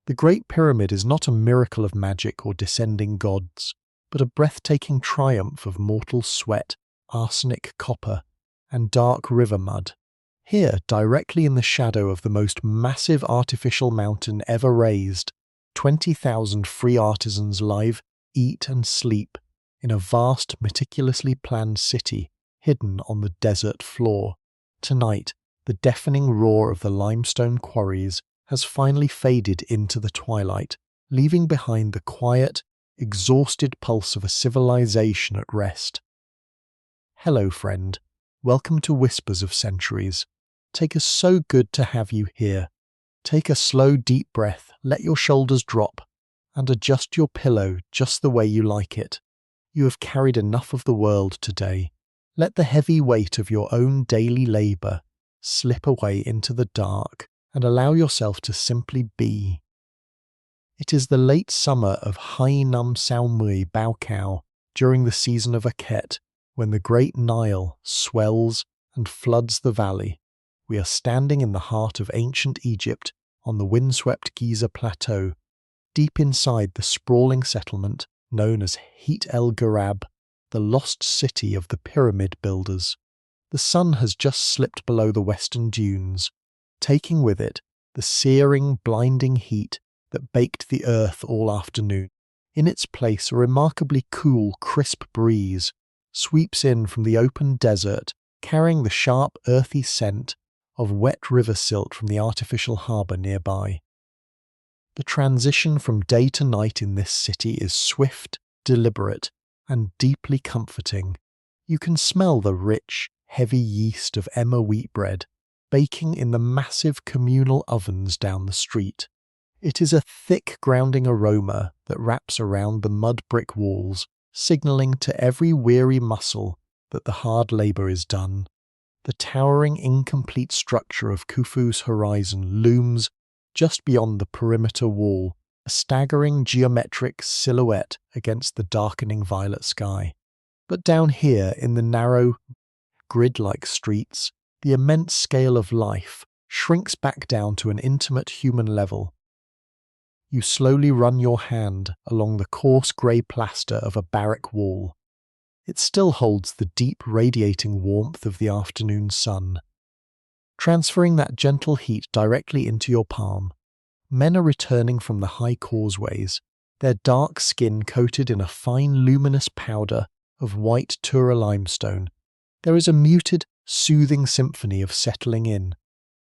The Great Pyramid is not a miracle of magic or descending gods, but a breathtaking triumph of mortal sweat, arsenic copper, and dark river mud. Here, directly in the shadow of the most massive artificial mountain ever raised, 20,000 free artisans live, eat and sleep in a vast, meticulously planned city hidden on the desert floor. Tonight, the deafening roar of the limestone quarries has finally faded into the twilight, leaving behind the quiet, exhausted pulse of a civilization at rest. Hello, friend. Welcome to Whispers of Centuries. Take us so good to have you here. Take a slow, deep breath, let your shoulders drop, and adjust your pillow just the way you like it. You have carried enough of the world today. Let the heavy weight of your own daily labour slip away into the dark and allow yourself to simply be. It is the late summer of Hai Nam Sao Mui Bao Kao during the season of Akhet, when the great Nile swells and floods the valley. We are standing in the heart of ancient Egypt on the windswept Giza Plateau, deep inside the sprawling settlement known as Heit el-Ghurab, the lost city of the pyramid builders. The sun has just slipped below the western dunes, taking with it the searing, blinding heat that baked the earth all afternoon. In its place, a remarkably cool, crisp breeze sweeps in from the open desert, carrying the sharp, earthy scent of wet river silt from the artificial harbour nearby. The transition from day to night in this city is swift, deliberate, and deeply comforting. You can smell the rich, heavy yeast of emmer wheat bread baking in the massive communal ovens down the street. It is a thick, grounding aroma that wraps around the mud brick walls, signalling to every weary muscle that the hard labour is done. The towering, incomplete structure of Khufu's horizon looms just beyond the perimeter wall, a staggering geometric silhouette against the darkening violet sky. But down here in the narrow, grid-like streets, the immense scale of life shrinks back down to an intimate human level. You slowly run your hand along the coarse grey plaster of a barrack wall. It still holds the deep radiating warmth of the afternoon sun. Transferring that gentle heat directly into your palm, men are returning from the high causeways, their dark skin coated in a fine luminous powder of white Tura limestone. There is a muted, soothing symphony of settling in,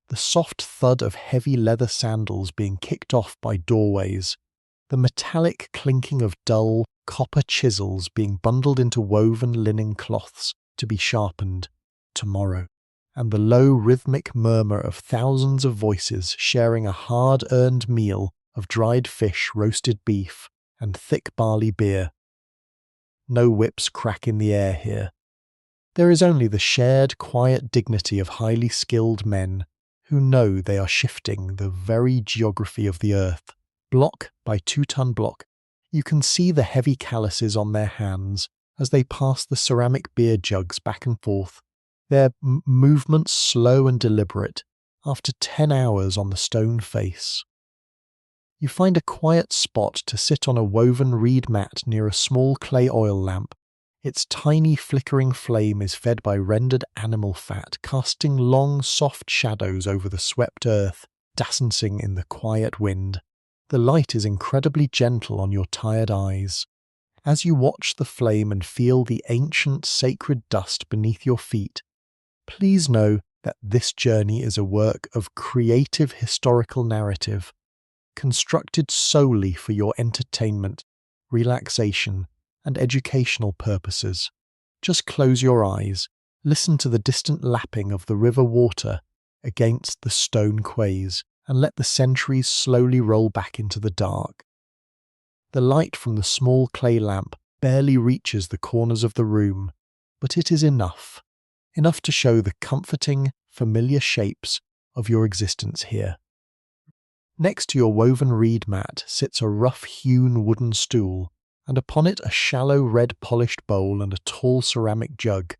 the soft thud of heavy leather sandals being kicked off by doorways, the metallic clinking of dull, copper chisels being bundled into woven linen cloths to be sharpened tomorrow, and the low rhythmic murmur of thousands of voices sharing a hard-earned meal of dried fish, roasted beef, and thick barley beer. No whips crack in the air here. There is only the shared, quiet dignity of highly skilled men who know they are shifting the very geography of the earth. Block by 2-ton block, you can see the heavy calluses on their hands as they pass the ceramic beer jugs back and forth, their movements slow and deliberate after 10 hours on the stone face. You find a quiet spot to sit on a woven reed mat near a small clay oil lamp. Its tiny flickering flame is fed by rendered animal fat, casting long, soft shadows over the swept earth, dancing in the quiet wind. The light is incredibly gentle on your tired eyes. As you watch the flame and feel the ancient, sacred dust beneath your feet, please know that this journey is a work of creative historical narrative, constructed solely for your entertainment, relaxation, and educational purposes. Just close your eyes, listen to the distant lapping of the river water against the stone quays, and let the centuries slowly roll back into the dark. The light from the small clay lamp barely reaches the corners of the room, but it is enough to show the comforting, familiar shapes of your existence here. Next to your woven reed mat sits a rough-hewn wooden stool, and upon it a shallow red-polished bowl and a tall ceramic jug.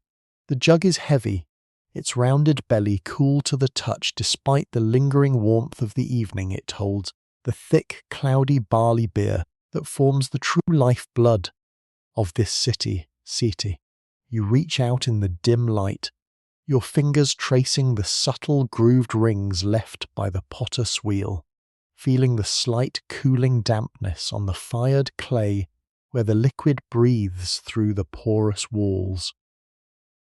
The jug is heavy, its rounded belly cool to the touch despite the lingering warmth of the evening it holds the thick, cloudy barley beer that forms the true lifeblood of this city, Seti. You reach out in the dim light, your fingers tracing the subtle grooved rings left by the potter's wheel, feeling the slight cooling dampness on the fired clay where the liquid breathes through the porous walls.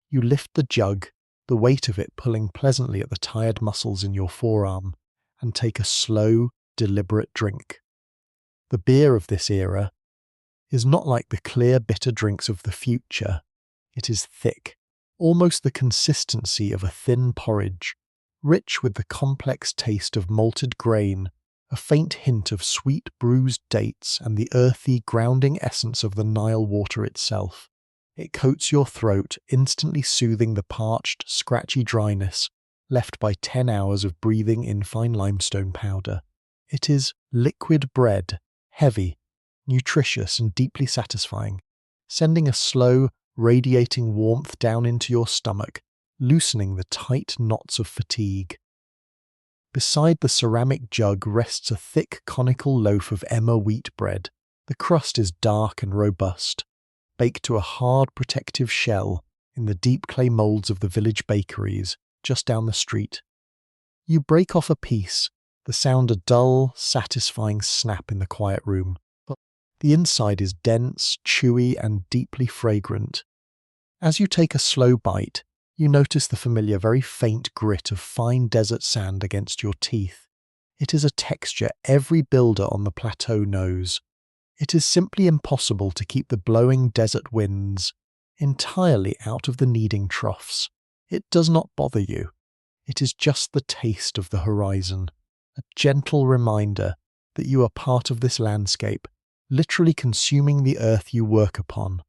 You lift the jug, the weight of it pulling pleasantly at the tired muscles in your forearm, and take a slow, deliberate drink. The beer of this era is not like the clear, bitter drinks of the future. It is thick, almost the consistency of a thin porridge, rich with the complex taste of malted grain, a faint hint of sweet bruised dates, and the earthy, grounding essence of the Nile water itself. It coats your throat, instantly soothing the parched, scratchy dryness left by 10 hours of breathing in fine limestone powder. It is liquid bread, heavy, nutritious and deeply satisfying, sending a slow, radiating warmth down into your stomach, loosening the tight knots of fatigue. Beside the ceramic jug rests a thick conical loaf of emmer wheat bread. The crust is dark and robust, baked to a hard protective shell in the deep clay moulds of the village bakeries just down the street. You break off a piece, the sound a dull, satisfying snap in the quiet room. But the inside is dense, chewy, and deeply fragrant. As you take a slow bite, you notice the familiar, very faint grit of fine desert sand against your teeth. It is a texture every builder on the plateau knows. It is simply impossible to keep the blowing desert winds entirely out of the kneading troughs. It does not bother you. It is just the taste of the horizon, a gentle reminder that you are part of this landscape, literally consuming the earth you work upon.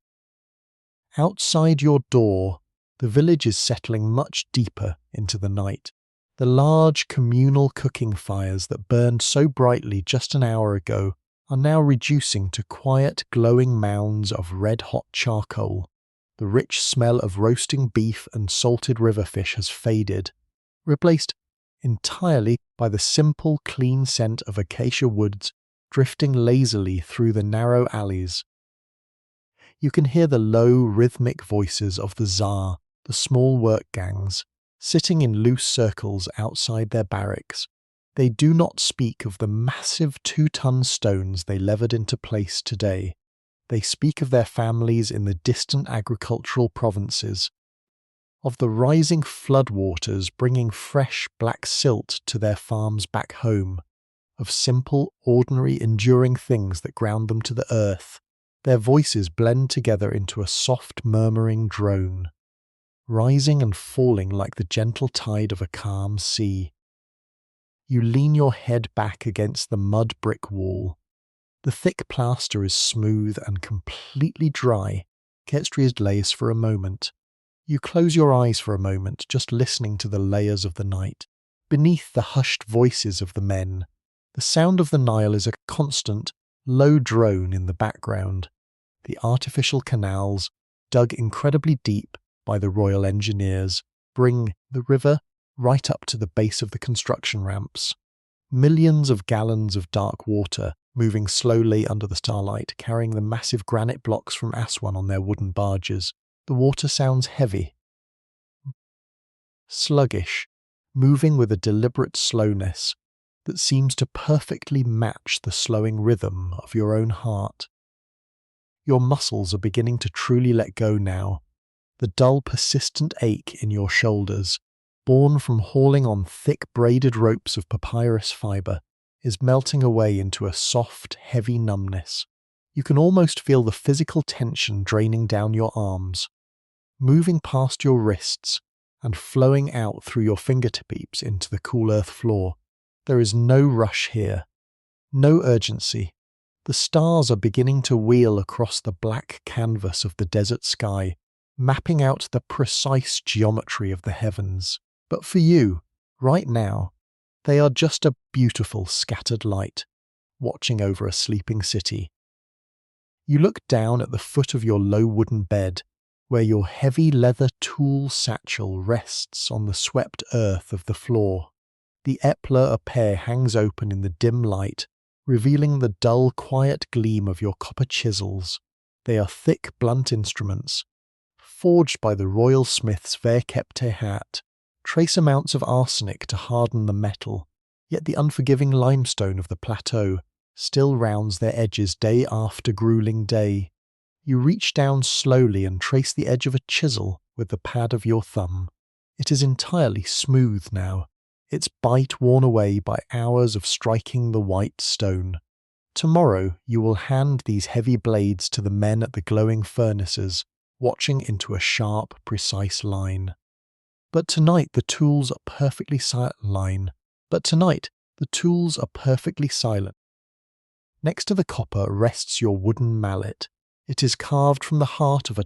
Outside your door, the village is settling much deeper into the night. The large communal cooking fires that burned so brightly just an hour ago are now reducing to quiet, glowing mounds of red-hot charcoal. The rich smell of roasting beef and salted river fish has faded, replaced entirely by the simple, clean scent of acacia woods drifting lazily through the narrow alleys. You can hear the low, rhythmic voices of the Tsar, the small work gangs, sitting in loose circles outside their barracks. They do not speak of the massive 2-ton stones they levered into place today. They speak of their families in the distant agricultural provinces, of the rising floodwaters bringing fresh black silt to their farms back home, of simple, ordinary, enduring things that ground them to the earth. Their voices blend together into a soft, murmuring drone, rising and falling like the gentle tide of a calm sea. You lean your head back against the mud brick wall. The thick plaster is smooth and completely dry. Kestrel lays for a moment. You close your eyes for a moment, just listening to the layers of the night. Beneath the hushed voices of the men, the sound of the Nile is a constant, low drone in the background. The artificial canals, dug incredibly deep by the Royal Engineers, bring the river right up to the base of the construction ramps. Millions of gallons of dark water moving slowly under the starlight, carrying the massive granite blocks from Aswan on their wooden barges. The water sounds heavy, sluggish, moving with a deliberate slowness that seems to perfectly match the slowing rhythm of your own heart. Your muscles are beginning to truly let go now. The dull, persistent ache in your shoulders, born from hauling on thick braided ropes of papyrus fibre, is melting away into a soft, heavy numbness. You can almost feel the physical tension draining down your arms, moving past your wrists and flowing out through your fingertips into the cool earth floor. There is no rush here, no urgency. The stars are beginning to wheel across the black canvas of the desert sky, mapping out the precise geometry of the heavens. But for you, right now, they are just a beautiful scattered light, watching over a sleeping city. You look down at the foot of your low wooden bed, where your heavy leather tool satchel rests on the swept earth of the floor. The epler pair hangs open in the dim light, revealing the dull, quiet gleam of your copper chisels. They are thick, blunt instruments, forged by the royal smith's verkepte Heit. Trace amounts of arsenic to harden the metal, yet the unforgiving limestone of the plateau still rounds their edges day after grueling day. You reach down slowly and trace the edge of a chisel with the pad of your thumb. It is entirely smooth now, its bite worn away by hours of striking the white stone. Tomorrow you will hand these heavy blades to the men at the glowing furnaces, watching into a sharp, precise line. But tonight the tools are perfectly silent. Next to the copper rests your wooden mallet. It is carved from the heart of a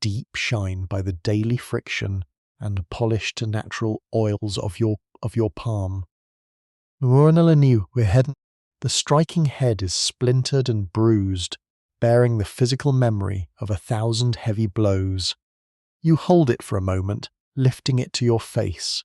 deep shine by the daily friction and polished natural oils of your palm. The striking head is splintered and bruised, bearing the physical memory of 1,000 heavy blows. You hold it for a moment, lifting it to your face.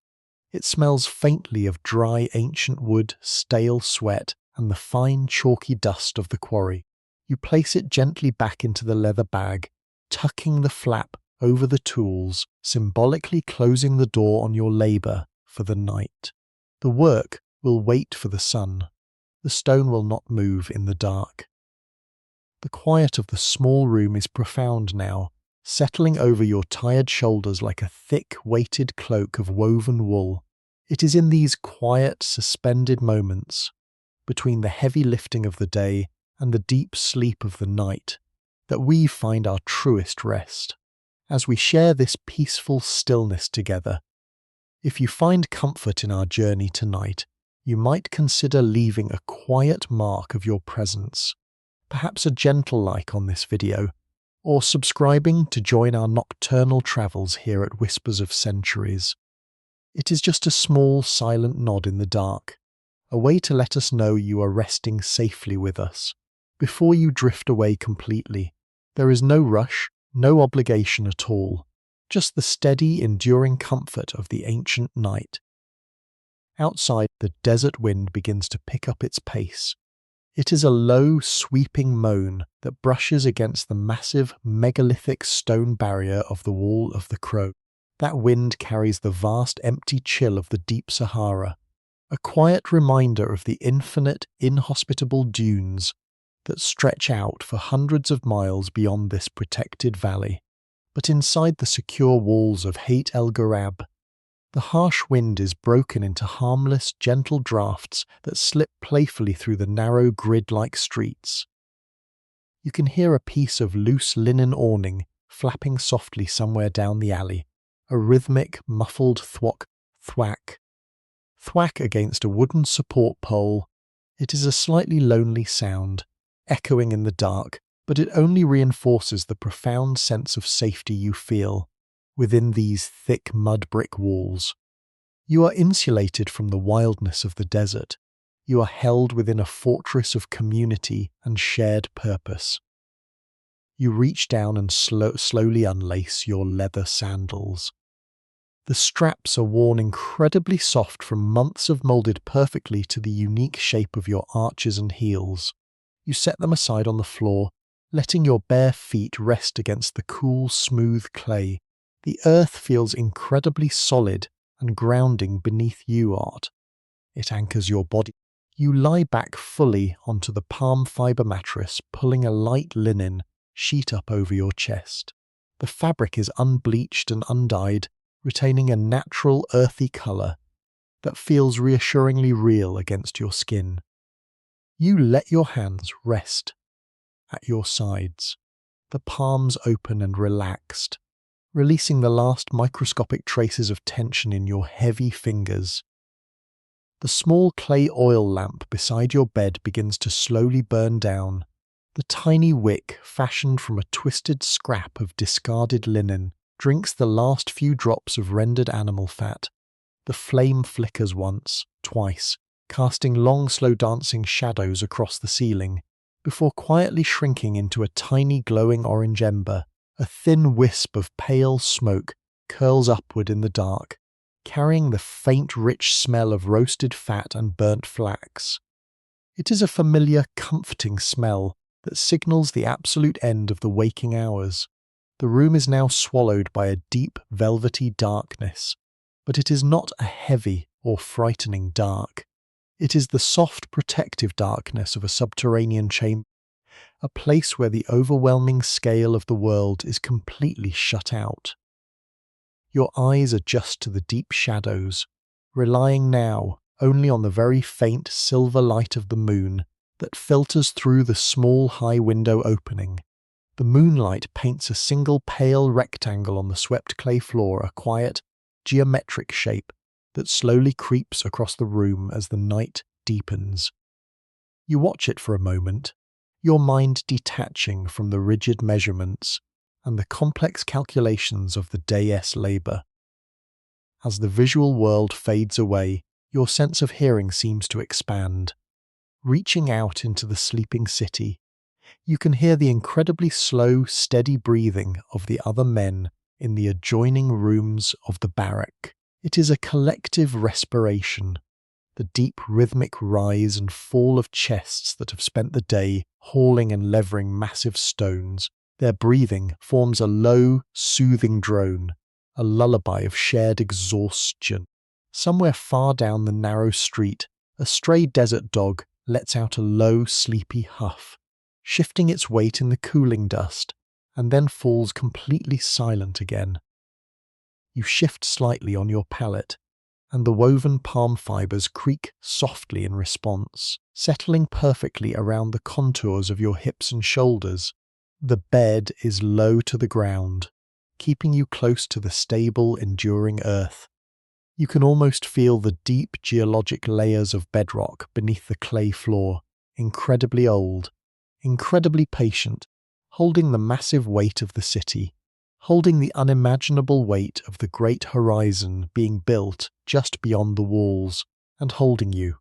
It smells faintly of dry ancient wood, stale sweat, and the fine chalky dust of the quarry. You place it gently back into the leather bag, tucking the flap over the tools, symbolically closing the door on your labour for the night. The work will wait for the sun. The stone will not move in the dark. The quiet of the small room is profound now, settling over your tired shoulders like a thick, weighted cloak of woven wool. It is in these quiet, suspended moments, between the heavy lifting of the day and the deep sleep of the night, that we find our truest rest. As we share this peaceful stillness together, if you find comfort in our journey tonight, you might consider leaving a quiet mark of your presence, perhaps a gentle like on this video, or subscribing to join our nocturnal travels here at Whispers of Centuries. It is just a small, silent nod in the dark, a way to let us know you are resting safely with us. Before you drift away completely, there is no rush, no obligation at all, just the steady, enduring comfort of the ancient night. Outside, the desert wind begins to pick up its pace. It is a low, sweeping moan that brushes against the massive, megalithic stone barrier of the Wall of the Crow. That wind carries the vast, empty chill of the deep Sahara, a quiet reminder of the infinite, inhospitable dunes that stretch out for hundreds of miles beyond this protected valley. But inside the secure walls of Heit el-Ghurab, the harsh wind is broken into harmless, gentle drafts that slip playfully through the narrow, grid-like streets. You can hear a piece of loose linen awning flapping softly somewhere down the alley, a rhythmic, muffled thwack against a wooden support pole. It is a slightly lonely sound, echoing in the dark, but it only reinforces the profound sense of safety you feel within these thick mud brick walls. You are insulated from the wildness of the desert. You are held within a fortress of community and shared purpose. You reach down and slowly unlace your leather sandals. The straps are worn incredibly soft from months of molded perfectly to the unique shape of your arches and heels. You set them aside on the floor, letting your bare feet rest against the cool, smooth clay. The earth feels incredibly solid and grounding beneath you. It anchors your body. You lie back fully onto the palm fiber mattress, pulling a light linen sheet up over your chest. The fabric is unbleached and undyed, retaining a natural, earthy colour that feels reassuringly real against your skin. You let your hands rest at your sides, the palms open and relaxed, releasing the last microscopic traces of tension in your heavy fingers. The small clay oil lamp beside your bed begins to slowly burn down. The tiny wick, fashioned from a twisted scrap of discarded linen, drinks the last few drops of rendered animal fat. The flame flickers once, twice, casting long, slow dancing shadows across the ceiling, before quietly shrinking into a tiny glowing orange ember. A thin wisp of pale smoke curls upward in the dark, carrying the faint, rich smell of roasted fat and burnt flax. It is a familiar, comforting smell that signals the absolute end of the waking hours. The room is now swallowed by a deep, velvety darkness, but it is not a heavy or frightening dark. It is the soft, protective darkness of a subterranean chamber, a place where the overwhelming scale of the world is completely shut out. Your eyes adjust to the deep shadows, relying now only on the very faint silver light of the moon that filters through the small high window opening. The moonlight paints a single pale rectangle on the swept clay floor, a quiet, geometric shape that slowly creeps across the room as the night deepens. You watch it for a moment, your mind detaching from the rigid measurements and the complex calculations of the day's labour. As the visual world fades away, your sense of hearing seems to expand. Reaching out into the sleeping city, you can hear the incredibly slow, steady breathing of the other men in the adjoining rooms of the barrack. It is a collective respiration, the deep rhythmic rise and fall of chests that have spent the day hauling and levering massive stones. Their breathing forms a low, soothing drone, a lullaby of shared exhaustion. Somewhere far down the narrow street, a stray desert dog lets out a low, sleepy huff, shifting its weight in the cooling dust, and then falls completely silent again. You shift slightly on your pallet, and the woven palm fibers creak softly in response, settling perfectly around the contours of your hips and shoulders. The bed is low to the ground, keeping you close to the stable, enduring earth. You can almost feel the deep geologic layers of bedrock beneath the clay floor, incredibly old, incredibly patient, holding the massive weight of the city, holding the unimaginable weight of the great horizon being built just beyond the walls, and holding you.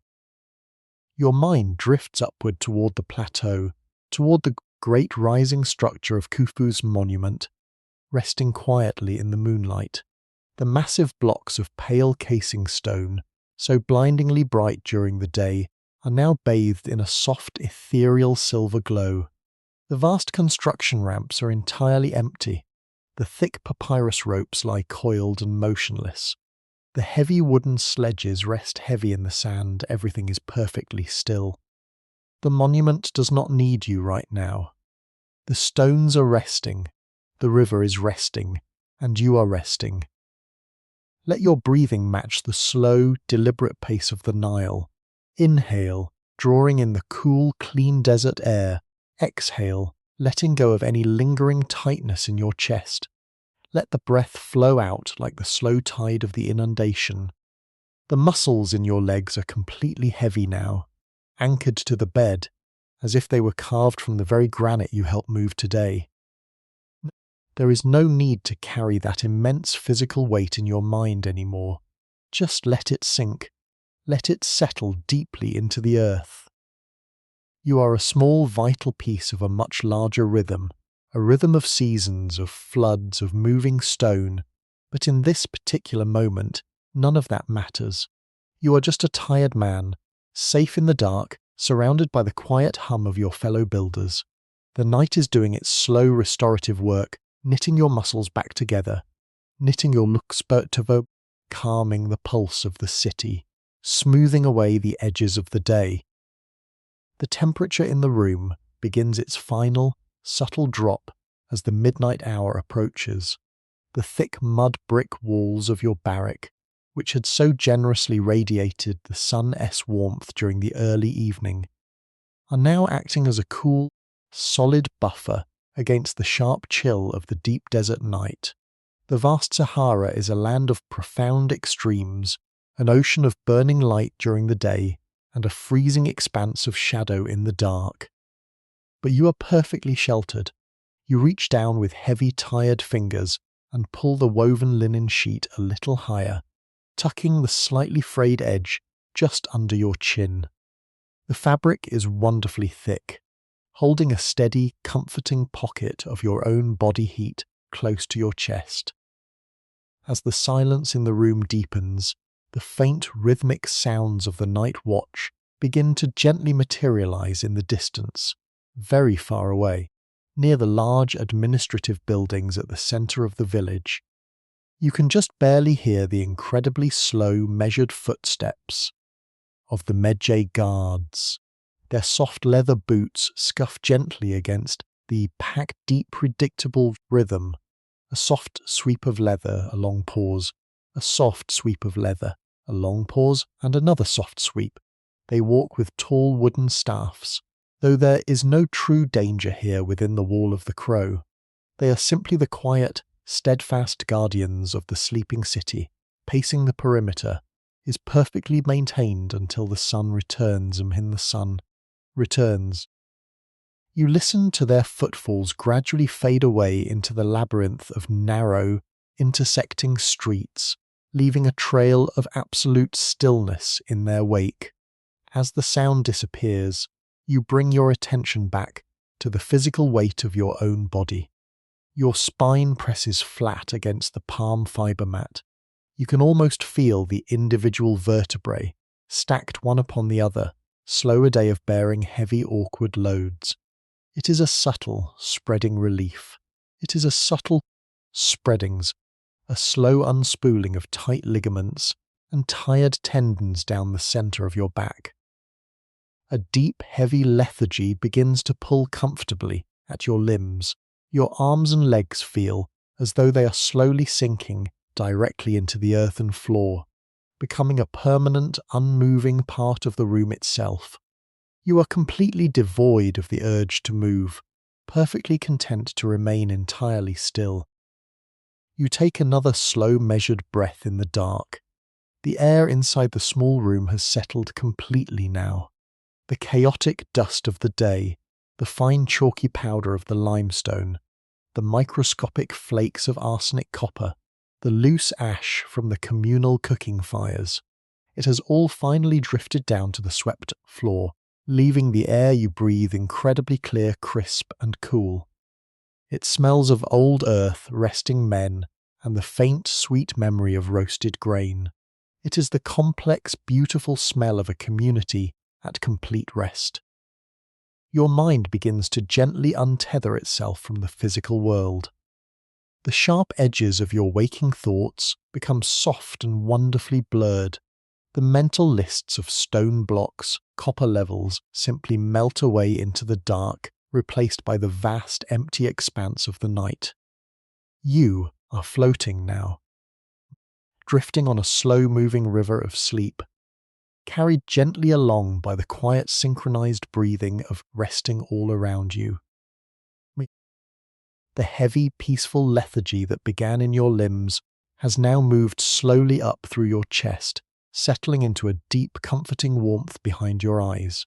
Your mind drifts upward toward the plateau, toward the great rising structure of Khufu's monument, resting quietly in the moonlight. The massive blocks of pale casing stone, so blindingly bright during the day, are now bathed in a soft, ethereal silver glow. The vast construction ramps are entirely empty. The thick papyrus ropes lie coiled and motionless. The heavy wooden sledges rest heavy in the sand. Everything is perfectly still. The monument does not need you right now. The stones are resting, the river is resting, and you are resting. Let your breathing match the slow, deliberate pace of the Nile. Inhale, drawing in the cool, clean desert air. Exhale, letting go of any lingering tightness in your chest. Let the breath flow out like the slow tide of the inundation. The muscles in your legs are completely heavy now, anchored to the bed, as if they were carved from the very granite you helped move today. There is no need to carry that immense physical weight in your mind anymore. Just let it sink. Let it settle deeply into the earth. You are a small, vital piece of a much larger rhythm, a rhythm of seasons, of floods, of moving stone. But in this particular moment, none of that matters. You are just a tired man, safe in the dark, surrounded by the quiet hum of your fellow builders. The night is doing its slow restorative work, knitting your muscles back together, knitting your looks to calming the pulse of the city, smoothing away the edges of the day. The temperature in the room begins its final, subtle drop as the midnight hour approaches. The thick mud brick walls of your barrack, which had so generously radiated the sun's warmth during the early evening, are now acting as a cool, solid buffer against the sharp chill of the deep desert night. The vast Sahara is a land of profound extremes, an ocean of burning light during the day, and a freezing expanse of shadow in the dark. But you are perfectly sheltered. You reach down with heavy, tired fingers and pull the woven linen sheet a little higher, tucking the slightly frayed edge just under your chin. The fabric is wonderfully thick, holding a steady, comforting pocket of your own body heat close to your chest. As the silence in the room deepens, the faint rhythmic sounds of the night watch begin to gently materialize in the distance, very far away, near the large administrative buildings at the center of the village. You can just barely hear the incredibly slow, measured footsteps of the Medjay guards. Their soft leather boots scuff gently against the pack-deep, predictable rhythm. A soft sweep of leather, a long pause, a soft sweep of leather, a long pause, and another soft sweep. They walk with tall wooden staffs, though there is no true danger here within the wall of the Crow. They are simply the quiet, steadfast guardians of the sleeping city, pacing the perimeter, is perfectly maintained until the sun returns, and when the sun returns. You listen to their footfalls gradually fade away into the labyrinth of narrow, intersecting streets, leaving a trail of absolute stillness in their wake. As the sound disappears, you bring your attention back to the physical weight of your own body. Your spine presses flat against the palm fiber mat. You can almost feel the individual vertebrae, stacked one upon the other, slow a day of bearing heavy, awkward loads. It is a subtle, spreading relief. It is a subtle spreadings, a slow unspooling of tight ligaments and tired tendons down the center of your back. A deep, heavy lethargy begins to pull comfortably at your limbs. Your arms and legs feel as though they are slowly sinking directly into the earthen floor, becoming a permanent, unmoving part of the room itself. You are completely devoid of the urge to move, perfectly content to remain entirely still. You take another slow, measured breath in the dark. The air inside the small room has settled completely now. The chaotic dust of the day, the fine chalky powder of the limestone, the microscopic flakes of arsenic copper, the loose ash from the communal cooking fires. It has all finally drifted down to the swept floor, leaving the air you breathe incredibly clear, crisp, and cool. It smells of old earth, resting men, and the faint, sweet memory of roasted grain. It is the complex, beautiful smell of a community at complete rest. Your mind begins to gently untether itself from the physical world. The sharp edges of your waking thoughts become soft and wonderfully blurred. The mental lists of stone blocks, copper levels simply melt away into the dark, replaced by the vast, empty expanse of the night. You are floating now, drifting on a slow-moving river of sleep, carried gently along by the quiet synchronized breathing of resting all around you. The heavy, peaceful lethargy that began in your limbs has now moved slowly up through your chest, settling into a deep, comforting warmth behind your eyes.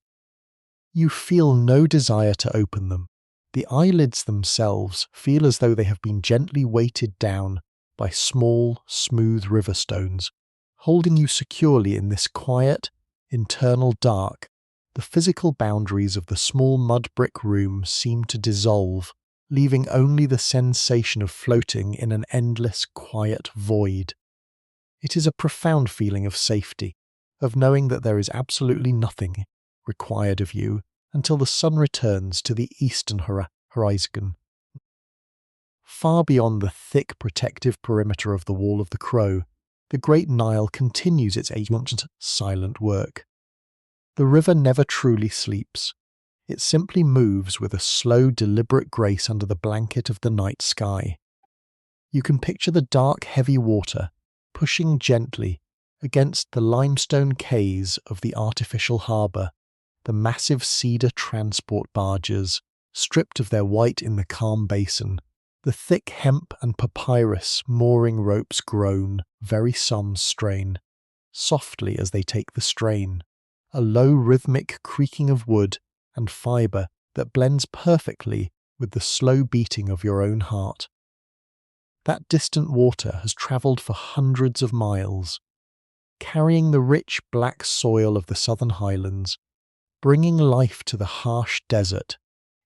You feel no desire to open them. The eyelids themselves feel as though they have been gently weighted down by small, smooth river stones, holding you securely in this quiet, internal dark. The physical boundaries of the small mud brick room seem to dissolve, leaving only the sensation of floating in an endless, quiet void. It is a profound feeling of safety, of knowing that there is absolutely nothing required of you until the sun returns to the eastern horizon. Far beyond the thick protective perimeter of the Wall of the Crow, the Great Nile continues its ancient, silent work. The river never truly sleeps. It simply moves with a slow, deliberate grace under the blanket of the night sky. You can picture the dark, heavy water pushing gently against the limestone quays of the artificial harbour, the massive cedar transport barges, stripped of their white in the calm basin. The thick hemp and papyrus mooring ropes groan, very some strain, softly as they take the strain, a low rhythmic creaking of wood and fibre that blends perfectly with the slow beating of your own heart. That distant water has travelled for hundreds of miles, carrying the rich black soil of the southern highlands, bringing life to the harsh desert.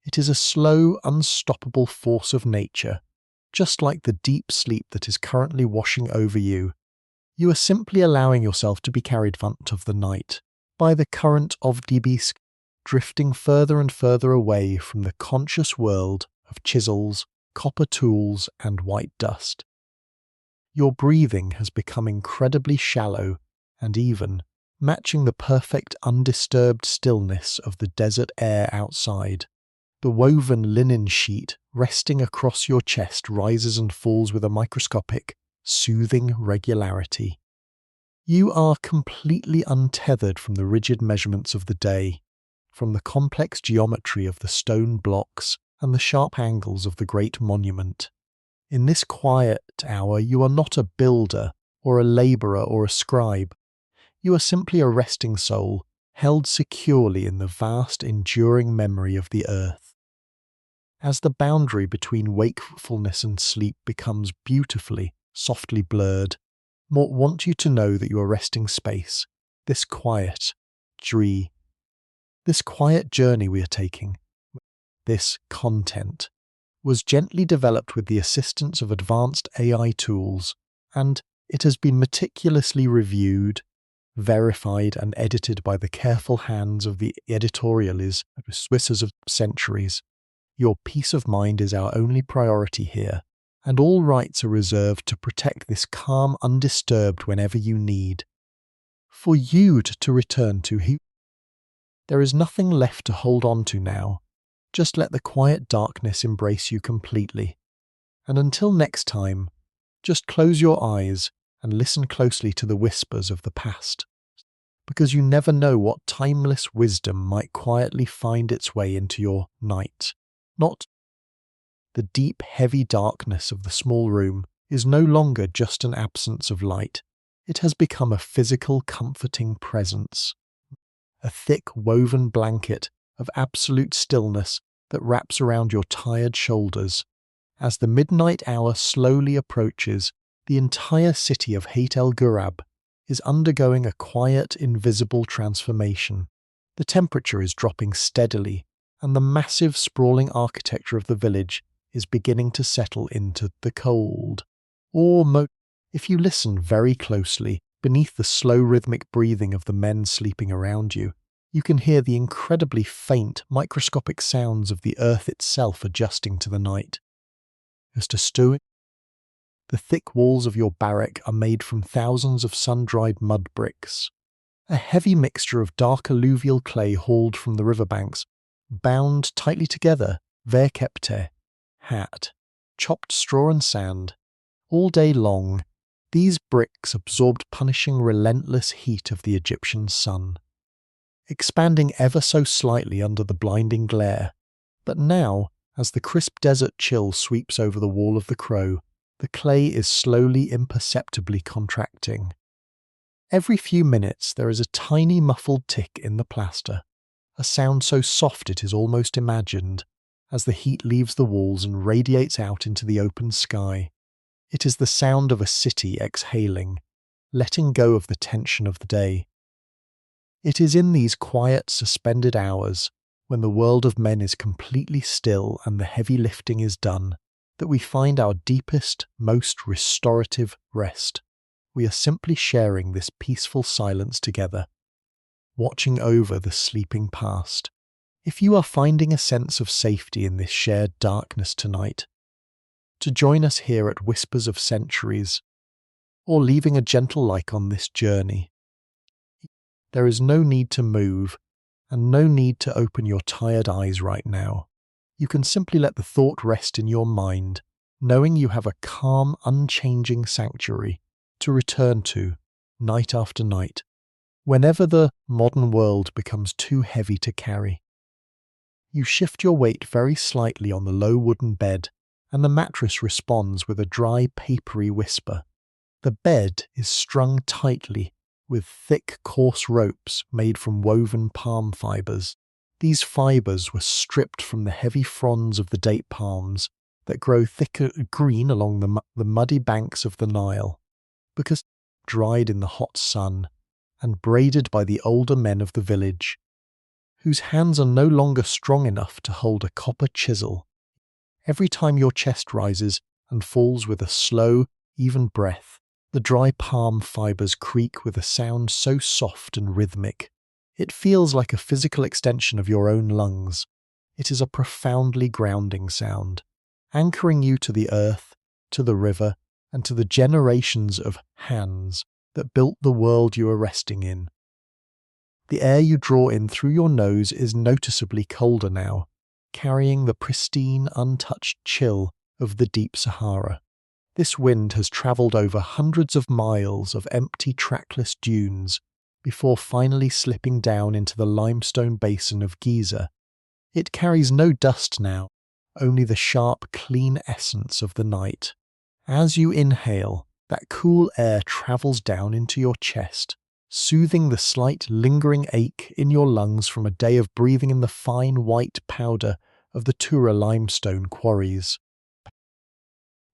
It is a slow, unstoppable force of nature, just like the deep sleep that is currently washing over you. You are simply allowing yourself to be carried front of the night by the current of Dibisk, drifting further and further away from the conscious world of chisels, copper tools, and white dust. Your breathing has become incredibly shallow and even, matching the perfect undisturbed stillness of the desert air outside. The woven linen sheet resting across your chest rises and falls with a microscopic, soothing regularity. You are completely untethered from the rigid measurements of the day, from the complex geometry of the stone blocks and the sharp angles of the great monument. In this quiet hour, you are not a builder or a labourer or a scribe. You are simply a resting soul, held securely in the vast, enduring memory of the earth. As the boundary between wakefulness and sleep becomes beautifully, softly blurred, Mort want you to know that your resting space, this quiet journey we are taking, this content, was gently developed with the assistance of advanced AI tools, and it has been meticulously reviewed, verified and edited by the careful hands of the editorialists and Swissers of centuries. Your peace of mind is our only priority here, and all rights are reserved to protect this calm undisturbed whenever you need. For you to return to Heit. There is nothing left to hold on to now. Just let the quiet darkness embrace you completely. And until next time, just close your eyes and listen closely to the whispers of the past, because you never know what timeless wisdom might quietly find its way into your night. Not the deep, heavy darkness of the small room is no longer just an absence of light. It has become a physical, comforting presence, a thick, woven blanket of absolute stillness that wraps around your tired shoulders. As the midnight hour slowly approaches, the entire city of Heit el-Ghurab is undergoing a quiet, invisible transformation. The temperature is dropping steadily, and the massive, sprawling architecture of the village is beginning to settle into the cold. If you listen very closely, beneath the slow rhythmic breathing of the men sleeping around you, you can hear the incredibly faint, microscopic sounds of the earth itself adjusting to the night. Just a stewing. The thick walls of your barrack are made from thousands of sun-dried mud bricks, a heavy mixture of dark alluvial clay hauled from the riverbanks, bound tightly together, velvety, hat, chopped straw and sand. All day long, these bricks absorbed punishing, relentless heat of the Egyptian sun, expanding ever so slightly under the blinding glare. But now, as the crisp desert chill sweeps over the wall of the crow, the clay is slowly, imperceptibly contracting. Every few minutes there is a tiny muffled tick in the plaster, a sound so soft it is almost imagined, as the heat leaves the walls and radiates out into the open sky. It is the sound of a city exhaling, letting go of the tension of the day. It is in these quiet, suspended hours, when the world of men is completely still and the heavy lifting is done, that we find our deepest, most restorative rest. We are simply sharing this peaceful silence together, watching over the sleeping past. If you are finding a sense of safety in this shared darkness tonight, to join us here at Whispers of Centuries, or leaving a gentle like on this journey, there is no need to move and no need to open your tired eyes right now. You can simply let the thought rest in your mind, knowing you have a calm, unchanging sanctuary to return to night after night, whenever the modern world becomes too heavy to carry. You shift your weight very slightly on the low wooden bed, and the mattress responds with a dry, papery whisper. The bed is strung tightly with thick, coarse ropes made from woven palm fibers. These fibers were stripped from the heavy fronds of the date palms that grow thicker green along the muddy banks of the Nile, because dried in the hot sun and braided by the older men of the village, whose hands are no longer strong enough to hold a copper chisel. Every time your chest rises, and falls with a slow, even breath. The dry palm fibers creak with a sound so soft and rhythmic. It feels like a physical extension of your own lungs. It is a profoundly grounding sound, anchoring you to the earth, to the river, and to the generations of hands that built the world you are resting in. The air you draw in through your nose is noticeably colder now, carrying the pristine, untouched chill of the deep Sahara. This wind has travelled over hundreds of miles of empty trackless dunes before finally slipping down into the limestone basin of Giza. It carries no dust now, only the sharp, clean essence of the night. As you inhale, that cool air travels down into your chest, soothing the slight lingering ache in your lungs from a day of breathing in the fine white powder of the Tura limestone quarries.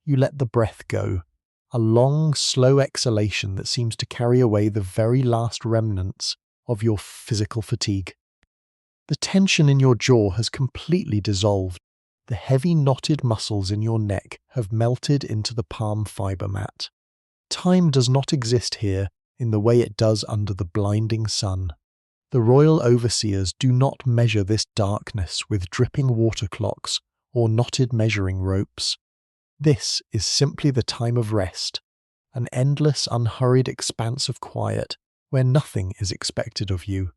You let the breath go, a long, slow exhalation that seems to carry away the very last remnants of your physical fatigue. The tension in your jaw has completely dissolved. The heavy knotted muscles in your neck have melted into the palm fiber mat. Time does not exist here in the way it does under the blinding sun. The royal overseers do not measure this darkness with dripping water clocks or knotted measuring ropes. This is simply the time of rest, an endless, unhurried expanse of quiet where nothing is expected of you.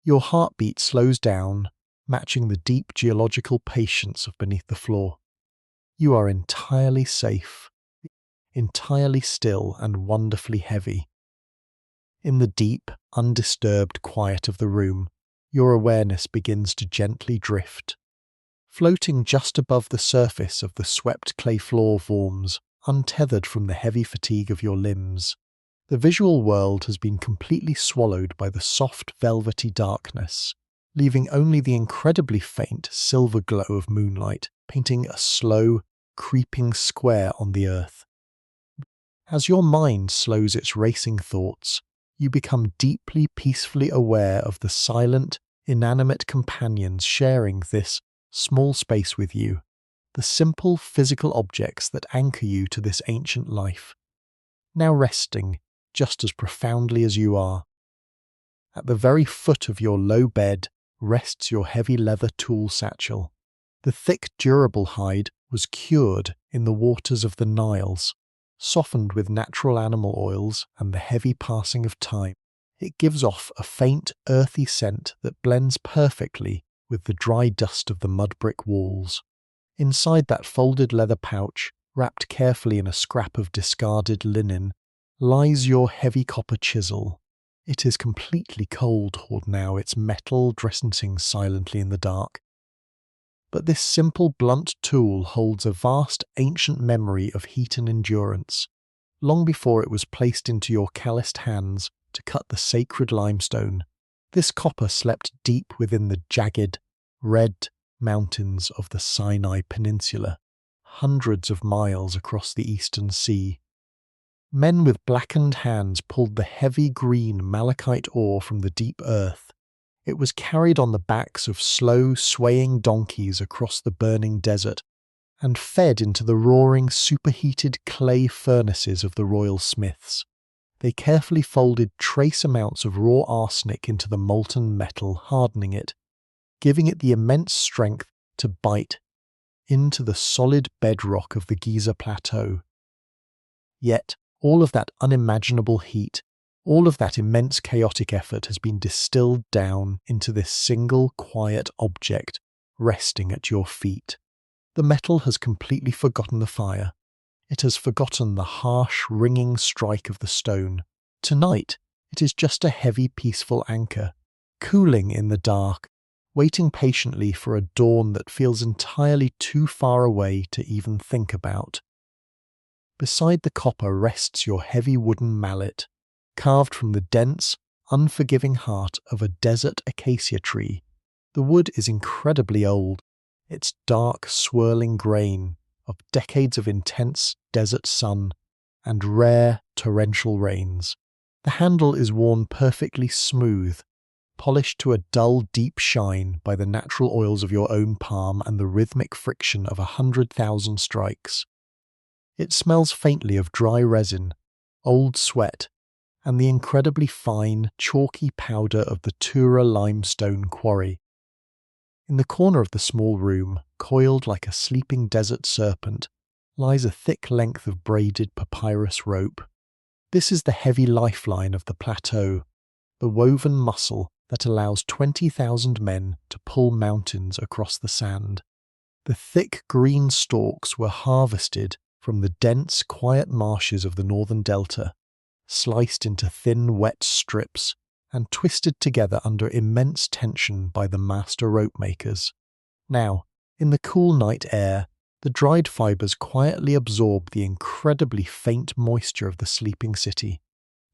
Your heartbeat slows down, matching the deep geological patience of beneath the floor. You are entirely safe, entirely still and wonderfully heavy. In the deep, undisturbed quiet of the room, your awareness begins to gently drift. Floating just above the surface of the swept clay floor forms, untethered from the heavy fatigue of your limbs. The visual world has been completely swallowed by the soft, velvety darkness, leaving only the incredibly faint silver glow of moonlight painting a slow, creeping square on the earth. As your mind slows its racing thoughts, you become deeply, peacefully aware of the silent, inanimate companions sharing this small space with you, the simple physical objects that anchor you to this ancient life, now resting just as profoundly as you are. At the very foot of your low bed rests your heavy leather tool satchel. The thick, durable hide was cured in the waters of the Niles, softened with natural animal oils and the heavy passing of time. It gives off a faint, earthy scent that blends perfectly with the dry dust of the mud brick walls. Inside that folded leather pouch, wrapped carefully in a scrap of discarded linen, lies your heavy copper chisel. It is completely cold now, its metal dressing silently in the dark. But this simple blunt tool holds a vast ancient memory of heat and endurance, long before it was placed into your calloused hands to cut the sacred limestone. This copper slept deep within the jagged, red mountains of the Sinai Peninsula, hundreds of miles across the eastern sea. Men with blackened hands pulled the heavy green malachite ore from the deep earth. It was carried on the backs of slow, swaying donkeys across the burning desert and fed into the roaring, superheated clay furnaces of the royal smiths. They carefully folded trace amounts of raw arsenic into the molten metal, hardening it, giving it the immense strength to bite into the solid bedrock of the Giza Plateau. Yet, all of that unimaginable heat, all of that immense chaotic effort has been distilled down into this single quiet object resting at your feet. The metal has completely forgotten the fire. It has forgotten the harsh, ringing strike of the stone. Tonight, it is just a heavy, peaceful anchor, cooling in the dark, waiting patiently for a dawn that feels entirely too far away to even think about. Beside the copper rests your heavy wooden mallet, carved from the dense, unforgiving heart of a desert acacia tree. The wood is incredibly old, its dark, swirling grain of decades of intense desert sun and rare torrential rains. The handle is worn perfectly smooth, polished to a dull, deep shine by the natural oils of your own palm and the rhythmic friction of 100,000 strikes. It smells faintly of dry resin, old sweat, and the incredibly fine, chalky powder of the Tura limestone quarry. In the corner of the small room, coiled like a sleeping desert serpent, lies a thick length of braided papyrus rope. This is the heavy lifeline of the plateau, the woven muscle that allows 20,000 men to pull mountains across the sand. The thick green stalks were harvested from the dense, quiet marshes of the northern delta, sliced into thin, wet strips and twisted together under immense tension by the master rope makers. Now, in the cool night air, the dried fibers quietly absorb the incredibly faint moisture of the sleeping city.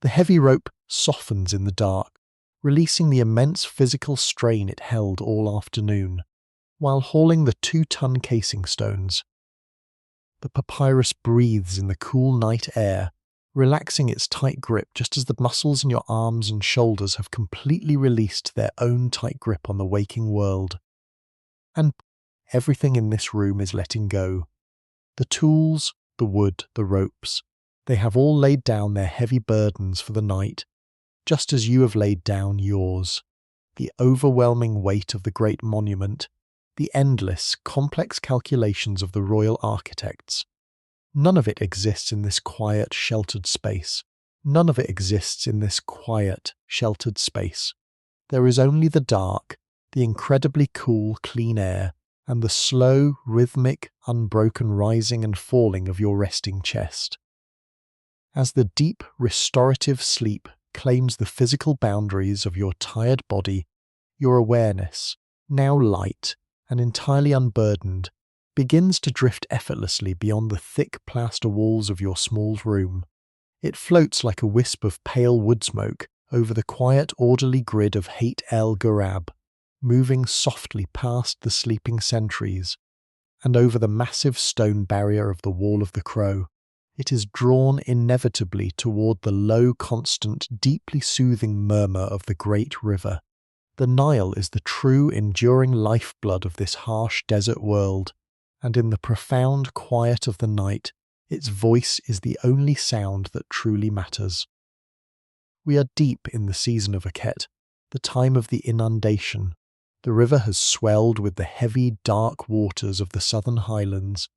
The heavy rope softens in the dark, releasing the immense physical strain it held all afternoon, while hauling the 2-ton casing stones. The papyrus breathes in the cool night air, relaxing its tight grip just as the muscles in your arms and shoulders have completely released their own tight grip on the waking world. And everything in this room is letting go. The tools, the wood, the ropes, they have all laid down their heavy burdens for the night, just as you have laid down yours. The overwhelming weight of the great monument, the endless, complex calculations of the royal architects. None of it exists in this quiet, sheltered space. None of it exists in this quiet, sheltered space. There is only the dark, the incredibly cool, clean air, and the slow, rhythmic, unbroken rising and falling of your resting chest. As the deep, restorative sleep claims the physical boundaries of your tired body, your awareness, now light and entirely unburdened, begins to drift effortlessly beyond the thick plaster walls of your small room. It floats like a wisp of pale wood smoke over the quiet, orderly grid of Heit el-Ghurab, moving softly past the sleeping sentries, and over the massive stone barrier of the Wall of the Crow. It is drawn inevitably toward the low, constant, deeply soothing murmur of the great river. The Nile is the true, enduring lifeblood of this harsh desert world, and in the profound quiet of the night, its voice is the only sound that truly matters. We are deep in the season of Heit, the time of the inundation. The river has swelled with the heavy, dark waters of the southern highlands,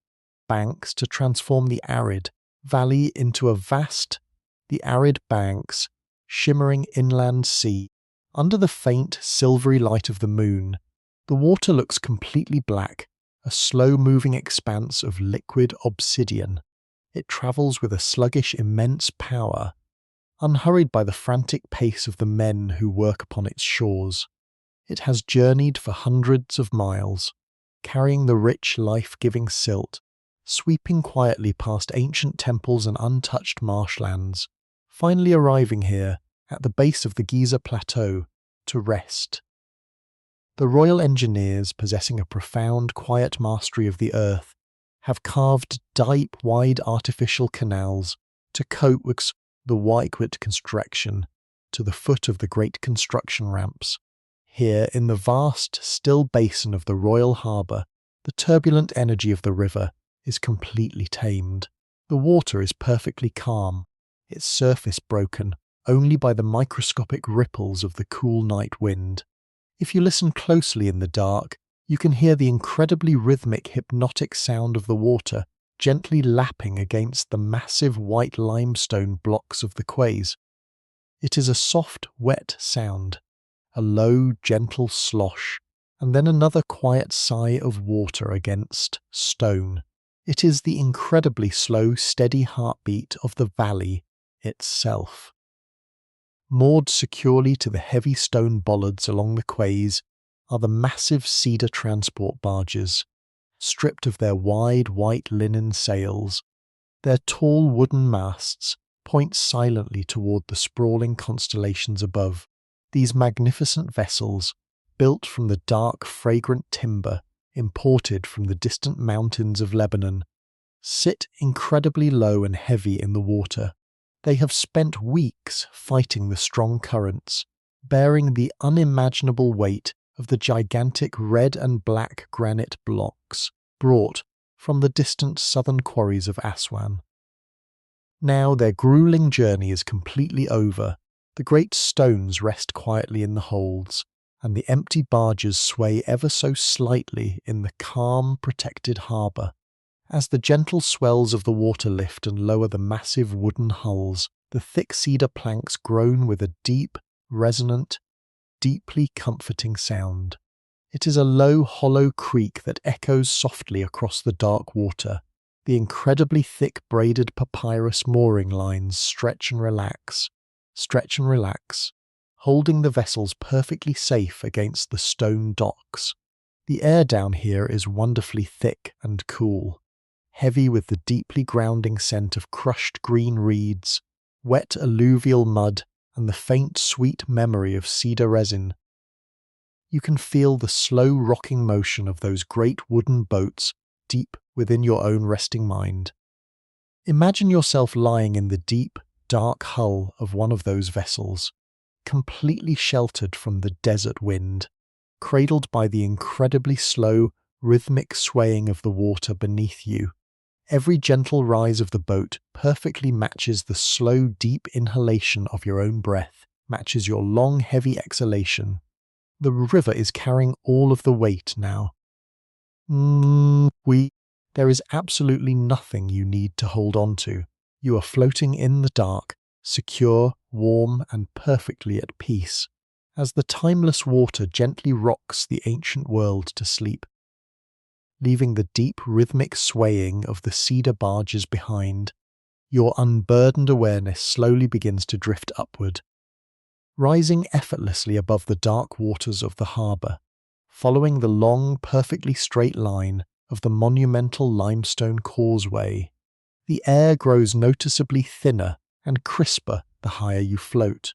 banks to transform the arid valley into the arid banks, shimmering inland sea. Under the faint, silvery light of the moon, the water looks completely black, a slow-moving expanse of liquid obsidian. It travels with a sluggish, immense power, unhurried by the frantic pace of the men who work upon its shores. It has journeyed for hundreds of miles, carrying the rich, life-giving silt, sweeping quietly past ancient temples and untouched marshlands, finally arriving here, at the base of the Giza Plateau, to rest. The royal engineers, possessing a profound, quiet mastery of the earth, have carved deep, wide artificial canals to coax the Whitewood construction to the foot of the great construction ramps. Here, in the vast, still basin of the royal harbour, the turbulent energy of the river is completely tamed. The water is perfectly calm, its surface broken only by the microscopic ripples of the cool night wind. If you listen closely in the dark, you can hear the incredibly rhythmic, hypnotic sound of the water gently lapping against the massive white limestone blocks of the quays. It is a soft, wet sound, a low, gentle slosh, and then another quiet sigh of water against stone. It is the incredibly slow, steady heartbeat of the valley itself. Moored securely to the heavy stone bollards along the quays are the massive cedar transport barges, stripped of their wide white linen sails. Their tall wooden masts point silently toward the sprawling constellations above. These magnificent vessels, built from the dark, fragrant timber imported from the distant mountains of Lebanon, sit incredibly low and heavy in the water. They have spent weeks fighting the strong currents, bearing the unimaginable weight of the gigantic red and black granite blocks brought from the distant southern quarries of Aswan. Now their grueling journey is completely over. The great stones rest quietly in the holds, and the empty barges sway ever so slightly in the calm, protected harbour. As the gentle swells of the water lift and lower the massive wooden hulls, the thick cedar planks groan with a deep, resonant, deeply comforting sound. It is a low, hollow creak that echoes softly across the dark water. The incredibly thick braided papyrus mooring lines stretch and relax, holding the vessels perfectly safe against the stone docks. The air down here is wonderfully thick and cool, heavy with the deeply grounding scent of crushed green reeds, wet alluvial mud, and the faint sweet memory of cedar resin. You can feel the slow rocking motion of those great wooden boats deep within your own resting mind. Imagine yourself lying in the deep, dark hull of one of those vessels, completely sheltered from the desert wind, cradled by the incredibly slow, rhythmic swaying of the water beneath you. Every gentle rise of the boat perfectly matches the slow, deep inhalation of your own breath, matches your long, heavy exhalation. The river is carrying all of the weight now. There is absolutely nothing you need to hold on to. You are floating in the dark, secure, warm, and perfectly at peace, as the timeless water gently rocks the ancient world to sleep, leaving the deep rhythmic swaying of the cedar barges behind. Your unburdened awareness slowly begins to drift upward, rising effortlessly above the dark waters of the harbour, following the long, perfectly straight line of the monumental limestone causeway. The air grows noticeably thinner and crisper the higher you float,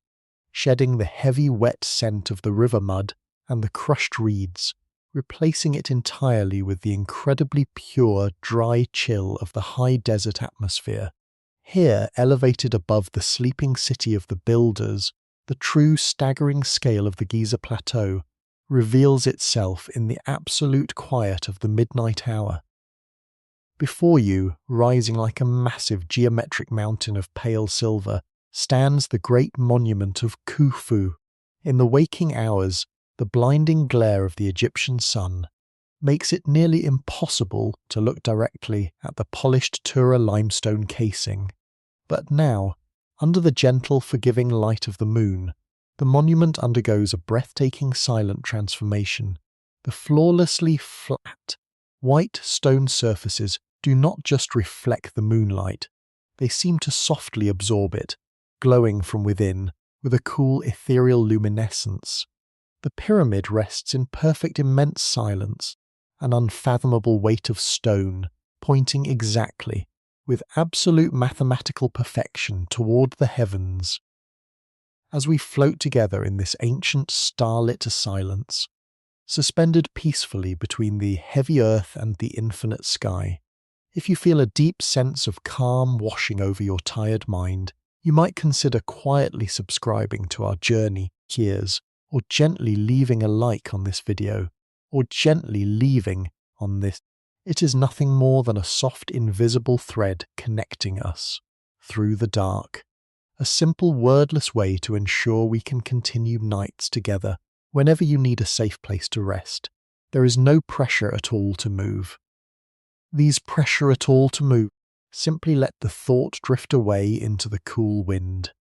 shedding the heavy wet scent of the river mud and the crushed reeds, replacing it entirely with the incredibly pure, dry chill of the high desert atmosphere. Here, elevated above the sleeping city of the builders, the true staggering scale of the Giza Plateau reveals itself in the absolute quiet of the midnight hour. Before you, rising like a massive geometric mountain of pale silver, stands the great monument of Khufu. In the waking hours, the blinding glare of the Egyptian sun makes it nearly impossible to look directly at the polished Tura limestone casing. But now, under the gentle, forgiving light of the moon, the monument undergoes a breathtaking silent transformation. The flawlessly flat, white stone surfaces do not just reflect the moonlight, they seem to softly absorb it, glowing from within with a cool ethereal luminescence. The pyramid rests in perfect immense silence, an unfathomable weight of stone, pointing exactly, with absolute mathematical perfection toward the heavens. As we float together in this ancient starlit silence, suspended peacefully between the heavy earth and the infinite sky, if you feel a deep sense of calm washing over your tired mind, you might consider quietly subscribing to our journey here, or gently leaving a like on this video, or gently leaving on this. It is nothing more than a soft invisible thread connecting us through the dark. A simple wordless way to ensure we can continue nights together whenever you need a safe place to rest. There is no pressure at all to move. Simply let the thought drift away into the cool wind.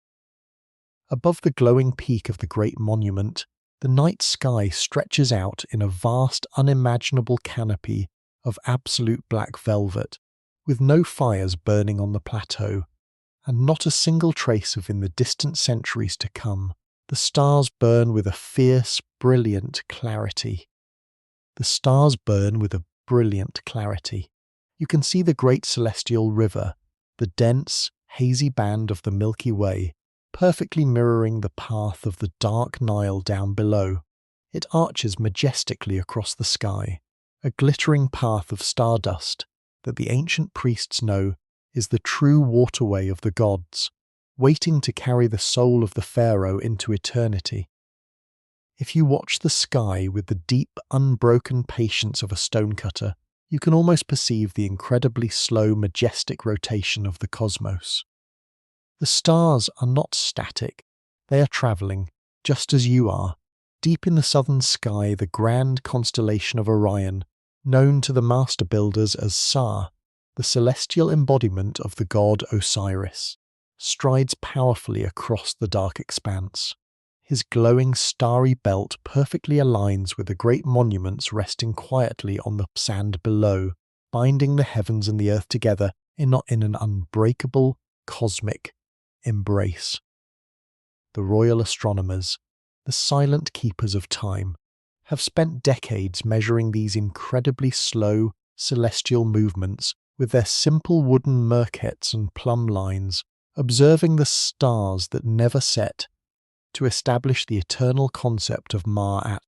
Above the glowing peak of the great monument, the night sky stretches out in a vast, unimaginable canopy of absolute black velvet, with no fires burning on the plateau, and not a single trace of in the distant centuries to come. The stars burn with a fierce, brilliant clarity. You can see the great celestial river, the dense, hazy band of the Milky Way, perfectly mirroring the path of the dark Nile down below. It arches majestically across the sky, a glittering path of stardust that the ancient priests know is the true waterway of the gods, waiting to carry the soul of the pharaoh into eternity. If you watch the sky with the deep, unbroken patience of a stonecutter, you can almost perceive the incredibly slow, majestic rotation of the cosmos. The stars are not static, they are travelling, just as you are. Deep in the southern sky, the grand constellation of Orion, known to the master builders as Sa, the celestial embodiment of the god Osiris, strides powerfully across the dark expanse. His glowing starry belt perfectly aligns with the great monuments resting quietly on the sand below, binding the heavens and the earth together in an unbreakable, cosmic embrace. The royal astronomers, the silent keepers of time, have spent decades measuring these incredibly slow, celestial movements with their simple wooden merkets and plumb lines, observing the stars that never set, to establish the eternal concept of Ma'at,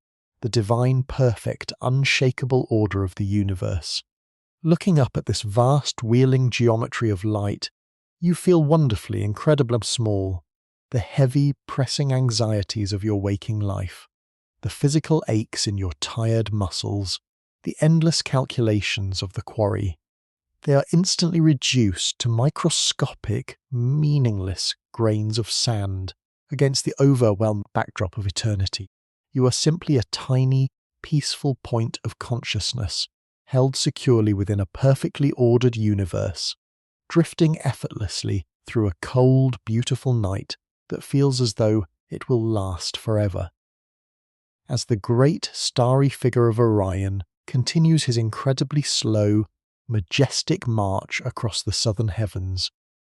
the divine, perfect, unshakable order of the universe. Looking up at this vast wheeling geometry of light, you feel wonderfully, incredibly small. The heavy, pressing anxieties of your waking life, the physical aches in your tired muscles, the endless calculations of the quarry, they are instantly reduced to microscopic, meaningless grains of sand against the overwhelmed backdrop of eternity. You are simply a tiny, peaceful point of consciousness, held securely within a perfectly ordered universe, drifting effortlessly through a cold, beautiful night that feels as though it will last forever. As the great starry figure of Orion continues his incredibly slow, majestic march across the southern heavens,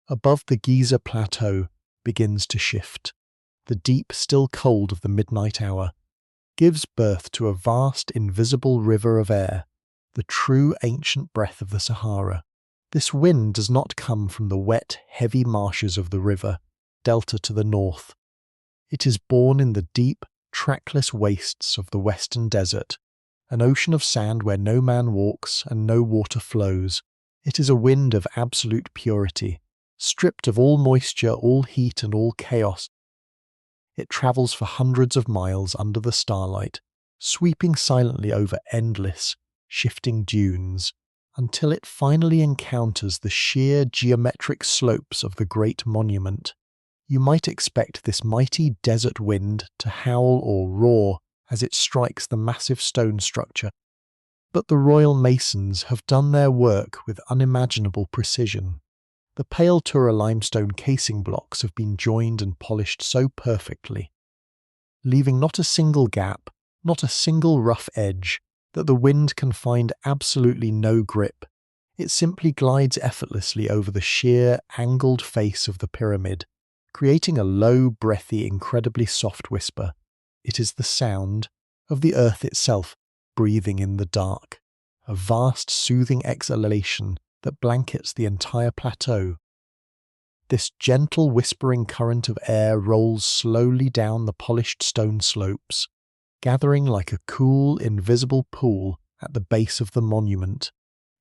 above the Giza Plateau begins to shift. The deep, still cold of the midnight hour gives birth to a vast, invisible river of air, the true ancient breath of the Sahara. This wind does not come from the wet, heavy marshes of the river delta to the north. It is born in the deep, trackless wastes of the western desert, an ocean of sand where no man walks and no water flows. It is a wind of absolute purity, stripped of all moisture, all heat, and all chaos. It travels for hundreds of miles under the starlight, sweeping silently over endless, shifting dunes, until it finally encounters the sheer geometric slopes of the great monument. You might expect this mighty desert wind to howl or roar as it strikes the massive stone structure, but the royal masons have done their work with unimaginable precision. The pale Tura limestone casing blocks have been joined and polished so perfectly, leaving not a single gap, not a single rough edge, that the wind can find absolutely no grip. It simply glides effortlessly over the sheer, angled face of the pyramid, creating a low, breathy, incredibly soft whisper. It is the sound of the earth itself breathing in the dark, a vast, soothing exhalation that blankets the entire plateau. This gentle, whispering current of air rolls slowly down the polished stone slopes, gathering like a cool, invisible pool at the base of the monument.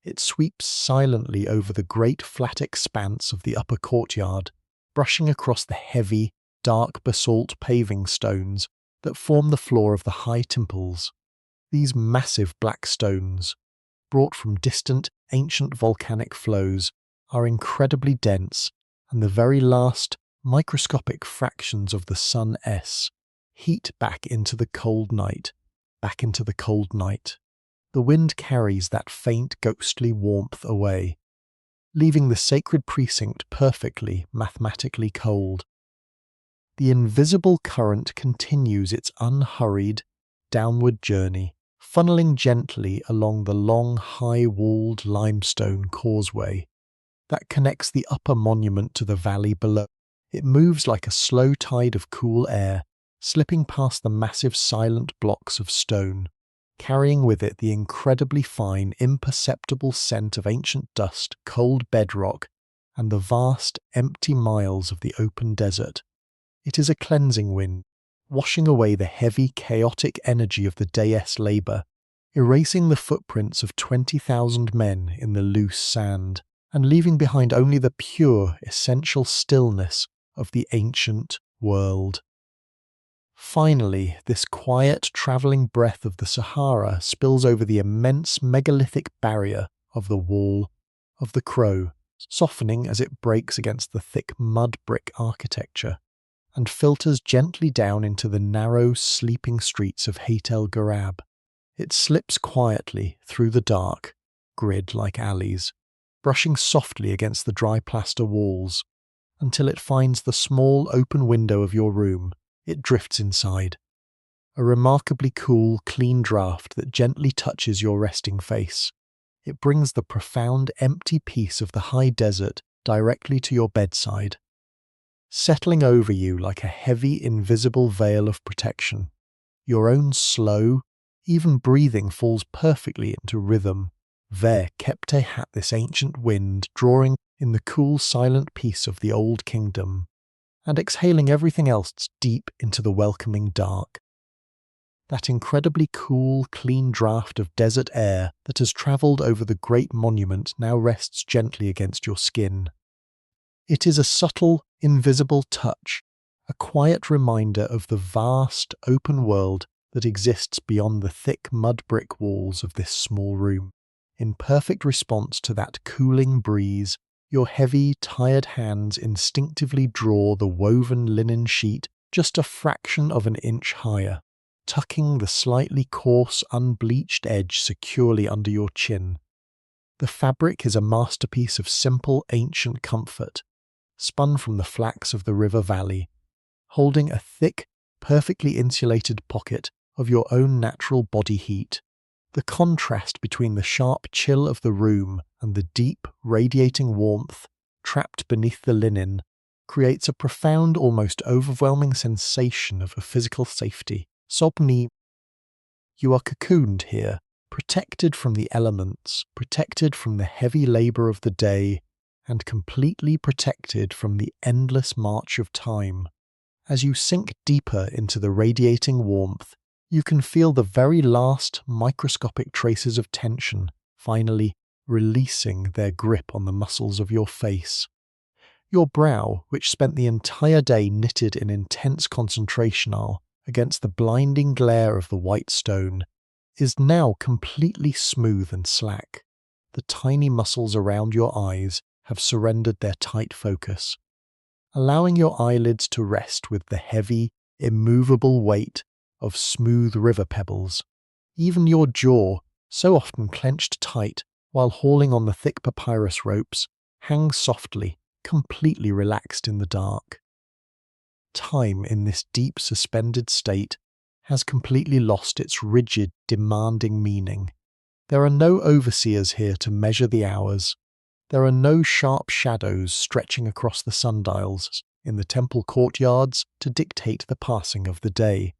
It sweeps silently over the great flat expanse of the upper courtyard, brushing across the heavy, dark basalt paving stones that form the floor of the high temples. These massive black stones, brought from distant, ancient volcanic flows, are incredibly dense, and the very last, microscopic fractions of the sun heat back into the cold night, back into the cold night. The wind carries that faint, ghostly warmth away, leaving the sacred precinct perfectly, mathematically cold. The invisible current continues its unhurried, downward journey, funneling gently along the long, high-walled limestone causeway that connects the upper monument to the valley below. It moves like a slow tide of cool air, slipping past the massive silent blocks of stone, carrying with it the incredibly fine, imperceptible scent of ancient dust, cold bedrock, and the vast, empty miles of the open desert. It is a cleansing wind, washing away the heavy, chaotic energy of the day's labour, erasing the footprints of 20,000 men in the loose sand, and leaving behind only the pure, essential stillness of the ancient world. Finally, this quiet, travelling breath of the Sahara spills over the immense megalithic barrier of the Wall of the Crow, softening as it breaks against the thick mud brick architecture, and filters gently down into the narrow, sleeping streets of Heit el-Ghurab. It slips quietly through the dark, grid-like alleys, brushing softly against the dry plaster walls, until it finds the small open window of your room. It drifts inside. A remarkably cool, clean draft that gently touches your resting face. It brings the profound, empty peace of the high desert directly to your bedside, settling over you like a heavy, invisible veil of protection. Your own slow, even breathing falls perfectly into rhythm. There kept Heit this ancient wind, drawing in the cool, silent peace of the old kingdom, and exhaling everything else deep into the welcoming dark. That incredibly cool, clean draught of desert air that has travelled over the great monument now rests gently against your skin. It is a subtle, invisible touch, a quiet reminder of the vast, open world that exists beyond the thick mud brick walls of this small room. In perfect response to that cooling breeze, your heavy, tired hands instinctively draw the woven linen sheet just a fraction of an inch higher, tucking the slightly coarse, unbleached edge securely under your chin. The fabric is a masterpiece of simple, ancient comfort, spun from the flax of the river valley, holding a thick, perfectly insulated pocket of your own natural body heat. The contrast between the sharp chill of the room and the deep, radiating warmth trapped beneath the linen creates a profound, almost overwhelming sensation of a physical safety. Sobni, you are cocooned here, protected from the elements, protected from the heavy labour of the day, and completely protected from the endless march of time. As you sink deeper into the radiating warmth, you can feel the very last microscopic traces of tension finally releasing their grip on the muscles of your face. Your brow, which spent the entire day knitted in intense concentration against the blinding glare of the white stone, is now completely smooth and slack. The tiny muscles around your eyes have surrendered their tight focus, allowing your eyelids to rest with the heavy, immovable weight of smooth river pebbles. Even your jaw, so often clenched tight while hauling on the thick papyrus ropes, hangs softly, completely relaxed in the dark. Time in this deep suspended state has completely lost its rigid, demanding meaning. There are no overseers here to measure the hours. There are no sharp shadows stretching across the sundials in the temple courtyards to dictate the passing of the day.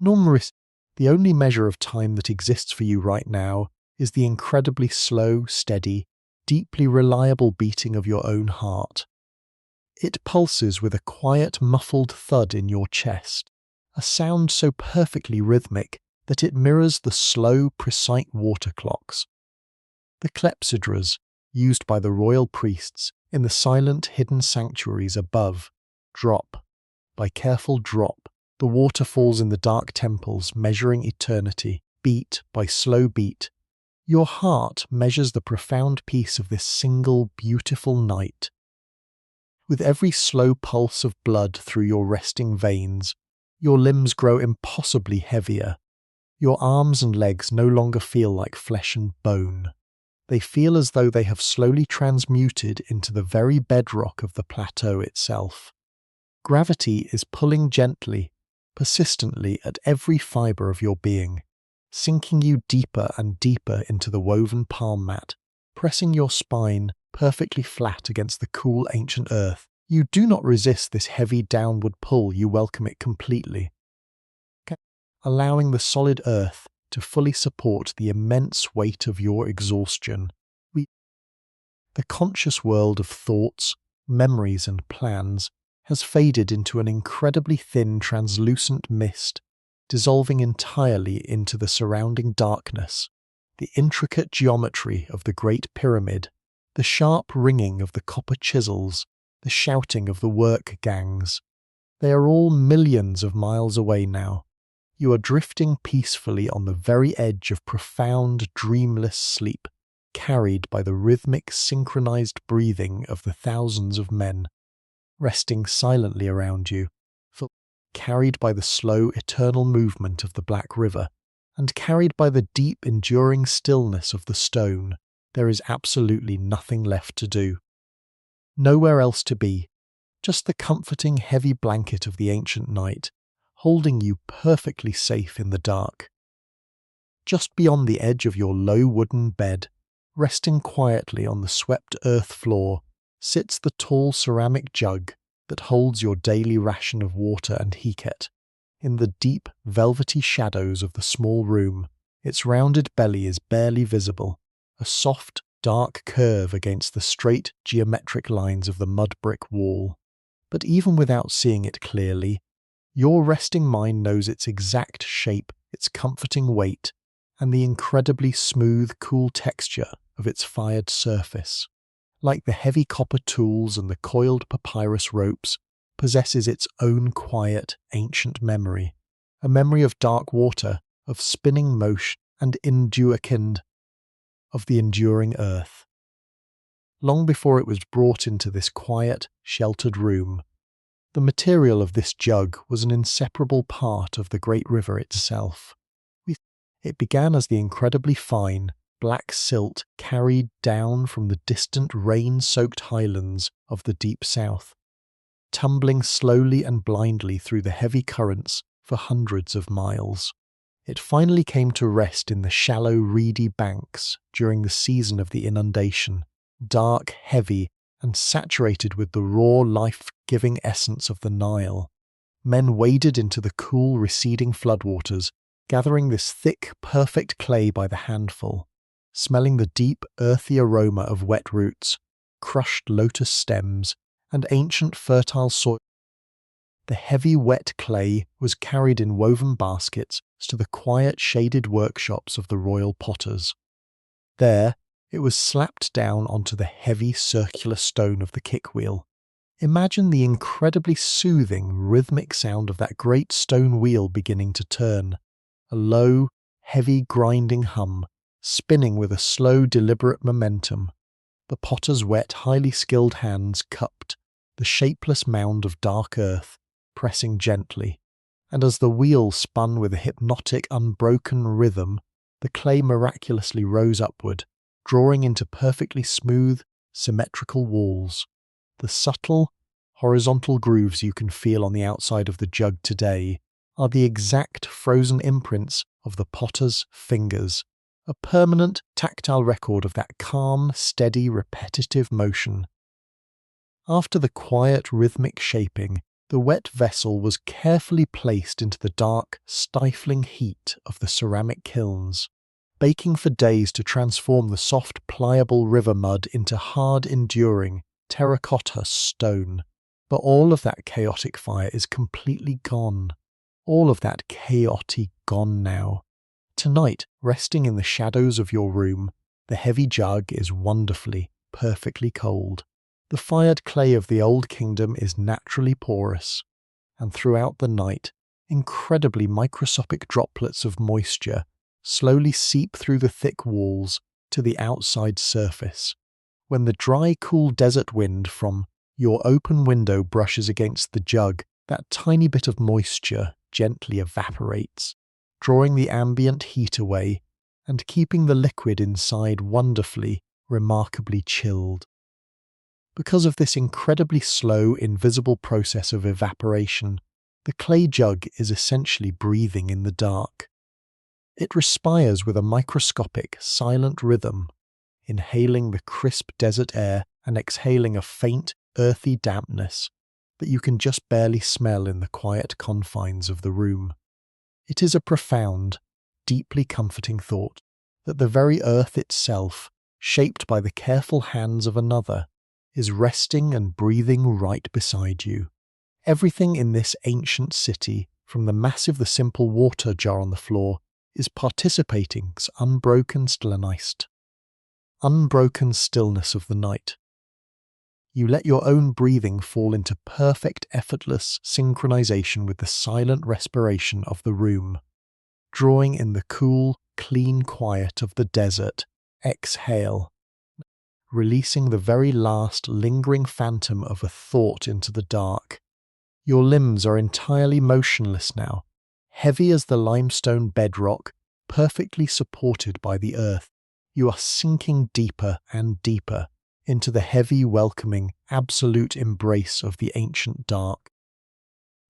The only measure of time that exists for you right now is the incredibly slow, steady, deeply reliable beating of your own heart. It pulses with a quiet, muffled thud in your chest, a sound so perfectly rhythmic that it mirrors the slow, precise water clocks. The clepsydras, used by the royal priests in the silent, hidden sanctuaries above, drop. By careful drop, the waterfalls in the dark temples measuring eternity, beat by slow beat. Your heart measures the profound peace of this single, beautiful night. With every slow pulse of blood through your resting veins, your limbs grow impossibly heavier. Your arms and legs no longer feel like flesh and bone. They feel as though they have slowly transmuted into the very bedrock of the plateau itself. Gravity is pulling gently, persistently at every fibre of your being, sinking you deeper and deeper into the woven palm mat, pressing your spine perfectly flat against the cool ancient earth. You do not resist this heavy downward pull, you welcome it completely, allowing the solid earth to fully support the immense weight of your exhaustion. The conscious world of thoughts, memories and plans has faded into an incredibly thin, translucent mist, dissolving entirely into the surrounding darkness. The intricate geometry of the Great Pyramid, the sharp ringing of the copper chisels, the shouting of the work gangs, They are all millions of miles away now. You are drifting peacefully on the very edge of profound, dreamless sleep, carried by the rhythmic, synchronized breathing of the thousands of men, resting silently around you, carried by the slow, eternal movement of the Black River, and carried by the deep, enduring stillness of the stone. There is absolutely nothing left to do. Nowhere else to be, just the comforting, heavy blanket of the ancient night, holding you perfectly safe in the dark. Just beyond the edge of your low wooden bed, resting quietly on the swept earth floor, sits the tall ceramic jug that holds your daily ration of water and Heit. In the deep, velvety shadows of the small room, its rounded belly is barely visible, a soft, dark curve against the straight, geometric lines of the mud brick wall. But even without seeing it clearly, your resting mind knows its exact shape, its comforting weight, and the incredibly smooth, cool texture of its fired surface. Like the heavy copper tools and the coiled papyrus ropes, possesses its own quiet, ancient memory, a memory of dark water, of spinning motion, and of the enduring earth. Long before it was brought into this quiet, sheltered room, the material of this jug was an inseparable part of the great river itself. It began as the incredibly fine, black silt carried down from the distant rain-soaked highlands of the deep south, tumbling slowly and blindly through the heavy currents for hundreds of miles. It finally came to rest in the shallow, reedy banks during the season of the inundation, dark, heavy, and saturated with the raw, life-giving essence of the Nile. Men waded into the cool, receding floodwaters, gathering this thick, perfect clay by the handful, smelling the deep, earthy aroma of wet roots, crushed lotus stems, and ancient fertile soil. The heavy, wet clay was carried in woven baskets to the quiet, shaded workshops of the royal potters. There, it was slapped down onto the heavy, circular stone of the kickwheel. Imagine the incredibly soothing, rhythmic sound of that great stone wheel beginning to turn. A low, heavy, grinding hum, spinning with a slow, deliberate momentum. The potter's wet, highly skilled hands cupped the shapeless mound of dark earth, pressing gently, and as the wheel spun with a hypnotic, unbroken rhythm, the clay miraculously rose upward, drawing into perfectly smooth, symmetrical walls. The subtle, horizontal grooves you can feel on the outside of the jug today are the exact frozen imprints of the potter's fingers, a permanent, tactile record of that calm, steady, repetitive motion. After the quiet, rhythmic shaping, the wet vessel was carefully placed into the dark, stifling heat of the ceramic kilns, baking for days to transform the soft, pliable river mud into hard, enduring, terracotta stone. But all of that chaotic fire is completely gone. All of that chaotic gone now. Tonight, resting in the shadows of your room, the heavy jug is wonderfully, perfectly cold. The fired clay of the old kingdom is naturally porous, and throughout the night, incredibly microscopic droplets of moisture slowly seep through the thick walls to the outside surface. When the dry, cool desert wind from your open window brushes against the jug, that tiny bit of moisture gently evaporates, drawing the ambient heat away and keeping the liquid inside wonderfully, remarkably chilled. Because of this incredibly slow, invisible process of evaporation, the clay jug is essentially breathing in the dark. It respires with a microscopic, silent rhythm, inhaling the crisp desert air and exhaling a faint, earthy dampness that you can just barely smell in the quiet confines of the room. It is a profound, deeply comforting thought that the very earth itself, shaped by the careful hands of another, is resting and breathing right beside you. Everything in this ancient city, from the massive the simple water jar on the floor, is participating unbroken stillness of the night. You let your own breathing fall into perfect, effortless synchronization with the silent respiration of the room. Drawing in the cool, clean quiet of the desert, exhale, releasing the very last lingering phantom of a thought into the dark. Your limbs are entirely motionless now, heavy as the limestone bedrock, perfectly supported by the earth. You are sinking deeper and deeper into the heavy, welcoming, absolute embrace of the ancient dark.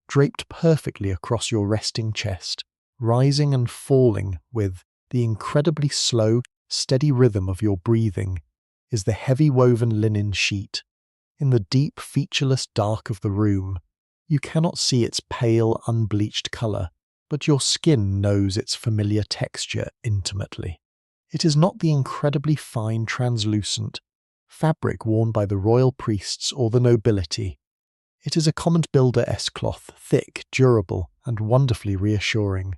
Draped perfectly across your resting chest, rising and falling with the incredibly slow, steady rhythm of your breathing, is the heavy woven linen sheet. In the deep, featureless dark of the room, you cannot see its pale, unbleached colour, but your skin knows its familiar texture intimately. It is not the incredibly fine, translucent fabric worn by the royal priests or the nobility. It is a common builder-esque cloth, thick, durable, and wonderfully reassuring.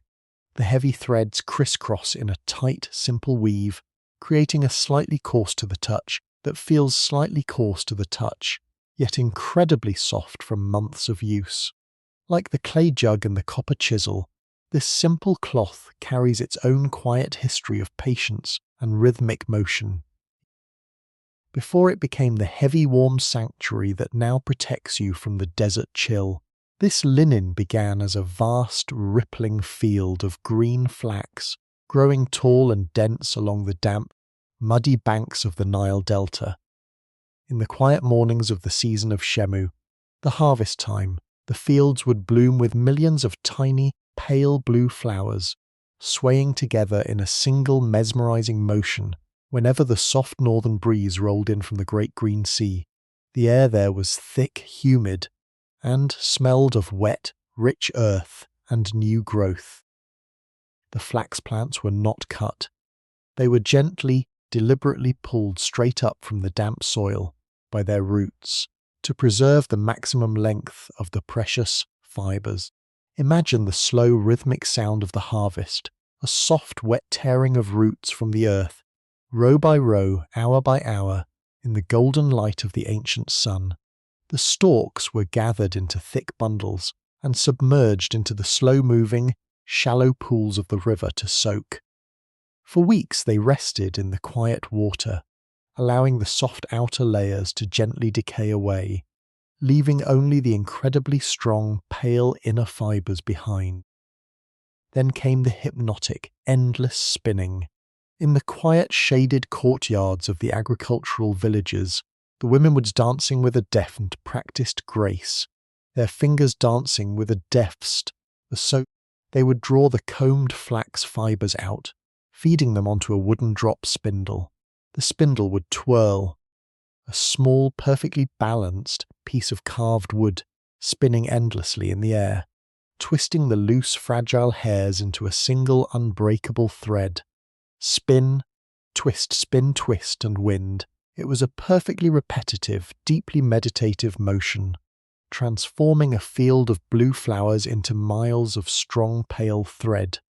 The heavy threads crisscross in a tight, simple weave, creating a slightly coarse to the touch that feels slightly coarse to the touch, yet incredibly soft from months of use. Like the clay jug and the copper chisel, this simple cloth carries its own quiet history of patience and rhythmic motion. Before it became the heavy, warm sanctuary that now protects you from the desert chill, this linen began as a vast, rippling field of green flax, growing tall and dense along the damp, muddy banks of the Nile Delta. In the quiet mornings of the season of Shemu, the harvest time, the fields would bloom with millions of tiny, pale blue flowers, swaying together in a single mesmerizing motion whenever the soft northern breeze rolled in from the great green sea. The air there was thick, humid, and smelled of wet, rich earth and new growth. The flax plants were not cut. They were gently, deliberately pulled straight up from the damp soil by their roots to preserve the maximum length of the precious fibers. Imagine the slow, rhythmic sound of the harvest, a soft, wet tearing of roots from the earth, row by row, hour by hour, in the golden light of the ancient sun. The stalks were gathered into thick bundles and submerged into the slow-moving, shallow pools of the river to soak. For weeks they rested in the quiet water, allowing the soft outer layers to gently decay away, leaving only the incredibly strong, pale inner fibers behind. Then came the hypnotic, endless spinning. In the quiet, shaded courtyards of the agricultural villages, the women were dancing with a deft and practiced grace, their fingers dancing with a deft. They would draw the combed flax fibers out, feeding them onto a wooden drop spindle. The spindle would twirl, a small, perfectly balanced piece of carved wood, spinning endlessly in the air, twisting the loose, fragile hairs into a single, unbreakable thread. Spin, twist, and wind. It was a perfectly repetitive, deeply meditative motion, transforming a field of blue flowers into miles of strong, pale thread.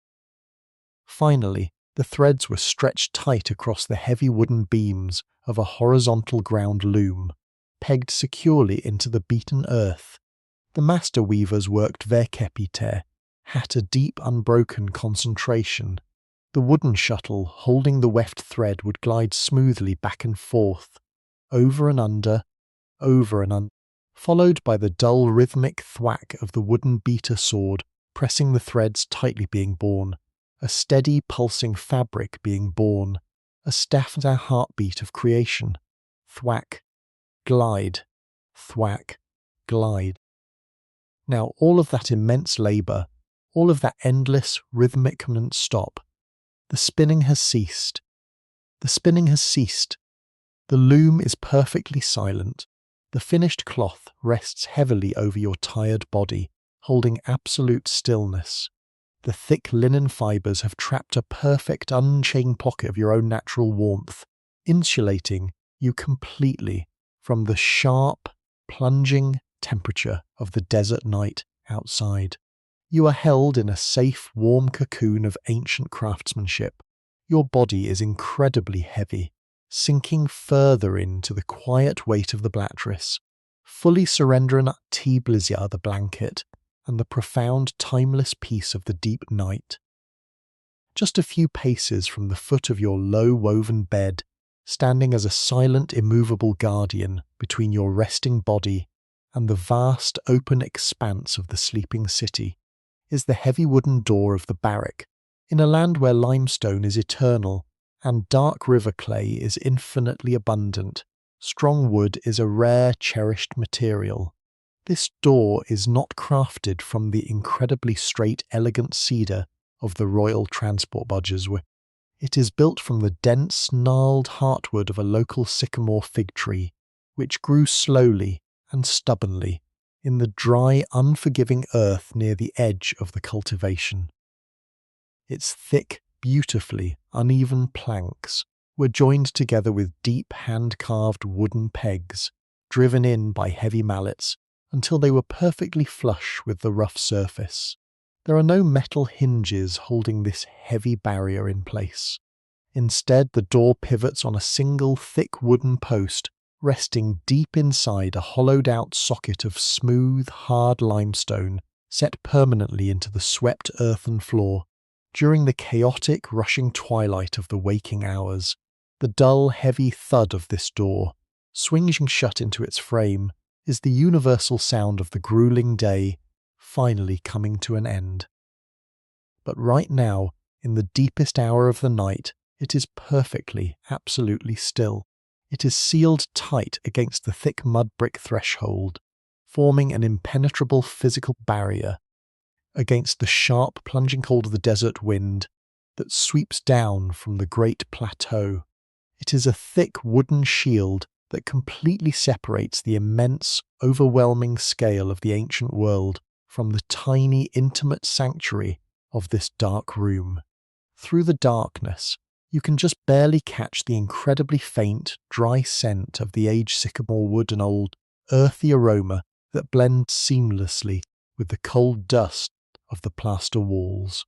Finally, the threads were stretched tight across the heavy wooden beams of a horizontal ground loom, pegged securely into the beaten earth. The master weavers worked verkepiter, at a deep, unbroken concentration. The wooden shuttle holding the weft thread would glide smoothly back and forth, over and under, followed by the dull rhythmic thwack of the wooden beater sword pressing the threads tightly being borne, a steady pulsing fabric being borne, a staff and a heartbeat of creation. Thwack, glide, thwack, glide. Now all of that immense labour, all of that endless rhythmic non-stop, the spinning has ceased. The spinning has ceased. The loom is perfectly silent. The finished cloth rests heavily over your tired body, holding absolute stillness. The thick linen fibres have trapped a perfect unchained pocket of your own natural warmth, insulating you completely from the sharp, plunging temperature of the desert night outside. You are held in a safe, warm cocoon of ancient craftsmanship. Your body is incredibly heavy, sinking further into the quiet weight of the blattress, fully surrendering T Blizia the blanket and the profound timeless peace of the deep night. Just a few paces from the foot of your low-woven bed, standing as a silent, immovable guardian between your resting body and the vast open expanse of the sleeping city, is the heavy wooden door of the barrack, in a land where limestone is eternal and dark river clay is infinitely abundant. Strong wood is a rare, cherished material. This door is not crafted from the incredibly straight, elegant cedar of the royal transport barges. It is built from the dense, gnarled heartwood of a local sycamore fig tree, which grew slowly and stubbornly in the dry, unforgiving earth near the edge of the cultivation. Its thick, beautifully uneven planks were joined together with deep hand-carved wooden pegs, driven in by heavy mallets, until they were perfectly flush with the rough surface. There are no metal hinges holding this heavy barrier in place. Instead, the door pivots on a single thick wooden post, resting deep inside a hollowed-out socket of smooth, hard limestone set permanently into the swept earthen floor. During the chaotic, rushing twilight of the waking hours, the dull, heavy thud of this door, swinging shut into its frame, is the universal sound of the grueling day finally coming to an end. But right now, in the deepest hour of the night, it is perfectly, absolutely still. It is sealed tight against the thick mud brick threshold, forming an impenetrable physical barrier against the sharp, plunging cold of the desert wind that sweeps down from the great plateau. It is a thick wooden shield that completely separates the immense, overwhelming scale of the ancient world from the tiny, intimate sanctuary of this dark room. Through the darkness, you can just barely catch the incredibly faint, dry scent of the aged sycamore wood and old, earthy aroma that blends seamlessly with the cold dust of the plaster walls.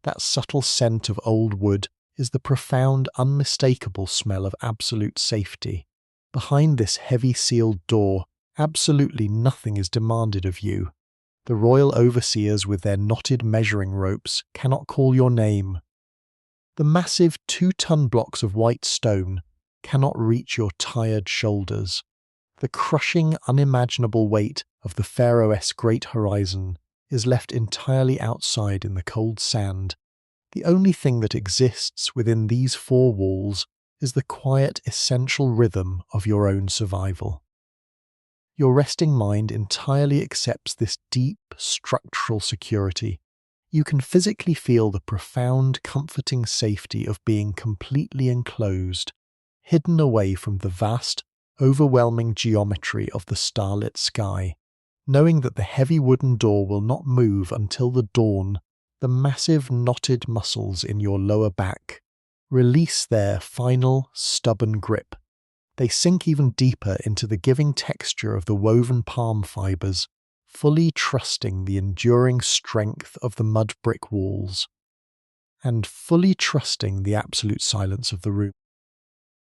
That subtle scent of old wood is the profound, unmistakable smell of absolute safety. Behind this heavy sealed door, absolutely nothing is demanded of you. The royal overseers with their knotted measuring ropes cannot call your name. The massive 2-ton blocks of white stone cannot reach your tired shoulders. The crushing, unimaginable weight of the Pharaoh-esque great horizon is left entirely outside in the cold sand. The only thing that exists within these 4 walls is the quiet, essential rhythm of your own survival. Your resting mind entirely accepts this deep, structural security. You can physically feel the profound, comforting safety of being completely enclosed, hidden away from the vast, overwhelming geometry of the starlit sky. Knowing that the heavy wooden door will not move until the dawn, the massive knotted muscles in your lower back release their final, stubborn grip. They sink even deeper into the giving texture of the woven palm fibers, fully trusting the enduring strength of the mud brick walls, and fully trusting the absolute silence of the room.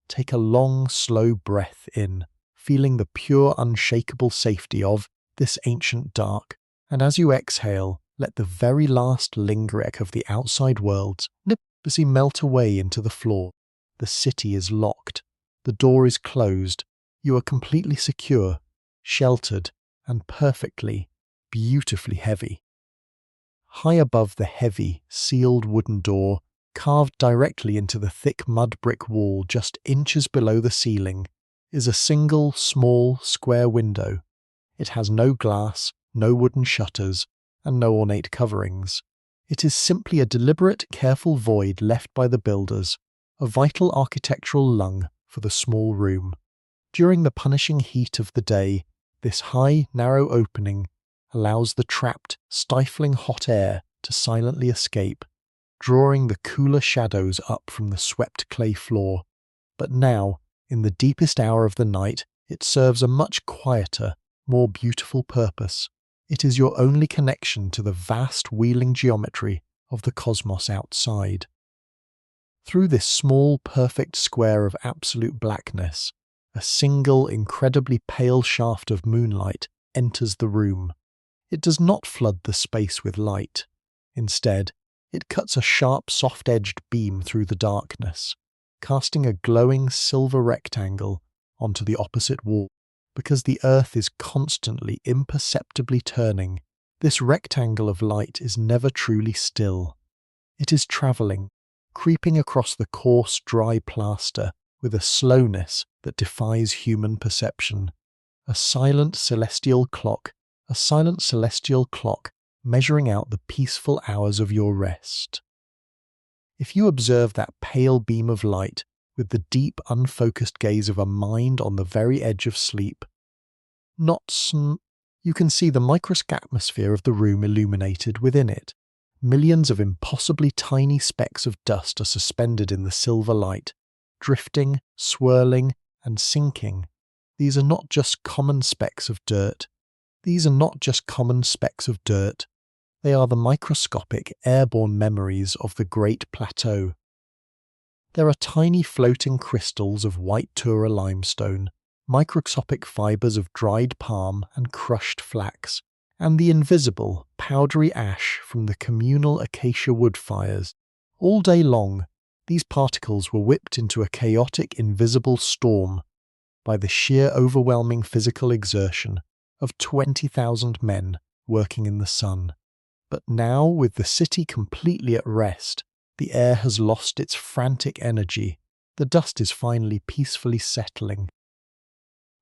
Take a long, slow breath in, feeling the pure, unshakable safety of this ancient dark, and as you exhale, let the very last lingering of the outside world nipsey melt away into the floor. The city is locked. The door is closed. You are completely secure, sheltered, and perfectly, beautifully heavy. High above the heavy, sealed wooden door, carved directly into the thick mud brick wall just inches below the ceiling, is a single, small, square window. It has no glass, no wooden shutters, and no ornate coverings. It is simply a deliberate, careful void left by the builders, a vital architectural lung for the small room. During the punishing heat of the day, this high, narrow opening allows the trapped, stifling hot air to silently escape, drawing the cooler shadows up from the swept clay floor. But now, in the deepest hour of the night, it serves a much quieter, more beautiful purpose. It is your only connection to the vast wheeling geometry of the cosmos outside. Through this small, perfect square of absolute blackness, a single, incredibly pale shaft of moonlight enters the room. It does not flood the space with light. Instead, it cuts a sharp, soft-edged beam through the darkness, casting a glowing silver rectangle onto the opposite wall. Because the earth is constantly, imperceptibly turning, this rectangle of light is never truly still. It is travelling, creeping across the coarse, dry plaster with a slowness that defies human perception. A silent celestial clock measuring out the peaceful hours of your rest. If you observe that pale beam of light with the deep, unfocused gaze of a mind on the very edge of sleep, you can see the microscopic atmosphere of the room illuminated within it. Millions of impossibly tiny specks of dust are suspended in the silver light, drifting, swirling, and sinking. These are not just common specks of dirt. They are the microscopic, airborne memories of the Great Plateau. There are tiny floating crystals of white Tura limestone, microscopic fibers of dried palm and crushed flax, and the invisible, powdery ash from the communal acacia wood fires. All day long, these particles were whipped into a chaotic, invisible storm by the sheer overwhelming physical exertion of 20,000 men working in the sun. But now, with the city completely at rest, the air has lost its frantic energy. The dust is finally peacefully settling.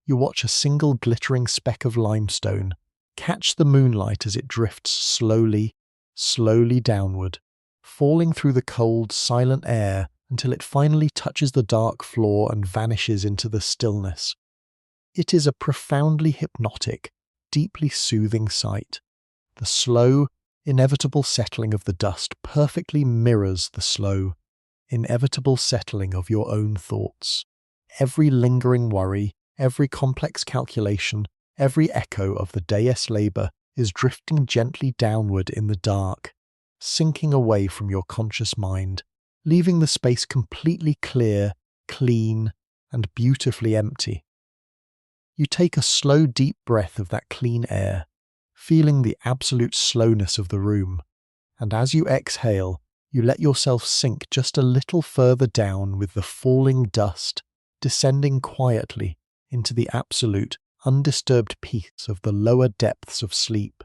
You watch a single glittering speck of limestone catch the moonlight as it drifts slowly downward, falling through the cold, silent air until it finally touches the dark floor and vanishes into the stillness. It is a profoundly hypnotic, deeply soothing sight. The slow, inevitable settling of the dust perfectly mirrors the slow, inevitable settling of your own thoughts. Every lingering worry, every complex calculation, every echo of the day's labour is drifting gently downward in the dark, sinking away from your conscious mind, leaving the space completely clear, clean, and beautifully empty. You take a slow, deep breath of that clean air, feeling the absolute slowness of the room, and as you exhale, you let yourself sink just a little further down with the falling dust, descending quietly into the absolute, undisturbed peace of the lower depths of sleep.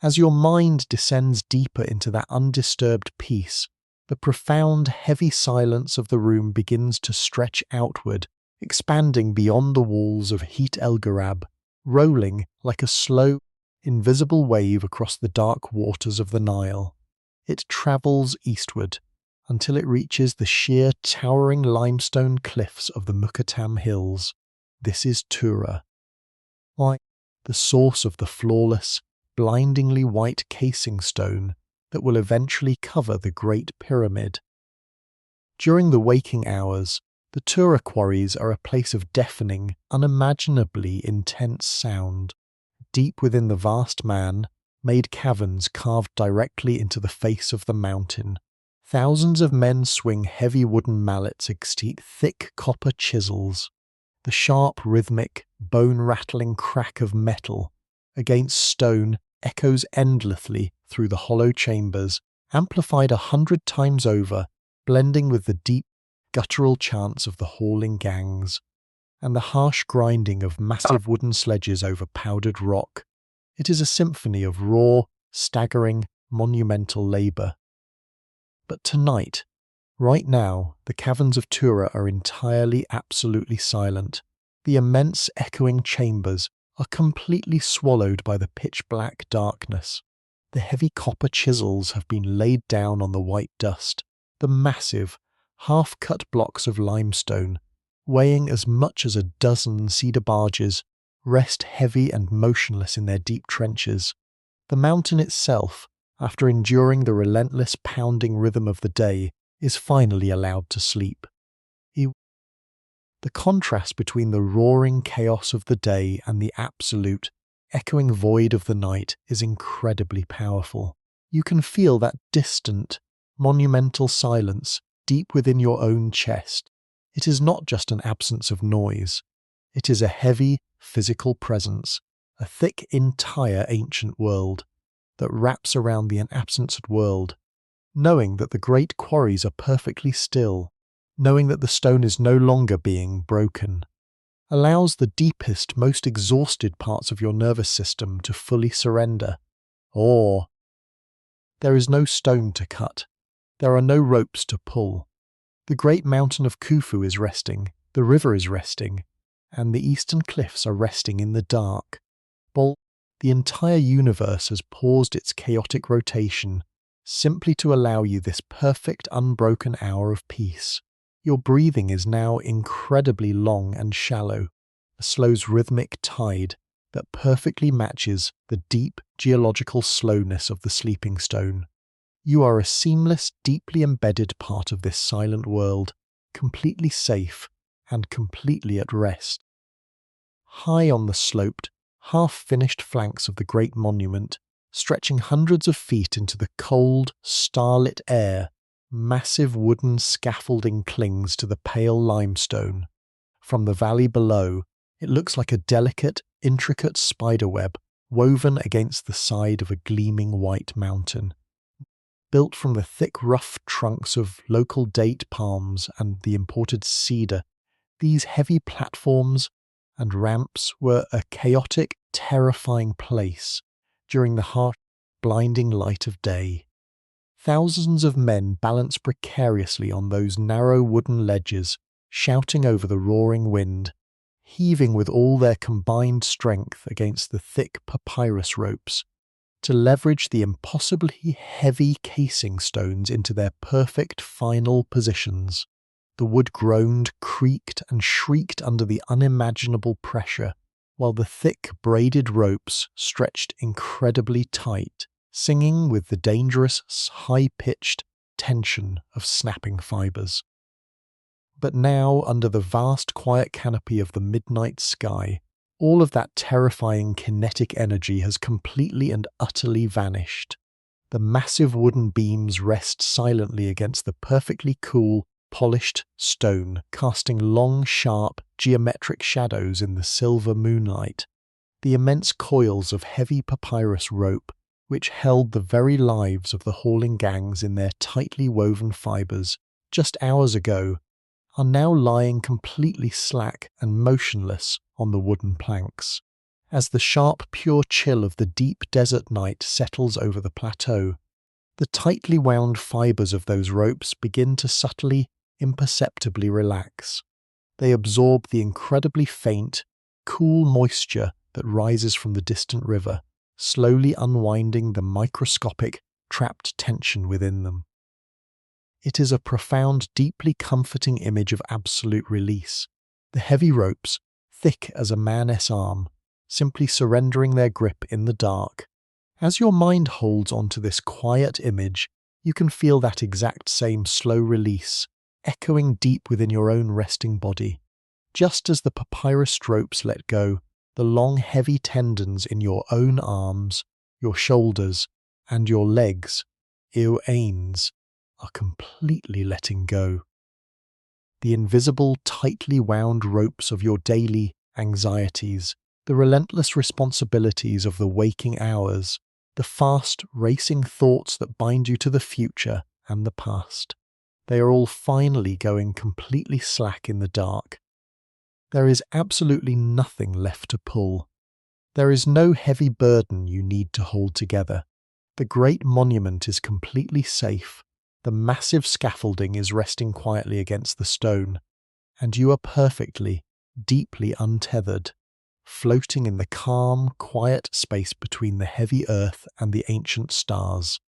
As your mind descends deeper into that undisturbed peace, the profound, heavy silence of the room begins to stretch outward, expanding beyond the walls of Heit el-Ghurab, rolling like a slow, invisible wave across the dark waters of the Nile. It travels eastward until it reaches the sheer, towering limestone cliffs of the Mukattam Hills. This is Tura, like the source of the flawless, blindingly white casing stone that will eventually cover the Great Pyramid. During the waking hours, the Tura quarries are a place of deafening, unimaginably intense sound. Deep within the vast man-made caverns carved directly into the face of the mountain, thousands of men swing heavy wooden mallets against thick copper chisels. The sharp, rhythmic, bone-rattling crack of metal against stone echoes endlessly through the hollow chambers, amplified 100 times over, blending with the deep, guttural chants of the hauling gangs, and the harsh grinding of massive wooden sledges over powdered rock. It is a symphony of raw, staggering, monumental labour. But tonight, right now, the caverns of Tura are entirely, absolutely silent. The immense echoing chambers are completely swallowed by the pitch-black darkness. The heavy copper chisels have been laid down on the white dust. The massive, half-cut blocks of limestone, weighing as much as a dozen cedar barges, rest heavy and motionless in their deep trenches. The mountain itself, after enduring the relentless pounding rhythm of the day, is finally allowed to sleep. The contrast between the roaring chaos of the day and the absolute, echoing void of the night is incredibly powerful. You can feel that distant, monumental silence deep within your own chest, it is not just an absence of noise. It is a heavy, physical presence, a thick, entire ancient world that wraps around the inabsenced world, knowing that the great quarries are perfectly still, knowing that the stone is no longer being broken, allows the deepest, most exhausted parts of your nervous system to fully surrender. Or, there is no stone to cut. There are no ropes to pull. The great mountain of Khufu is resting, the river is resting, and the eastern cliffs are resting in the dark. The entire universe has paused its chaotic rotation, simply to allow you this perfect, unbroken hour of peace. Your breathing is now incredibly long and shallow, a slow rhythmic tide that perfectly matches the deep geological slowness of the sleeping stone. You are a seamless, deeply embedded part of this silent world, completely safe and completely at rest. High on the sloped, half-finished flanks of the great monument, stretching hundreds of feet into the cold, starlit air, massive wooden scaffolding clings to the pale limestone. From the valley below, it looks like a delicate, intricate spiderweb woven against the side of a gleaming white mountain. Built from the thick, rough trunks of local date palms and the imported cedar, these heavy platforms and ramps were a chaotic, terrifying place during the harsh, blinding light of day. Thousands of men balance precariously on those narrow wooden ledges, shouting over the roaring wind, heaving with all their combined strength against the thick papyrus ropes, to leverage the impossibly heavy casing stones into their perfect final positions. The wood groaned, creaked, and shrieked under the unimaginable pressure, while the thick braided ropes stretched incredibly tight, singing with the dangerous, high-pitched tension of snapping fibers. But now, under the vast quiet canopy of the midnight sky, all of that terrifying kinetic energy has completely and utterly vanished. The massive wooden beams rest silently against the perfectly cool, polished stone, casting long, sharp, geometric shadows in the silver moonlight. The immense coils of heavy papyrus rope, which held the very lives of the hauling gangs in their tightly woven fibers just hours ago, are now lying completely slack and motionless on the wooden planks. As the sharp, pure chill of the deep desert night settles over the plateau, the tightly wound fibers of those ropes begin to subtly, imperceptibly relax. They absorb the incredibly faint, cool moisture that rises from the distant river, slowly unwinding the microscopic, trapped tension within them. It is a profound, deeply comforting image of absolute release. The heavy ropes, thick as a man's arm, simply surrendering their grip in the dark. As your mind holds onto this quiet image, you can feel that exact same slow release, echoing deep within your own resting body. Just as the papyrus ropes let go, the long heavy tendons in your own arms, your shoulders, and your legs, your ains, are completely letting go. The invisible, tightly wound ropes of your daily anxieties, the relentless responsibilities of the waking hours, the fast, racing thoughts that bind you to the future and the past. They are all finally going completely slack in the dark. There is absolutely nothing left to pull. There is no heavy burden you need to hold together. The great monument is completely safe. The massive scaffolding is resting quietly against the stone, and you are perfectly, deeply untethered, floating in the calm, quiet space between the heavy earth and the ancient stars.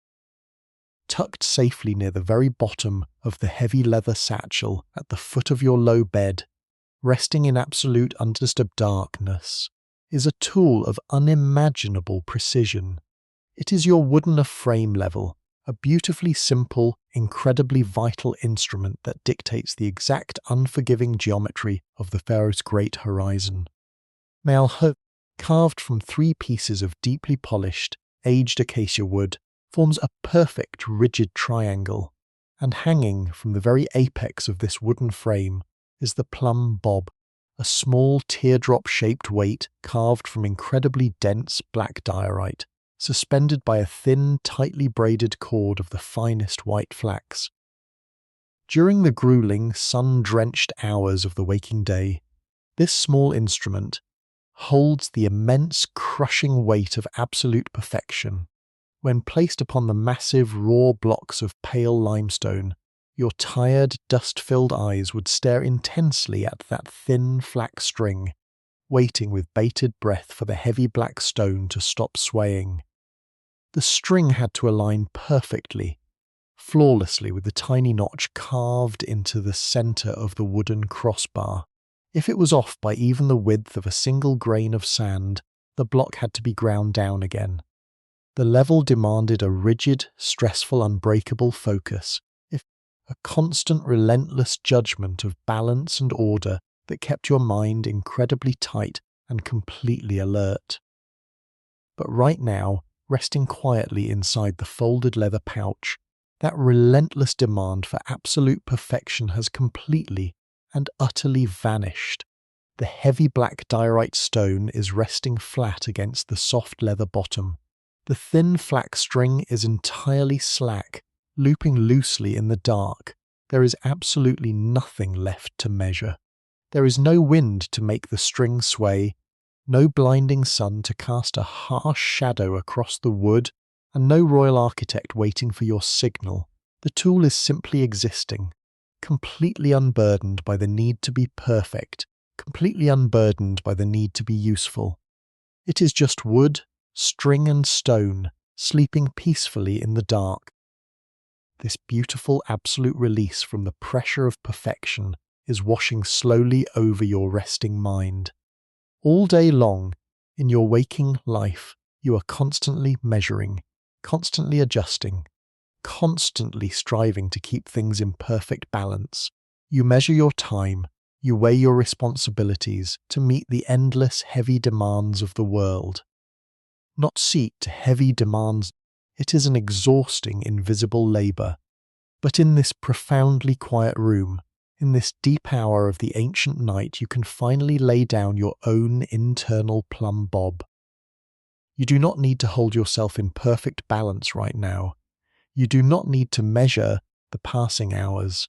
Tucked safely near the very bottom of the heavy leather satchel at the foot of your low bed, resting in absolute undisturbed darkness, is a tool of unimaginable precision. It is your wooden frame level, a beautifully simple, incredibly vital instrument that dictates the exact unforgiving geometry of the Pharaoh's great horizon. Heit, carved from 3 pieces of deeply polished, aged acacia wood, forms a perfect rigid triangle, and hanging from the very apex of this wooden frame is the plumb bob, a small teardrop-shaped weight carved from incredibly dense black diorite, suspended by a thin, tightly braided cord of the finest white flax. During the grueling, sun-drenched hours of the waking day, this small instrument holds the immense, crushing weight of absolute perfection. When placed upon the massive, raw blocks of pale limestone, your tired, dust-filled eyes would stare intensely at that thin, flax string, waiting with bated breath for the heavy black stone to stop swaying. The string had to align perfectly, flawlessly, with the tiny notch carved into the center of the wooden crossbar. If it was off by even the width of a single grain of sand, the block had to be ground down again. The level demanded a rigid, stressful, unbreakable focus, a constant, relentless judgment of balance and order that kept your mind incredibly tight and completely alert. But right now, resting quietly inside the folded leather pouch, that relentless demand for absolute perfection has completely and utterly vanished. The heavy black diorite stone is resting flat against the soft leather bottom. The thin flax string is entirely slack, looping loosely in the dark. There is absolutely nothing left to measure. There is no wind to make the string sway, no blinding sun to cast a harsh shadow across the wood, and no royal architect waiting for your signal. The tool is simply existing, completely unburdened by the need to be perfect, completely unburdened by the need to be useful. It is just wood, string and stone, sleeping peacefully in the dark. This beautiful absolute release from the pressure of perfection is washing slowly over your resting mind. All day long, in your waking life, you are constantly measuring, constantly adjusting, constantly striving to keep things in perfect balance. You measure your time, you weigh your responsibilities to meet the endless heavy demands of the world. Not seat to heavy demands, it is an exhausting, invisible labour. But in this profoundly quiet room, in this deep hour of the ancient night, you can finally lay down your own internal plumb bob. You do not need to hold yourself in perfect balance right now. You do not need to measure the passing hours.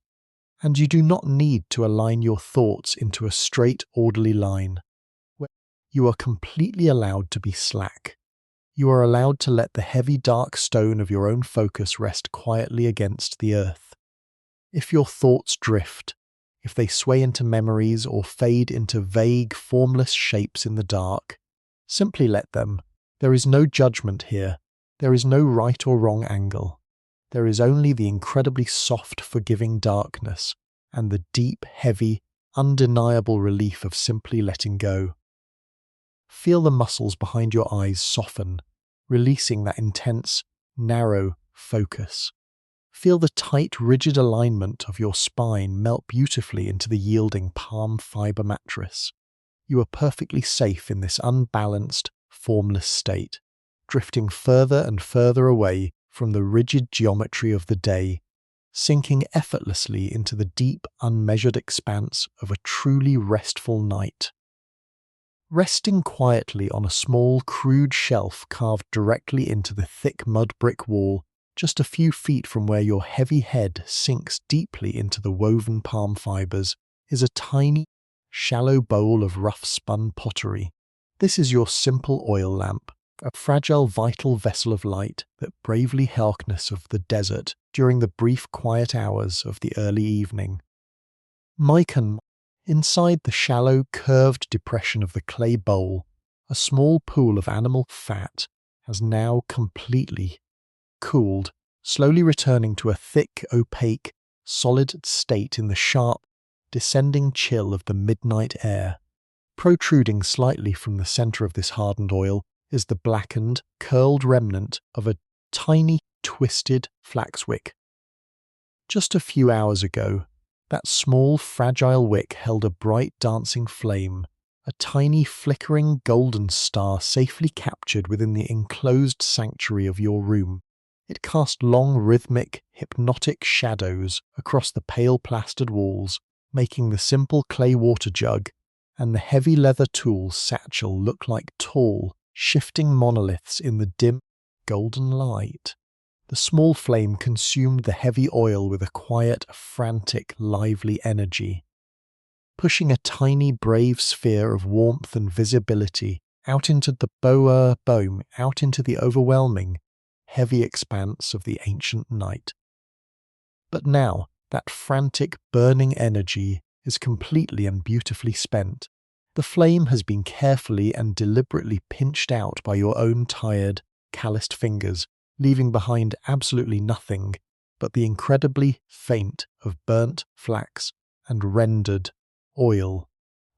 And you do not need to align your thoughts into a straight, orderly line. You are completely allowed to be slack. You are allowed to let the heavy, dark stone of your own focus rest quietly against the earth. If your thoughts drift, if they sway into memories or fade into vague, formless shapes in the dark, simply let them. There is no judgment here. There is no right or wrong angle. There is only the incredibly soft, forgiving darkness and the deep, heavy, undeniable relief of simply letting go. Feel the muscles behind your eyes soften, releasing that intense, narrow focus. Feel the tight, rigid alignment of your spine melt beautifully into the yielding palm fiber mattress. You are perfectly safe in this unbalanced, formless state, drifting further and further away from the rigid geometry of the day, sinking effortlessly into the deep, unmeasured expanse of a truly restful night. Resting quietly on a small, crude shelf carved directly into the thick mud brick wall, just a few feet from where your heavy head sinks deeply into the woven palm fibers, is a tiny, shallow bowl of rough-spun pottery. This is your simple oil lamp, a fragile, vital vessel of light that bravely darkness of the desert during the brief, quiet hours of the early evening. Inside the shallow, curved depression of the clay bowl, a small pool of animal fat has now completely cooled, slowly returning to a thick, opaque, solid state in the sharp, descending chill of the midnight air. Protruding slightly from the center of this hardened oil is the blackened, curled remnant of a tiny, twisted flax wick. Just a few hours ago, that small, fragile wick held a bright, dancing flame, a tiny, flickering golden star safely captured within the enclosed sanctuary of your room. It cast long, rhythmic, hypnotic shadows across the pale plastered walls, making the simple clay water jug and the heavy leather tool satchel look like tall, shifting monoliths in the dim, golden light. The small flame consumed the heavy oil with a quiet, frantic, lively energy, pushing a tiny, brave sphere of warmth and visibility out into the out into the overwhelming, heavy expanse of the ancient night. But now, that frantic, burning energy is completely and beautifully spent. The flame has been carefully and deliberately pinched out by your own tired, calloused fingers, leaving behind absolutely nothing but the incredibly faint of burnt flax and rendered oil,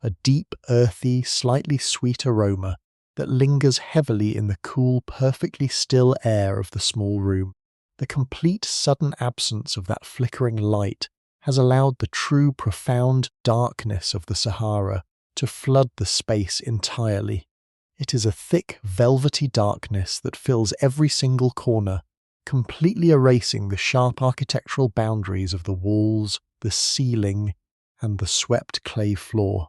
a deep, earthy, slightly sweet aroma that lingers heavily in the cool, perfectly still air of the small room. The complete sudden absence of that flickering light has allowed the true profound darkness of the Sahara to flood the space entirely. It is a thick, velvety darkness that fills every single corner, completely erasing the sharp architectural boundaries of the walls, the ceiling, and the swept clay floor.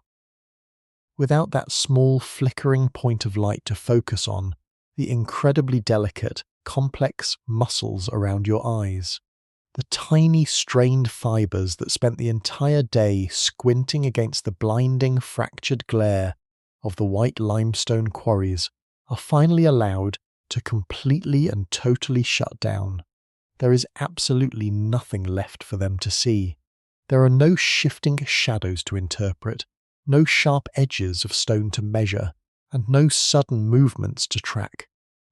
Without that small, flickering point of light to focus on, the incredibly delicate, complex muscles around your eyes, the tiny, strained fibers that spent the entire day squinting against the blinding, fractured glare of the white limestone quarries, are finally allowed to completely and totally shut down. There is absolutely nothing left for them to see. There are no shifting shadows to interpret, no sharp edges of stone to measure, and no sudden movements to track.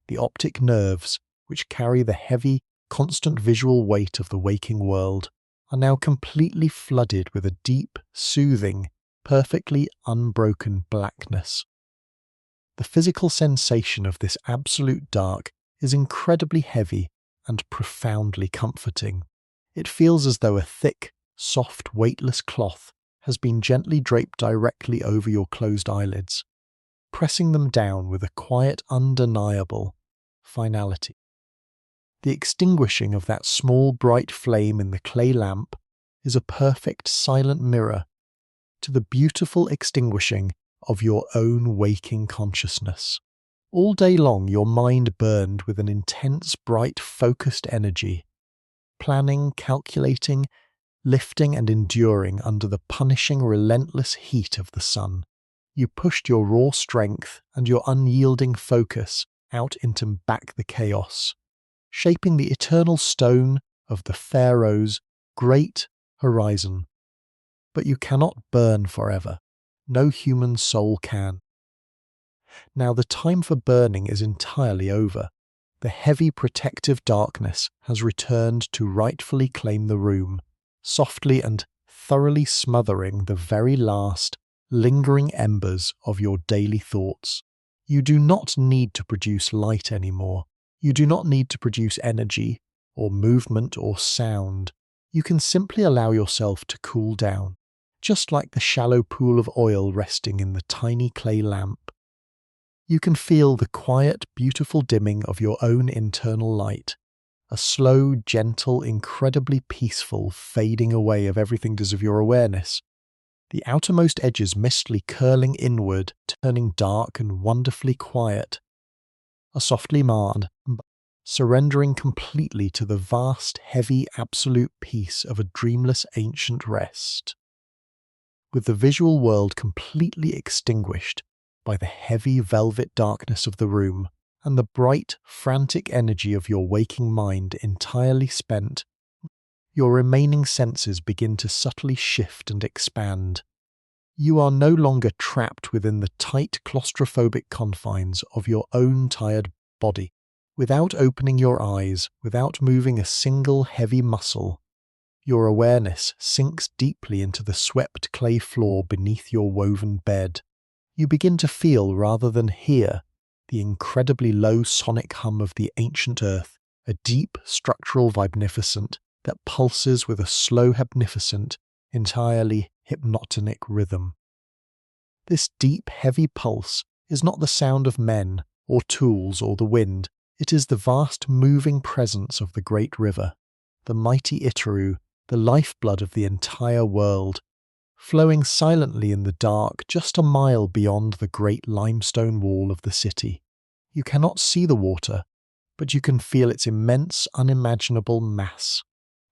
The optic nerves, which carry the heavy, constant visual weight of the waking world, are now completely flooded with a deep, soothing, perfectly unbroken blackness. The physical sensation of this absolute dark is incredibly heavy and profoundly comforting. It feels as though a thick, soft, weightless cloth has been gently draped directly over your closed eyelids, pressing them down with a quiet, undeniable finality. The extinguishing of that small, bright flame in the clay lamp is a perfect, silent mirror to the beautiful extinguishing of your own waking consciousness. All day long your mind burned with an intense, bright, focused energy, planning, calculating, lifting and enduring under the punishing, relentless heat of the sun. You pushed your raw strength and your unyielding focus out into back the chaos, shaping the eternal stone of the Pharaoh's great horizon. But you cannot burn forever. No human soul can. Now the time for burning is entirely over. The heavy protective darkness has returned to rightfully claim the room, softly and thoroughly smothering the very last, lingering embers of your daily thoughts. You do not need to produce light anymore. You do not need to produce energy, or movement, or sound. You can simply allow yourself to cool down, just like the shallow pool of oil resting in the tiny clay lamp. You can feel the quiet, beautiful dimming of your own internal light, a slow, gentle, incredibly peaceful fading away of everything of your awareness, the outermost edges mistily curling inward, turning dark and wonderfully quiet, a softly marred, surrendering completely to the vast, heavy, absolute peace of a dreamless ancient rest. With the visual world completely extinguished by the heavy velvet darkness of the room, and the bright, frantic energy of your waking mind entirely spent, your remaining senses begin to subtly shift and expand. You are no longer trapped within the tight, claustrophobic confines of your own tired body. Without opening your eyes, without moving a single heavy muscle, your awareness sinks deeply into the swept clay floor beneath your woven bed. You begin to feel rather than hear the incredibly low sonic hum of the ancient earth, a deep structural vibnificent that pulses with a slow hypnificent, entirely hypnotic rhythm. This deep, heavy pulse is not the sound of men, or tools, or the wind, It is the vast moving presence of the great river, the mighty Itaru, the lifeblood of the entire world, flowing silently in the dark just a mile beyond the great limestone wall of the city. You cannot see the water, but you can feel its immense, unimaginable mass.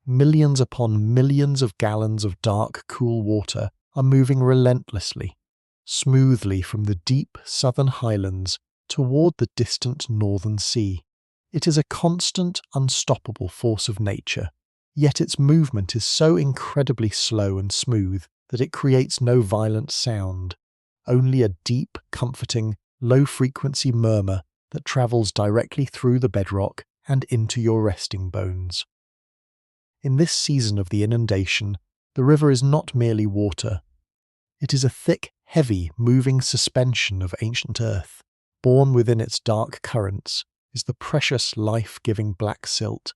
Millions upon millions of gallons of dark, cool water are moving relentlessly, smoothly from the deep southern highlands toward the distant northern sea. It is a constant, unstoppable force of nature, yet its movement is so incredibly slow and smooth that it creates no violent sound, only a deep, comforting, low-frequency murmur that travels directly through the bedrock and into your resting bones. In this season of the inundation, the river is not merely water. It is a thick, heavy, moving suspension of ancient earth. Born within its dark currents is the precious life-giving black silt,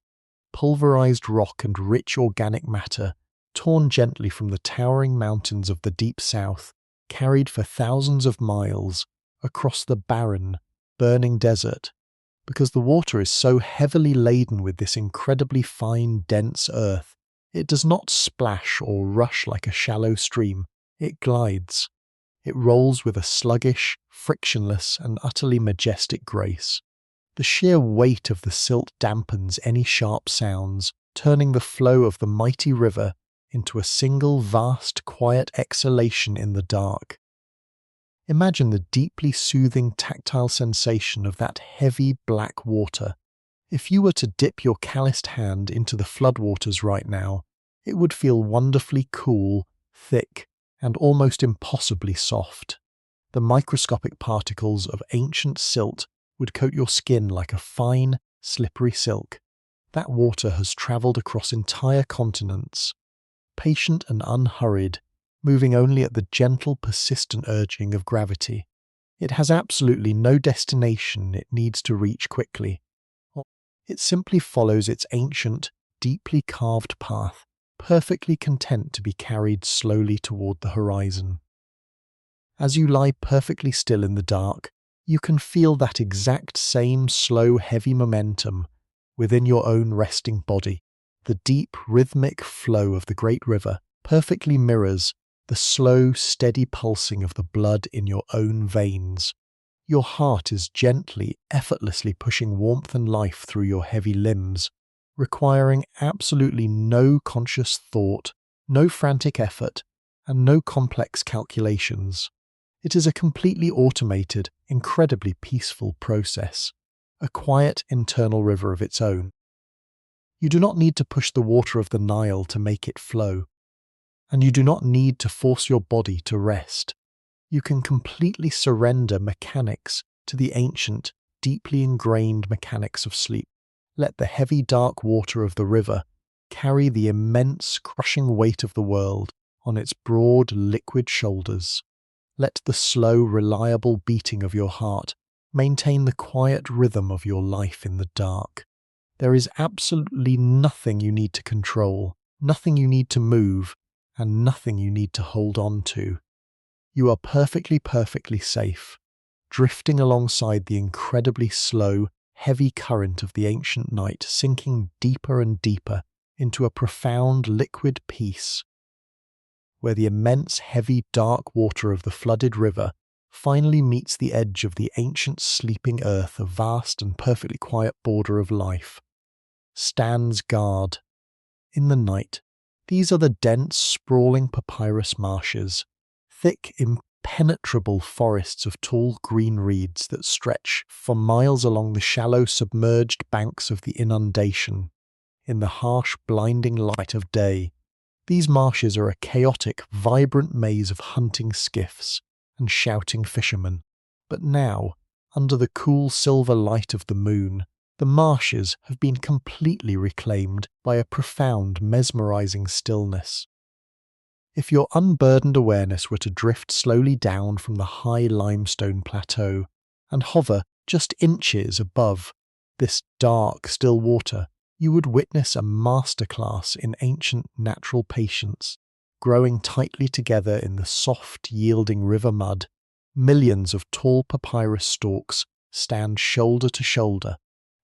pulverized rock and rich organic matter, torn gently from the towering mountains of the deep south, carried for thousands of miles across the barren, burning desert. Because the water is so heavily laden with this incredibly fine, dense earth, it does not splash or rush like a shallow stream. It glides. It rolls with a sluggish, frictionless, and utterly majestic grace. The sheer weight of the silt dampens any sharp sounds, turning the flow of the mighty river into a single vast, quiet exhalation in the dark. Imagine the deeply soothing tactile sensation of that heavy black water. If you were to dip your calloused hand into the floodwaters right now, it would feel wonderfully cool, thick, and almost impossibly soft. The microscopic particles of ancient silt would coat your skin like a fine, slippery silk. That water has travelled across entire continents, patient and unhurried, moving only at the gentle, persistent urging of gravity. It has absolutely no destination it needs to reach quickly. It simply follows its ancient, deeply carved path, perfectly content to be carried slowly toward the horizon. As you lie perfectly still in the dark, you can feel that exact same slow, heavy momentum within your own resting body. The deep, rhythmic flow of the great river perfectly mirrors the slow, steady pulsing of the blood in your own veins. Your heart is gently, effortlessly pushing warmth and life through your heavy limbs, requiring absolutely no conscious thought, no frantic effort, and no complex calculations. It is a completely automated, incredibly peaceful process, a quiet internal river of its own. You do not need to push the water of the Nile to make it flow, and you do not need to force your body to rest. You can completely surrender mechanics to the ancient, deeply ingrained mechanics of sleep. Let the heavy, dark water of the river carry the immense, crushing weight of the world on its broad, liquid shoulders. Let the slow, reliable beating of your heart maintain the quiet rhythm of your life in the dark. There is absolutely nothing you need to control, nothing you need to move, and nothing you need to hold on to. You are perfectly safe, drifting alongside the incredibly slow, heavy current of the ancient night, sinking deeper and deeper into a profound liquid peace, where the immense, heavy, dark water of the flooded river finally meets the edge of the ancient sleeping earth, a vast and perfectly quiet border of life, stands guard. In the night, these are the dense, sprawling papyrus marshes, thick, impenetrable forests of tall green reeds that stretch for miles along the shallow, submerged banks of the inundation. In the harsh, blinding light of day, these marshes are a chaotic, vibrant maze of hunting skiffs and shouting fishermen. But now, under the cool silver light of the moon, the marshes have been completely reclaimed by a profound, mesmerizing stillness. If your unburdened awareness were to drift slowly down from the high limestone plateau and hover just inches above this dark, still water, you would witness a masterclass in ancient natural patience, growing tightly together in the soft, yielding river mud. Millions of tall papyrus stalks stand shoulder to shoulder,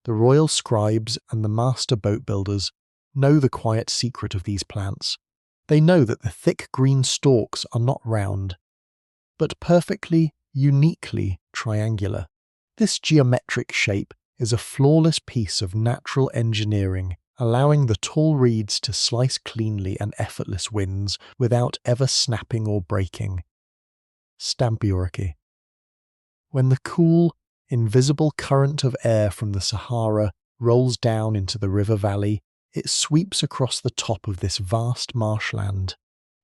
The royal scribes and the master boat builders know the quiet secret of these plants. They know that the thick green stalks are not round, but perfectly, uniquely triangular. This geometric shape is a flawless piece of natural engineering, allowing the tall reeds to slice cleanly and effortless winds without ever snapping or breaking. Stampioriki. When the cool, invisible current of air from the Sahara rolls down into the river valley, it sweeps across the top of this vast marshland.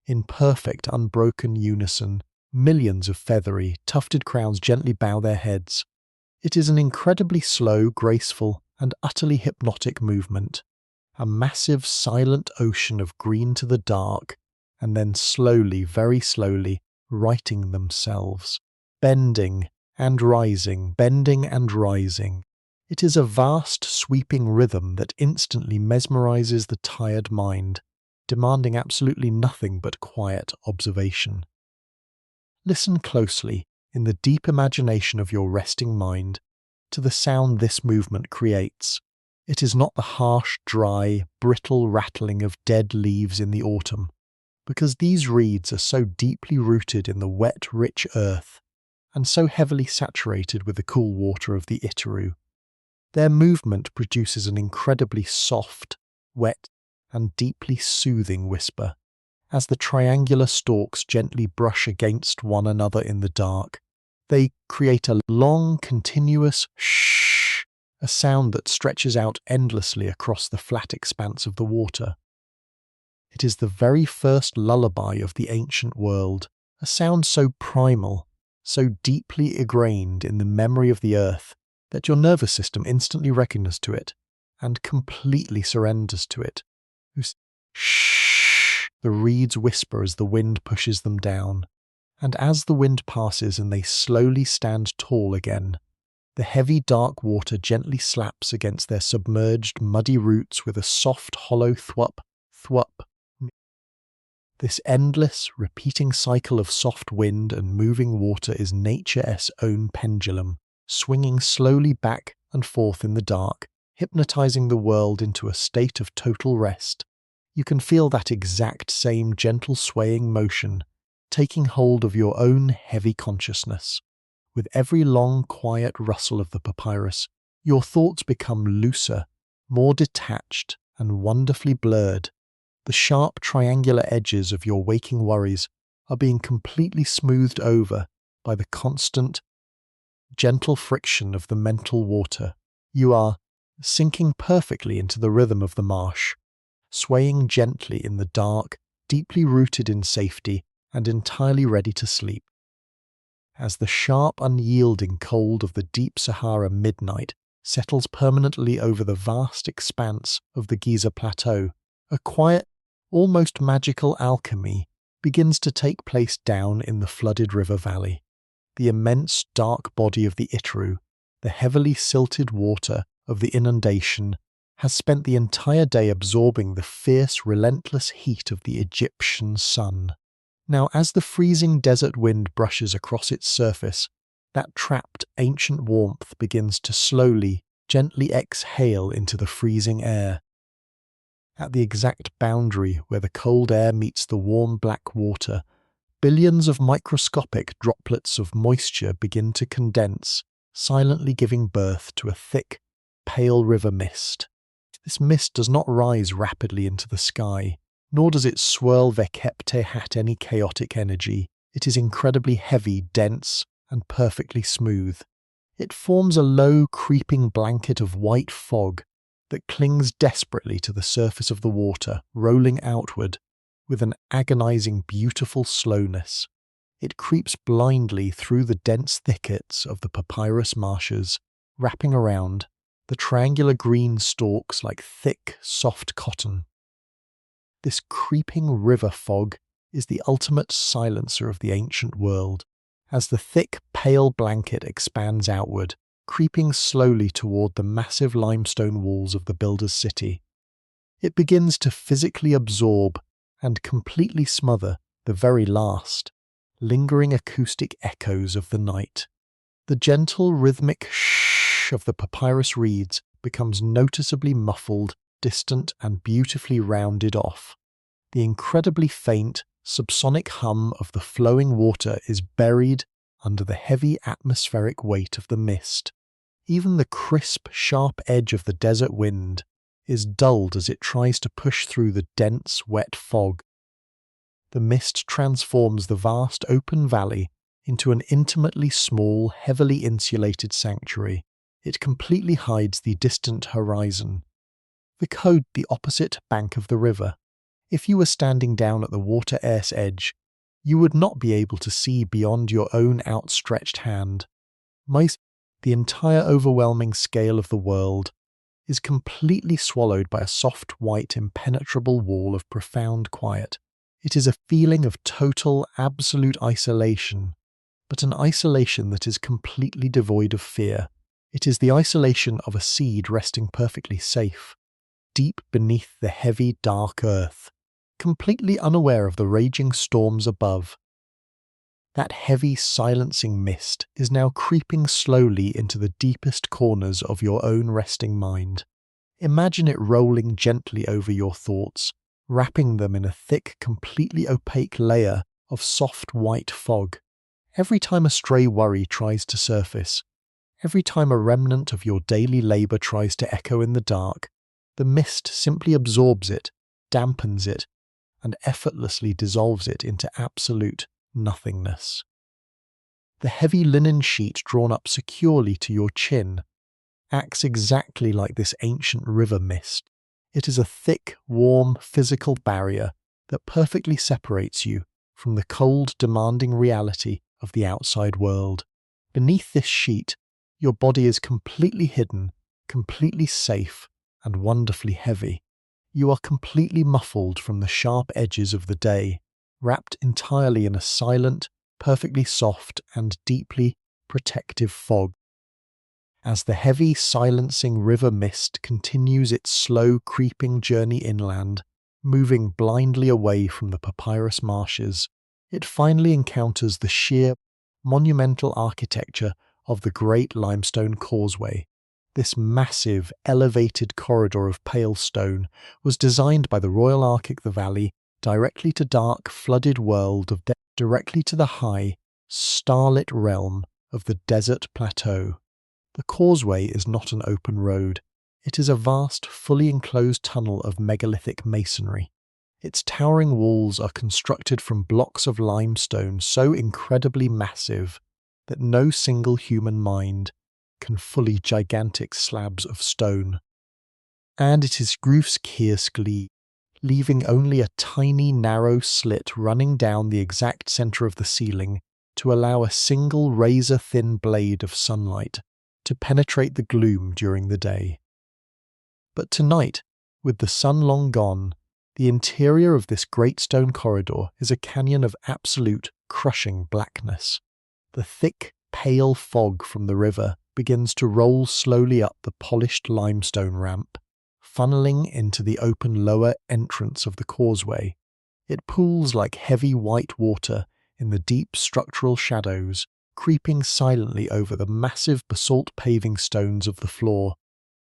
In perfect, unbroken unison, millions of feathery, tufted crowns gently bow their heads. It is an incredibly slow, graceful, and utterly hypnotic movement. A massive, silent ocean of green to the dark, and then slowly, very slowly, righting themselves, bending and rising, bending and rising. It is a vast, sweeping rhythm that instantly mesmerizes the tired mind, demanding absolutely nothing but quiet observation. Listen closely, in the deep imagination of your resting mind, to the sound this movement creates. It is not the harsh, dry, brittle rattling of dead leaves in the autumn, because these reeds are so deeply rooted in the wet, rich earth, and so heavily saturated with the cool water of the Itaru. Their movement produces an incredibly soft, wet, and deeply soothing whisper. As the triangular stalks gently brush against one another in the dark, they create a long, continuous shh, a sound that stretches out endlessly across the flat expanse of the water. It is the very first lullaby of the ancient world, a sound so primal, so deeply ingrained in the memory of the earth, that your nervous system instantly recognizes to it and completely surrenders to it. Shh, the reeds whisper as the wind pushes them down, and as the wind passes and they slowly stand tall again, the heavy dark water gently slaps against their submerged muddy roots with a soft hollow thwup, thwup. This endless, repeating cycle of soft wind and moving water is nature's own pendulum, swinging slowly back and forth in the dark, hypnotizing the world into a state of total rest. You can feel that exact same gentle swaying motion, taking hold of your own heavy consciousness. With every long, quiet rustle of the papyrus, your thoughts become looser, more detached, and wonderfully blurred. The sharp, triangular edges of your waking worries are being completely smoothed over by the constant, gentle friction of the mental water. You are sinking perfectly into the rhythm of the marsh, swaying gently in the dark, deeply rooted in safety and entirely ready to sleep. As the sharp, unyielding cold of the deep Sahara midnight settles permanently over the vast expanse of the Giza Plateau, a quiet, almost magical alchemy begins to take place down in the flooded river valley. The immense dark body of the Itaru, the heavily silted water of the inundation, has spent the entire day absorbing the fierce, relentless heat of the Egyptian sun. Now, as the freezing desert wind brushes across its surface, that trapped ancient warmth begins to slowly, gently exhale into the freezing air. At the exact boundary where the cold air meets the warm black water, billions of microscopic droplets of moisture begin to condense, silently giving birth to a thick, pale river mist. This mist does not rise rapidly into the sky, nor does it swirl vekepte hat any chaotic energy. It is incredibly heavy, dense, and perfectly smooth. It forms a low, creeping blanket of white fog that clings desperately to the surface of the water, rolling outward with an agonizing, beautiful slowness. It creeps blindly through the dense thickets of the papyrus marshes, wrapping around the triangular green stalks like thick, soft cotton. This creeping river fog is the ultimate silencer of the ancient world, as the thick, pale blanket expands outward, creeping slowly toward the massive limestone walls of the builder's city. It begins to physically absorb and completely smother the very last, lingering acoustic echoes of the night. The gentle, rhythmic shh of the papyrus reeds becomes noticeably muffled, distant, and beautifully rounded off. The incredibly faint, subsonic hum of the flowing water is buried under the heavy atmospheric weight of the mist. Even the crisp, sharp edge of the desert wind is dulled as it tries to push through the dense, wet fog. The mist transforms the vast open valley into an intimately small, heavily insulated sanctuary. It completely hides the distant horizon. The opposite bank of the river. If you were standing down at the water's edge, you would not be able to see beyond your own outstretched hand. The entire overwhelming scale of the world is completely swallowed by a soft, white, impenetrable wall of profound quiet. It is a feeling of total, absolute isolation, but an isolation that is completely devoid of fear. It is the isolation of a seed resting perfectly safe, deep beneath the heavy, dark earth, completely unaware of the raging storms above. That heavy, silencing mist is now creeping slowly into the deepest corners of your own resting mind. Imagine it rolling gently over your thoughts, wrapping them in a thick, completely opaque layer of soft white fog. Every time a stray worry tries to surface, every time a remnant of your daily labour tries to echo in the dark, the mist simply absorbs it, dampens it, and effortlessly dissolves it into absolute nothingness. The heavy linen sheet drawn up securely to your chin acts exactly like this ancient river mist. It is a thick, warm, physical barrier that perfectly separates you from the cold, demanding reality of the outside world. Beneath this sheet, your body is completely hidden, completely safe, and wonderfully heavy. You are completely muffled from the sharp edges of the day, wrapped entirely in a silent, perfectly soft, and deeply protective fog. As the heavy, silencing river mist continues its slow, creeping journey inland, moving blindly away from the papyrus marshes, it finally encounters the sheer, monumental architecture of the Great Limestone Causeway. This massive, elevated corridor of pale stone was designed by the Royal Archic the Valley directly to dark, flooded world of directly to the high, starlit realm of the desert plateau. The causeway is not an open road. It is a vast, fully enclosed tunnel of megalithic masonry. Its towering walls are constructed from blocks of limestone so incredibly massive that no single human mind can fully gigantic slabs of stone. And it is grufskirskli, leaving only a tiny narrow slit running down the exact centre of the ceiling to allow a single razor-thin blade of sunlight to penetrate the gloom during the day. But tonight, with the sun long gone, the interior of this great stone corridor is a canyon of absolute, crushing blackness. The thick, pale fog from the river begins to roll slowly up the polished limestone ramp, funneling into the open lower entrance of the causeway. It pools like heavy white water in the deep structural shadows, creeping silently over the massive basalt paving stones of the floor,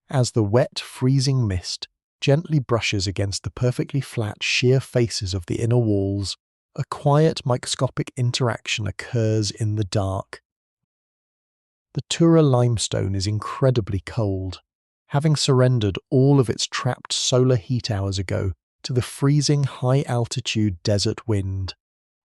as the wet, freezing mist gently brushes against the perfectly flat, sheer faces of the inner walls. A quiet, microscopic interaction occurs in the dark. The Tura limestone is incredibly cold, having surrendered all of its trapped solar heat hours ago to the freezing high-altitude desert wind.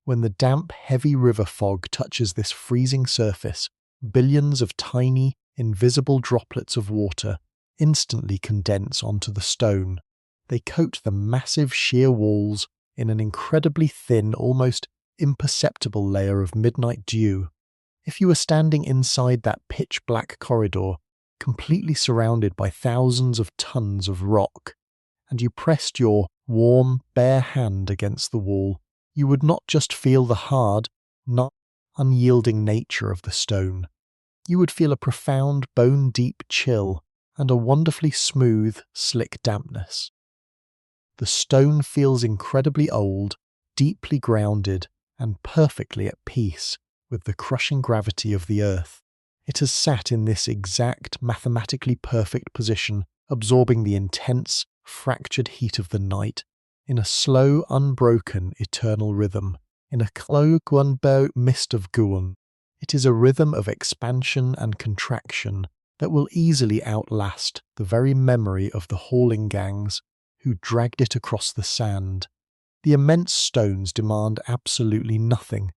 When the damp, heavy river fog touches this freezing surface, billions of tiny, invisible droplets of water instantly condense onto the stone. They coat the massive sheer walls in an incredibly thin, almost imperceptible layer of midnight dew. If you were standing inside that pitch-black corridor, completely surrounded by thousands of tons of rock, and you pressed your warm, bare hand against the wall, you would not just feel the hard, not unyielding nature of the stone. You would feel a profound, bone-deep chill and a wonderfully smooth, slick dampness. The stone feels incredibly old, deeply grounded, and perfectly at peace with the crushing gravity of the earth. It has sat in this exact, mathematically perfect position, absorbing the intense, fractured heat of the night, in a slow, unbroken, eternal rhythm, in a clo guanbo mist of guan. It is a rhythm of expansion and contraction that will easily outlast the very memory of the hauling gangs who dragged it across the sand. The immense stones demand absolutely nothing.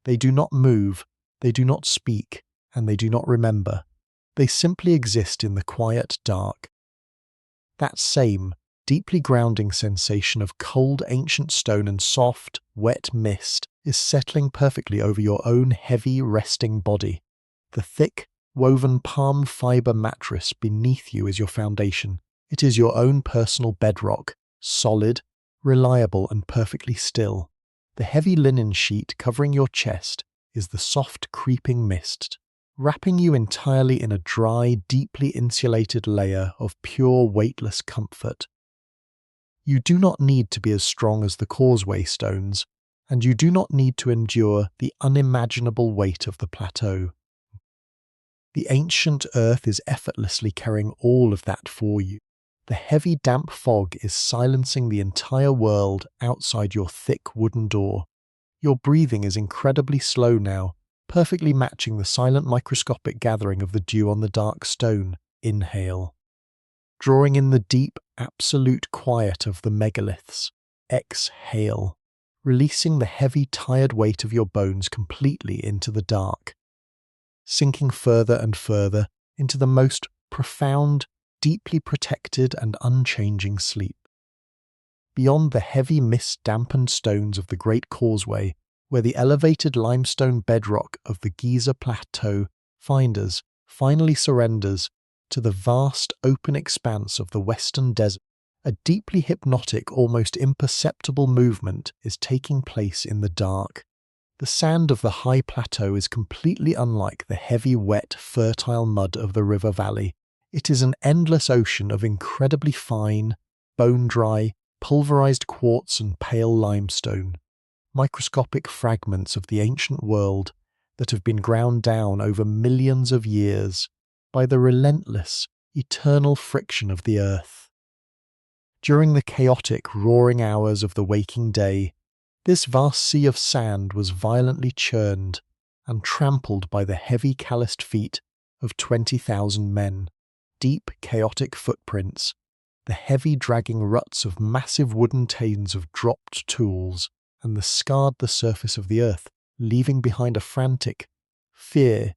They do not move, they do not speak, and they do not remember. They simply exist in the quiet dark. That same, deeply grounding sensation of cold ancient stone and soft, wet mist is settling perfectly over your own heavy, resting body. The thick, woven palm fiber mattress beneath you is your foundation. It is your own personal bedrock, solid, reliable and perfectly still. The heavy linen sheet covering your chest is the soft creeping mist, wrapping you entirely in a dry, deeply insulated layer of pure weightless comfort. You do not need to be as strong as the causeway stones, and you do not need to endure the unimaginable weight of the plateau. The ancient earth is effortlessly carrying all of that for you. The heavy damp fog is silencing the entire world outside your thick wooden door. Your breathing is incredibly slow now, perfectly matching the silent microscopic gathering of the dew on the dark stone. Inhale. Drawing in the deep, absolute quiet of the megaliths. Exhale. Releasing the heavy, tired weight of your bones completely into the dark. Sinking further and further into the most profound, deeply protected and unchanging sleep. Beyond the heavy mist-dampened stones of the Great Causeway, where the elevated limestone bedrock of the Giza Plateau finally surrenders to the vast open expanse of the western desert, a deeply hypnotic, almost imperceptible movement is taking place in the dark. The sand of the high plateau is completely unlike the heavy, wet, fertile mud of the river valley. It is an endless ocean of incredibly fine, bone-dry, pulverized quartz and pale limestone, microscopic fragments of the ancient world that have been ground down over millions of years by the relentless, eternal friction of the earth. During the chaotic, roaring hours of the waking day, this vast sea of sand was violently churned and trampled by the heavy calloused feet of 20,000 men. Deep, chaotic footprints, the heavy dragging ruts of massive wooden tains of dropped tools, and scarred the surface of the earth, leaving behind a frantic fear.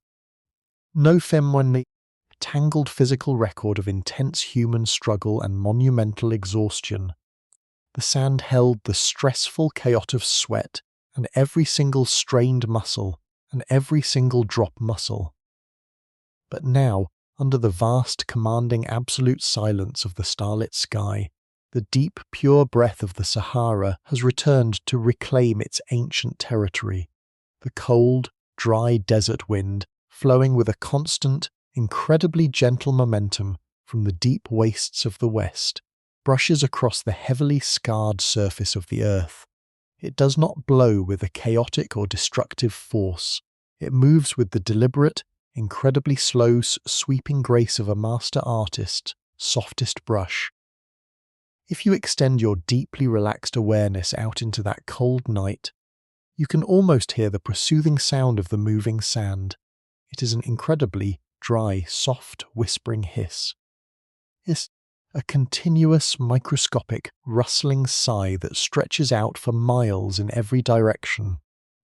No femoinely tangled physical record of intense human struggle and monumental exhaustion. The sand held the stressful chaos of sweat and every single strained muscle and every single drop muscle. But now, under the vast, commanding absolute silence of the starlit sky, the deep, pure breath of the Sahara has returned to reclaim its ancient territory. The cold, dry desert wind, flowing with a constant, incredibly gentle momentum from the deep wastes of the west, brushes across the heavily scarred surface of the earth. It does not blow with a chaotic or destructive force. It moves with the deliberate, incredibly slow, sweeping grace of a master artist's softest brush. If you extend your deeply relaxed awareness out into that cold night, you can almost hear the soothing sound of the moving sand. It is an incredibly dry, soft, whispering hiss. It's a continuous, microscopic, rustling sigh that stretches out for miles in every direction.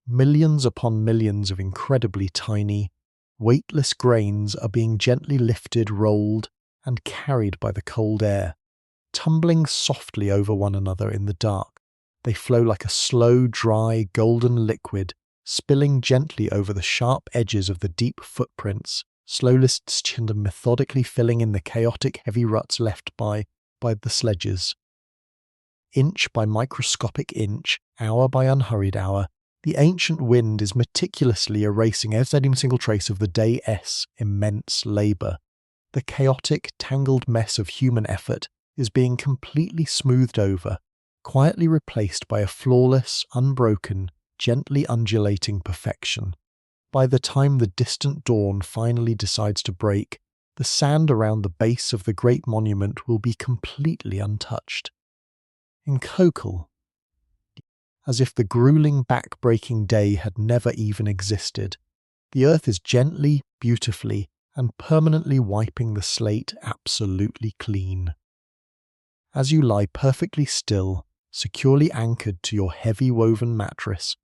Millions upon millions of incredibly tiny, weightless grains are being gently lifted, rolled, and carried by the cold air. Tumbling softly over one another in the dark, they flow like a slow, dry, golden liquid, spilling gently over the sharp edges of the deep footprints, slowly and methodically filling in the chaotic, heavy ruts left by the sledges. Inch by microscopic inch, hour by unhurried hour, the ancient wind is meticulously erasing every single trace of the day's immense labour. The chaotic, tangled mess of human effort is being completely smoothed over, quietly replaced by a flawless, unbroken, gently undulating perfection. By the time the distant dawn finally decides to break, the sand around the base of the great monument will be completely untouched. In Khufu, as if the grueling back-breaking day had never even existed, the earth is gently, beautifully, and permanently wiping the slate absolutely clean. As you lie perfectly still, securely anchored to your heavy woven mattress,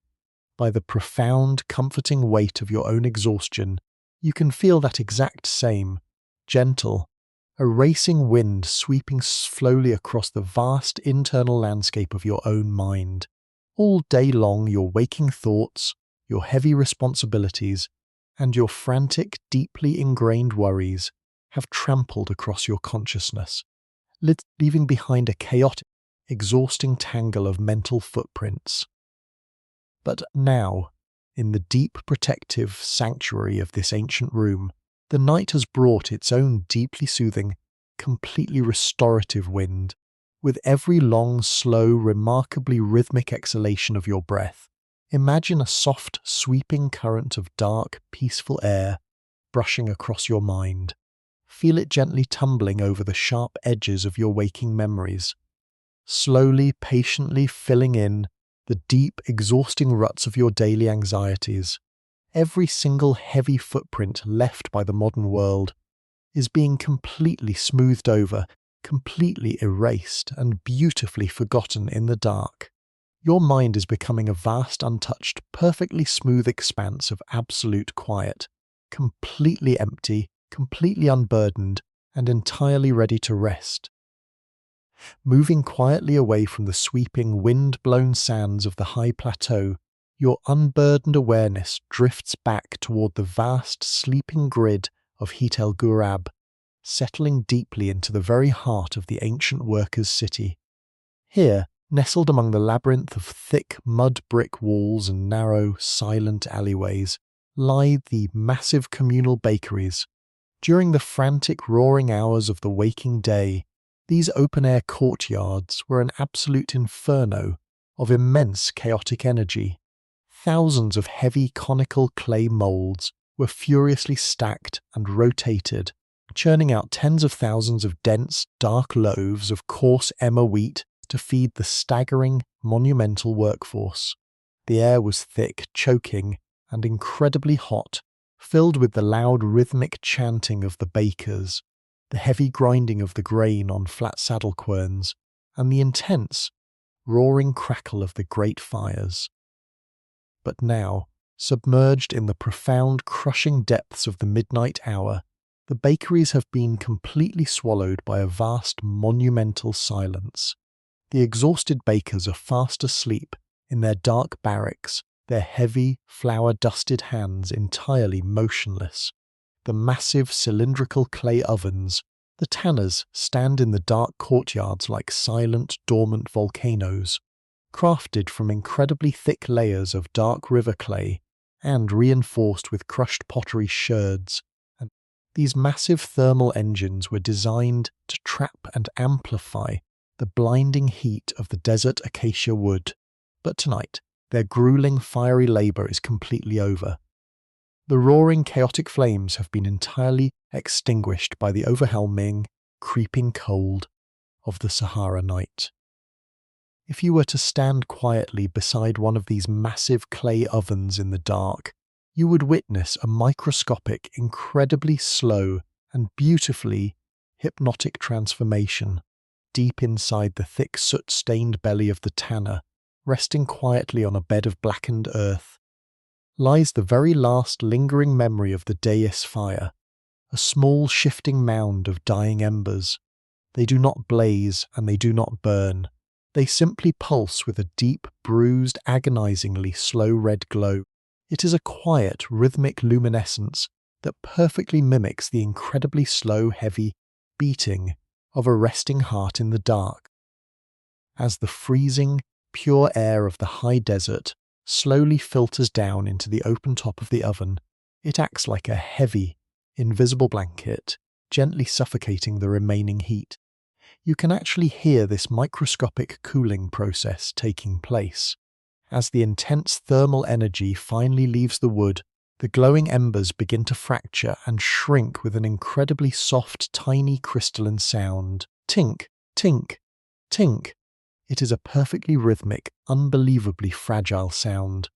by the profound, comforting weight of your own exhaustion, you can feel that exact same, gentle, a racing wind sweeping slowly across the vast internal landscape of your own mind. All day long your waking thoughts, your heavy responsibilities, and your frantic, deeply ingrained worries have trampled across your consciousness, leaving behind a chaotic, exhausting tangle of mental footprints. But now, in the deep protective sanctuary of this ancient room, the night has brought its own deeply soothing, completely restorative wind. With every long, slow, remarkably rhythmic exhalation of your breath, imagine a soft, sweeping current of dark, peaceful air brushing across your mind. Feel it gently tumbling over the sharp edges of your waking memories, slowly, patiently filling in the deep, exhausting ruts of your daily anxieties. Every single heavy footprint left by the modern world is being completely smoothed over, completely erased and beautifully forgotten in the dark. Your mind is becoming a vast, untouched, perfectly smooth expanse of absolute quiet, completely empty, completely unburdened, and entirely ready to rest. Moving quietly away from the sweeping, wind-blown sands of the high plateau, your unburdened awareness drifts back toward the vast, sleeping grid of Heit el-Ghurab, settling deeply into the very heart of the ancient workers' city. Here, nestled among the labyrinth of thick mud brick walls and narrow, silent alleyways, lie the massive communal bakeries. During the frantic, roaring hours of the waking day, these open-air courtyards were an absolute inferno of immense chaotic energy. Thousands of heavy conical clay moulds were furiously stacked and rotated, churning out tens of thousands of dense, dark loaves of coarse emmer wheat to feed the staggering, monumental workforce. The air was thick, choking, and incredibly hot, filled with the loud rhythmic chanting of the bakers, the heavy grinding of the grain on flat saddle querns, and the intense, roaring crackle of the great fires. But now, submerged in the profound, crushing depths of the midnight hour, the bakeries have been completely swallowed by a vast, monumental silence. The exhausted bakers are fast asleep in their dark barracks, their heavy, flour-dusted hands entirely motionless. The massive cylindrical clay ovens, the tanners stand in the dark courtyards like silent, dormant volcanoes, crafted from incredibly thick layers of dark river clay and reinforced with crushed pottery sherds. And these massive thermal engines were designed to trap and amplify the blinding heat of the desert acacia wood. But tonight, their grueling, fiery labour is completely over. The roaring, chaotic flames have been entirely extinguished by the overwhelming, creeping cold of the Sahara night. If you were to stand quietly beside one of these massive clay ovens in the dark, you would witness a microscopic, incredibly slow and beautifully hypnotic transformation. Deep inside the thick soot-stained belly of the tanner, resting quietly on a bed of blackened earth, lies the very last lingering memory of the dais fire, a small shifting mound of dying embers. They do not blaze and they do not burn. They simply pulse with a deep, bruised, agonizingly slow red glow. It is a quiet, rhythmic luminescence that perfectly mimics the incredibly slow, heavy beating of a resting heart in the dark. As the freezing, pure air of the high desert slowly filters down into the open top of the oven, it acts like a heavy, invisible blanket, gently suffocating the remaining heat. You can actually hear this microscopic cooling process taking place. As the intense thermal energy finally leaves the wood The glowing embers begin to fracture and shrink with an incredibly soft, tiny crystalline sound. Tink, tink, tink. It is a perfectly rhythmic, unbelievably fragile sound.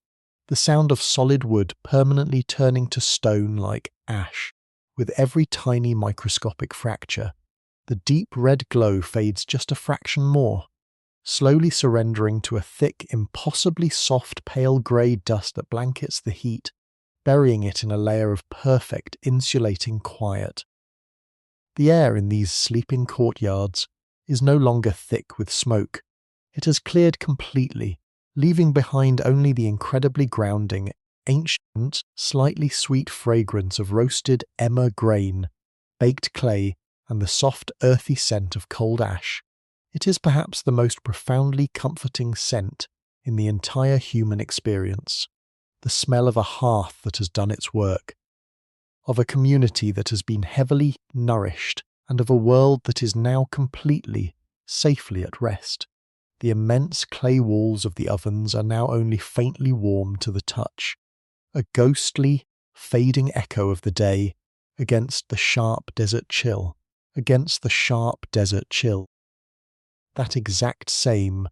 The sound of solid wood permanently turning to stone like ash. With every tiny microscopic fracture, the deep red glow fades just a fraction more, slowly surrendering to a thick, impossibly soft pale grey dust that blankets the heat, burying it in a layer of perfect, insulating quiet. The air in these sleeping courtyards is no longer thick with smoke. It has cleared completely, leaving behind only the incredibly grounding, ancient, slightly sweet fragrance of roasted emmer grain, baked clay, and the soft, earthy scent of cold ash. It is perhaps the most profoundly comforting scent in the entire human experience. The smell of a hearth that has done its work, of a community that has been heavily nourished, and of a world that is now completely, safely at rest. The immense clay walls of the ovens are now only faintly warm to the touch, a ghostly, fading echo of the day against the sharp desert chill, That exact same,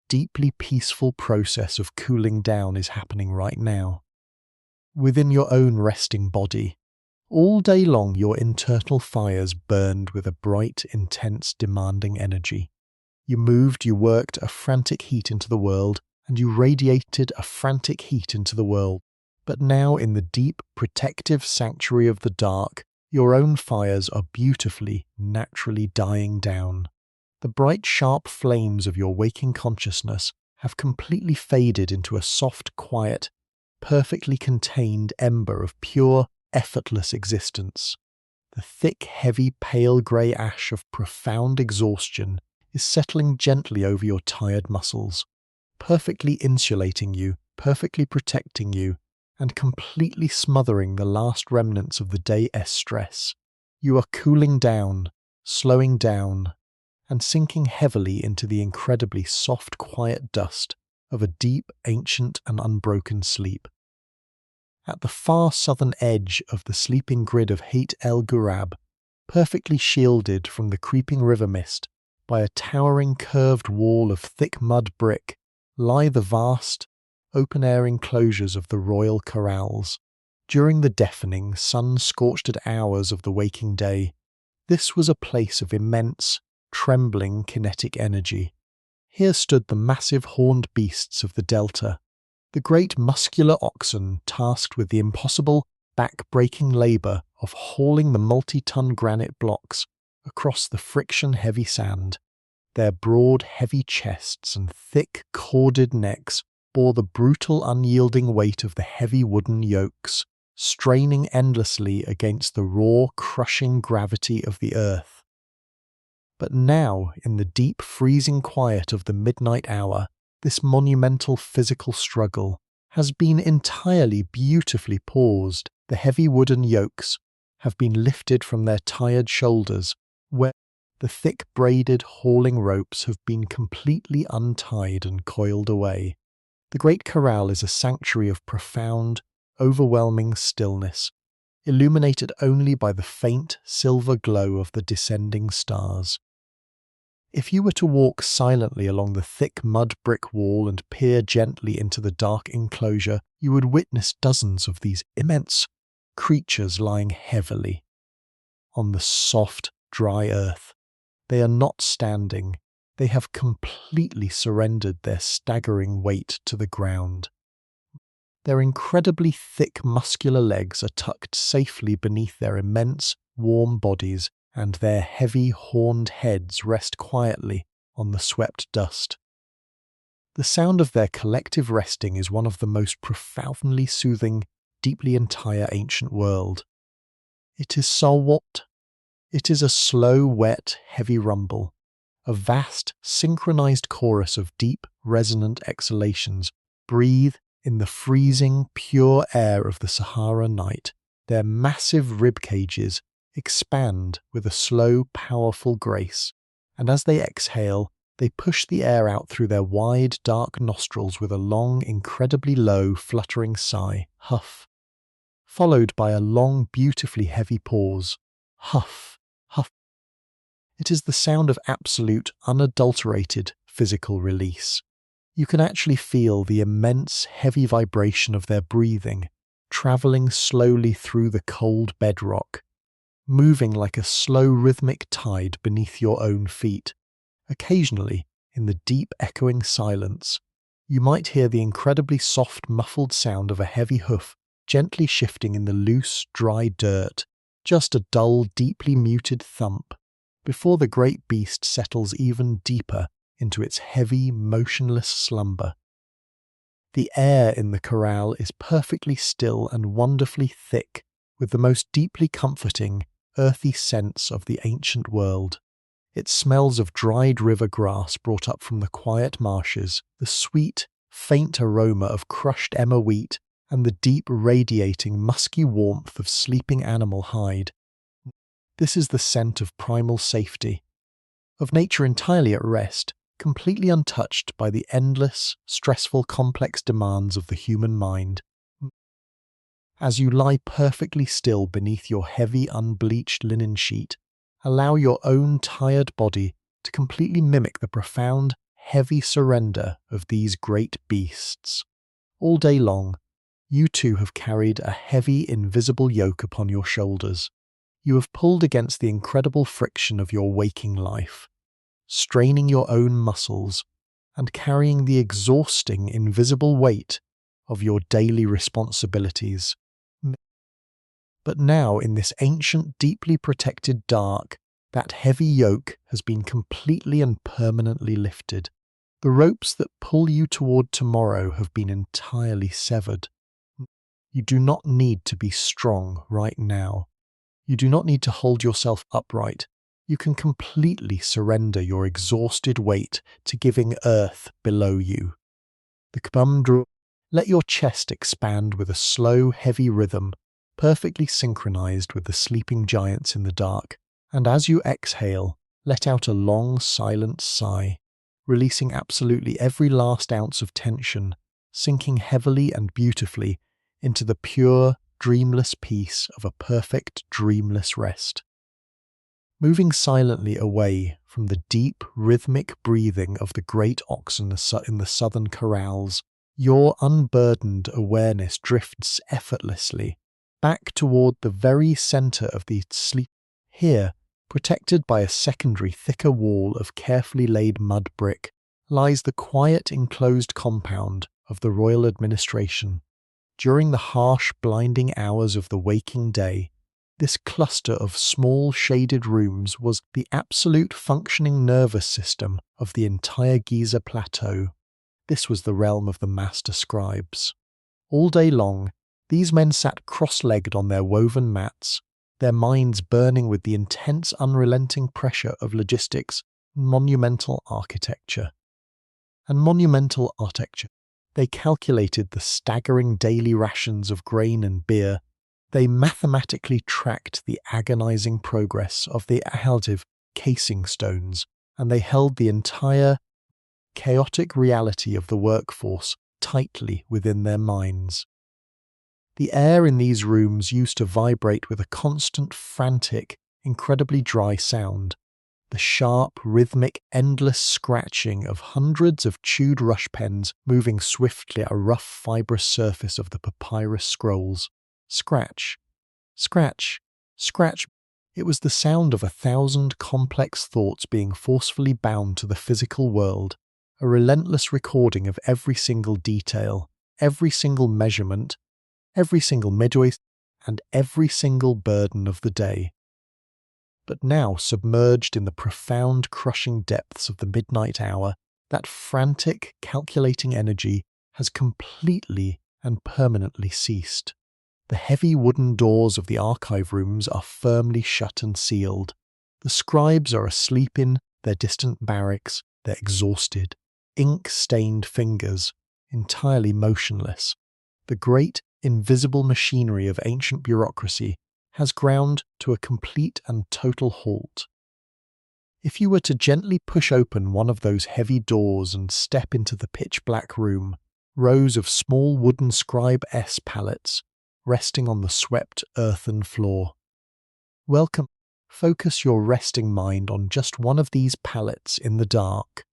deeply peaceful process of cooling down is happening right now. Within your own resting body, all day long your internal fires burned with a bright, intense, demanding energy. You moved, you worked a frantic heat into the world, and you radiated a frantic heat into the world. But now in the deep, protective sanctuary of the dark, your own fires are beautifully, naturally dying down. The bright, sharp flames of your waking consciousness have completely faded into a soft, quiet, perfectly contained ember of pure, effortless existence. The thick, heavy, pale grey ash of profound exhaustion is settling gently over your tired muscles, perfectly insulating you, perfectly protecting you, and completely smothering the last remnants of the day's stress. You are cooling down, slowing down, and sinking heavily into the incredibly soft, quiet dust of a deep, ancient, and unbroken sleep. At the far southern edge of the sleeping grid of Heit el-Ghurab, perfectly shielded from the creeping river mist by a towering curved wall of thick mud brick, lie the vast, open-air enclosures of the royal corrals. During the deafening, sun-scorched hours of the waking day, this was a place of immense, trembling kinetic energy. Here stood the massive horned beasts of the delta, the great muscular oxen tasked with the impossible, back-breaking labour of hauling the multi-ton granite blocks across the friction-heavy sand. Their broad, heavy chests and thick, corded necks bore the brutal, unyielding weight of the heavy wooden yokes, straining endlessly against the raw, crushing gravity of the earth. But now, in the deep, freezing quiet of the midnight hour, this monumental physical struggle has been entirely beautifully paused. The heavy wooden yokes have been lifted from their tired shoulders, where the thick braided hauling ropes have been completely untied and coiled away. The great corral is a sanctuary of profound, overwhelming stillness, illuminated only by the faint silver glow of the descending stars. If you were to walk silently along the thick mud brick wall and peer gently into the dark enclosure, you would witness dozens of these immense creatures lying heavily on the soft, dry earth. They are not standing. They have completely surrendered their staggering weight to the ground. Their incredibly thick, muscular legs are tucked safely beneath their immense, warm bodies, and their heavy, horned heads rest quietly on the swept dust. The sound of their collective resting is one of the most profoundly soothing, deeply entire ancient world. It is Salwat. It is a slow, wet, heavy rumble, a vast, synchronized chorus of deep, resonant exhalations breathe in the freezing, pure air of the Sahara night. Their massive rib cages expand with a slow, powerful grace, and as they exhale, they push the air out through their wide, dark nostrils with a long, incredibly low, fluttering sigh. Huff, followed by a long, beautifully heavy pause. Huff, huff. It is the sound of absolute, unadulterated physical release. You can actually feel the immense, heavy vibration of their breathing, travelling slowly through the cold bedrock, moving like a slow rhythmic tide beneath your own feet. Occasionally, in the deep echoing silence, you might hear the incredibly soft muffled sound of a heavy hoof gently shifting in the loose, dry dirt, just a dull, deeply muted thump, before the great beast settles even deeper into its heavy, motionless slumber. The air in the corral is perfectly still and wonderfully thick, with the most deeply comforting, earthy scents of the ancient world. It smells of dried river grass brought up from the quiet marshes, the sweet, faint aroma of crushed emmer wheat, and the deep, radiating, musky warmth of sleeping animal hide. This is the scent of primal safety, of nature entirely at rest, completely untouched by the endless, stressful, complex demands of the human mind. As you lie perfectly still beneath your heavy, unbleached linen sheet, allow your own tired body to completely mimic the profound, heavy surrender of these great beasts. All day long, you too have carried a heavy, invisible yoke upon your shoulders. You have pulled against the incredible friction of your waking life, straining your own muscles and carrying the exhausting, invisible weight of your daily responsibilities. But now, in this ancient, deeply protected dark, that heavy yoke has been completely and permanently lifted. The ropes that pull you toward tomorrow have been entirely severed. You do not need to be strong right now. You do not need to hold yourself upright. You can completely surrender your exhausted weight to giving earth below you. The kbumdru. Let your chest expand with a slow, heavy rhythm, perfectly synchronized with the sleeping giants in the dark, and as you exhale, let out a long, silent sigh, releasing absolutely every last ounce of tension, sinking heavily and beautifully into the pure, dreamless peace of a perfect, dreamless rest. Moving silently away from the deep, rhythmic breathing of the great oxen in the southern corrals, your unburdened awareness drifts effortlessly back toward the very center of the sleep. Here, protected by a secondary thicker wall of carefully laid mud brick, lies the quiet enclosed compound of the royal administration. During the harsh, blinding hours of the waking day, this cluster of small shaded rooms was the absolute functioning nervous system of the entire Giza Plateau. This was the realm of the master scribes. All day long, these men sat cross-legged on their woven mats, their minds burning with the intense, unrelenting pressure of logistics and monumental architecture. They calculated the staggering daily rations of grain and beer. They mathematically tracked the agonizing progress of the Ahaldiv casing stones, and they held the entire chaotic reality of the workforce tightly within their minds. The air in these rooms used to vibrate with a constant, frantic, incredibly dry sound. The sharp, rhythmic, endless scratching of hundreds of chewed rush pens moving swiftly at a rough, fibrous surface of the papyrus scrolls. Scratch, scratch, scratch. It was the sound of 1,000 complex thoughts being forcefully bound to the physical world, a relentless recording of every single detail, every single measurement, every single midway, and every single burden of the day. But now, submerged in the profound, crushing depths of the midnight hour, that frantic, calculating energy has completely and permanently ceased. The heavy wooden doors of the archive rooms are firmly shut and sealed. The scribes are asleep in their distant barracks, their exhausted, ink-stained fingers, entirely motionless. The great, invisible machinery of ancient bureaucracy has ground to a complete and total halt. If you were to gently push open one of those heavy doors and step into the pitch-black room, rows of small wooden scribe-S pallets, resting on the swept earthen floor. Welcome. Focus your resting mind on just one of these palettes in the dark.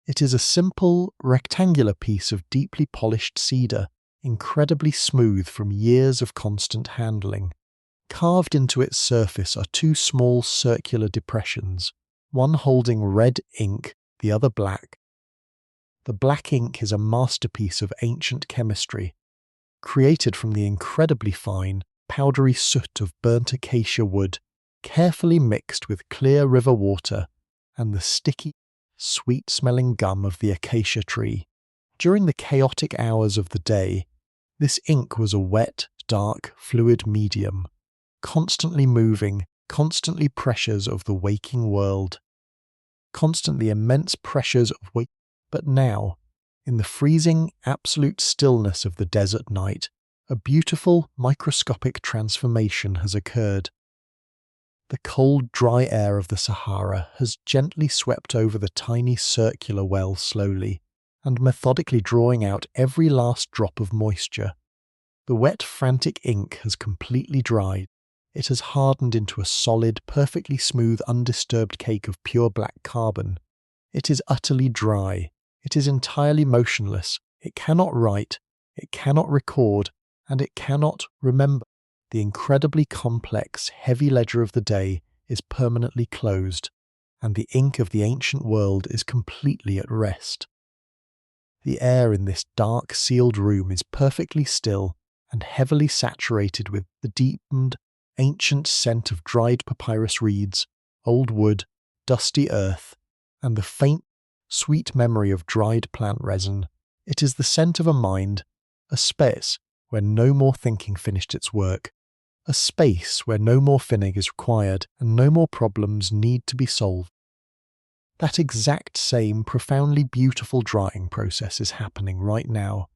It is a simple, rectangular piece of deeply polished cedar, incredibly smooth from years of constant handling. Carved into its surface are two small circular depressions, one holding red ink, the other black. The black ink is a masterpiece of ancient chemistry, created from the incredibly fine, powdery soot of burnt acacia wood, carefully mixed with clear river water and the sticky, sweet-smelling gum of the acacia tree. During the chaotic hours of the day, this ink was a wet, dark, fluid medium, constantly moving, constantly pressures of the waking world, constantly immense pressures of weight. But now, in the freezing, absolute stillness of the desert night, a beautiful, microscopic transformation has occurred. The cold, dry air of the Sahara has gently swept over the tiny circular well slowly, and methodically drawing out every last drop of moisture. The wet, frantic ink has completely dried. It has hardened into a solid, perfectly smooth, undisturbed cake of pure black carbon. It is utterly dry. It is entirely motionless. It cannot write. It cannot record. And it cannot remember. The incredibly complex, heavy ledger of the day is permanently closed, and the ink of the ancient world is completely at rest. The air in this dark, sealed room is perfectly still and heavily saturated with the deepened, ancient scent of dried papyrus reeds, old wood, dusty earth, and the faint, sweet memory of dried plant resin. It is the scent of a mind, a space where no more thinking finished its work, a space where no more finning is required and no more problems need to be solved. That exact same profoundly beautiful drying process is happening right now,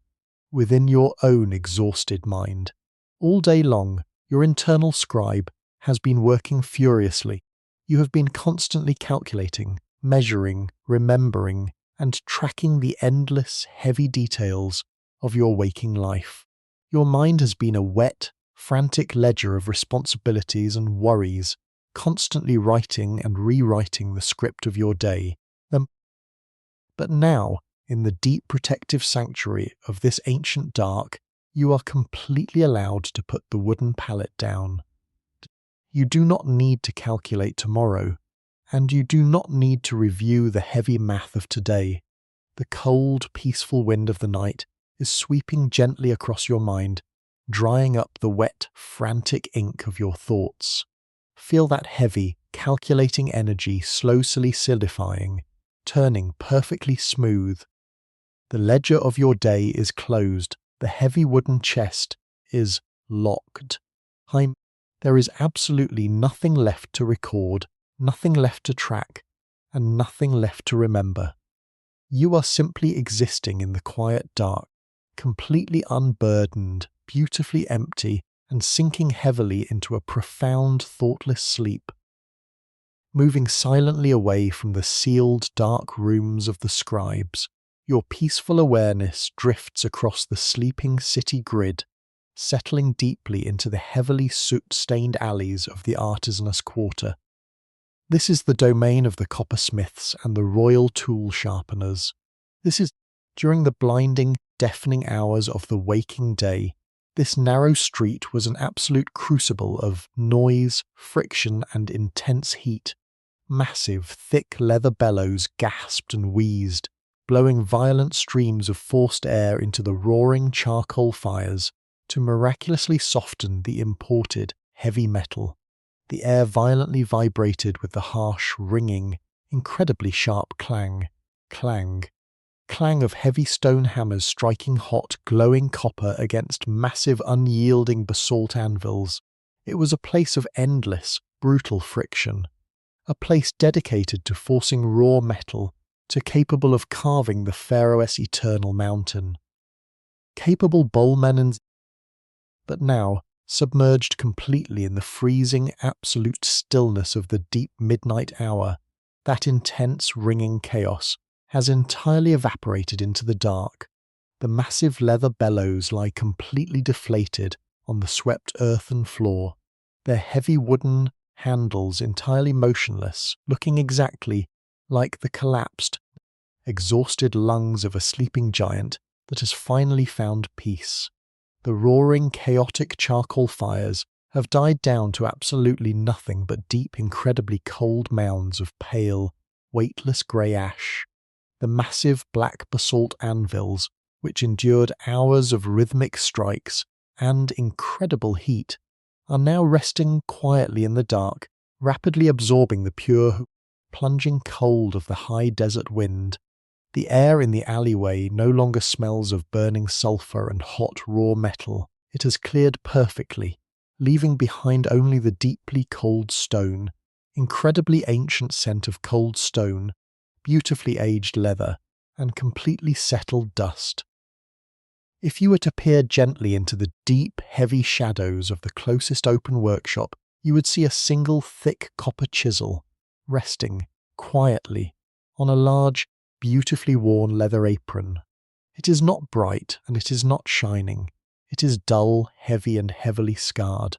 within your own exhausted mind. All day long, your internal scribe has been working furiously. You have been constantly calculating, measuring, remembering, and tracking the endless, heavy details of your waking life. Your mind has been a wet, frantic ledger of responsibilities and worries, constantly writing and rewriting the script of your day. But now, in the deep protective sanctuary of this ancient dark, you are completely allowed to put the wooden pallet down. You do not need to calculate tomorrow, and you do not need to review the heavy math of today. The cold, peaceful wind of the night is sweeping gently across your mind, drying up the wet, frantic ink of your thoughts. Feel that heavy, calculating energy slowly solidifying, turning perfectly smooth. The ledger of your day is closed. The heavy wooden chest is locked. There is absolutely nothing left to record, nothing left to track, and nothing left to remember. You are simply existing in the quiet dark, completely unburdened, beautifully empty, and sinking heavily into a profound, thoughtless sleep. Moving silently away from the sealed, dark rooms of the scribes, your peaceful awareness drifts across the sleeping city grid, settling deeply into the heavily soot-stained alleys of the artisanous quarter. This is the domain of the coppersmiths and the royal tool sharpeners. During the blinding, deafening hours of the waking day, this narrow street was an absolute crucible of noise, friction, and intense heat. Massive, thick leather bellows gasped and wheezed, blowing violent streams of forced air into the roaring charcoal fires to miraculously soften the imported, heavy metal. The air violently vibrated with the harsh, ringing, incredibly sharp clang, clang of heavy stone hammers striking hot, glowing copper against massive, unyielding basalt anvils. It was a place of endless, brutal friction, a place dedicated to forcing raw metal to capable of carving the Pharaoh's eternal mountain. Capable bowmen and... But now, submerged completely in the freezing, absolute stillness of the deep midnight hour, that intense, ringing chaos has entirely evaporated into the dark. The massive leather bellows lie completely deflated on the swept earthen floor, their heavy wooden handles entirely motionless, looking exactly like the collapsed, exhausted lungs of a sleeping giant that has finally found peace. The roaring, chaotic charcoal fires have died down to absolutely nothing but deep, incredibly cold mounds of pale, weightless grey ash. The massive black basalt anvils, which endured hours of rhythmic strikes and incredible heat, are now resting quietly in the dark, rapidly absorbing the pure, plunging cold of the high desert wind. The air in the alleyway no longer smells of burning sulphur and hot raw metal. It has cleared perfectly, leaving behind only the deeply cold stone, incredibly ancient scent of cold stone, beautifully aged leather, and completely settled dust. If you were to peer gently into the deep, heavy shadows of the closest open workshop, you would see a single thick copper chisel, resting, quietly, on a large, beautifully worn leather apron. It is not bright and it is not shining. It is dull, heavy and heavily scarred.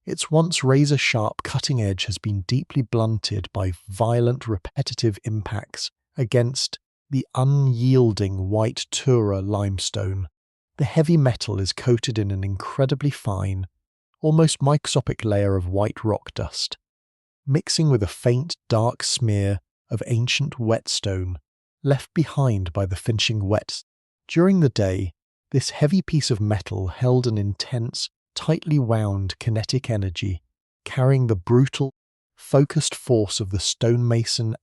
Its once razor-sharp cutting edge has been deeply blunted by violent, repetitive impacts against the unyielding white Tura limestone. The heavy metal is coated in an incredibly fine, almost microscopic layer of white rock dust, mixing with a faint, dark smear of ancient whetstone left behind by the finishing wet. During the day, this heavy piece of metal held an intense, tightly wound kinetic energy, carrying the brutal, focused force of the stonemason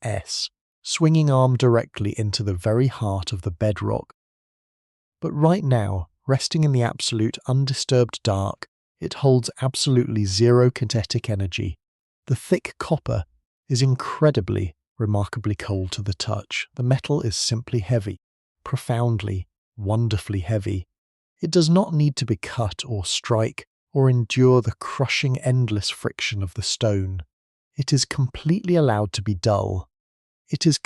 swinging arm directly into the very heart of the bedrock. But right now, resting in the absolute undisturbed dark, it holds absolutely zero kinetic energy. The thick copper is incredibly, remarkably cold to the touch. The metal is simply heavy, profoundly, wonderfully heavy. It does not need to be cut or strike or endure the crushing endless friction of the stone. It is completely allowed to be dull. It is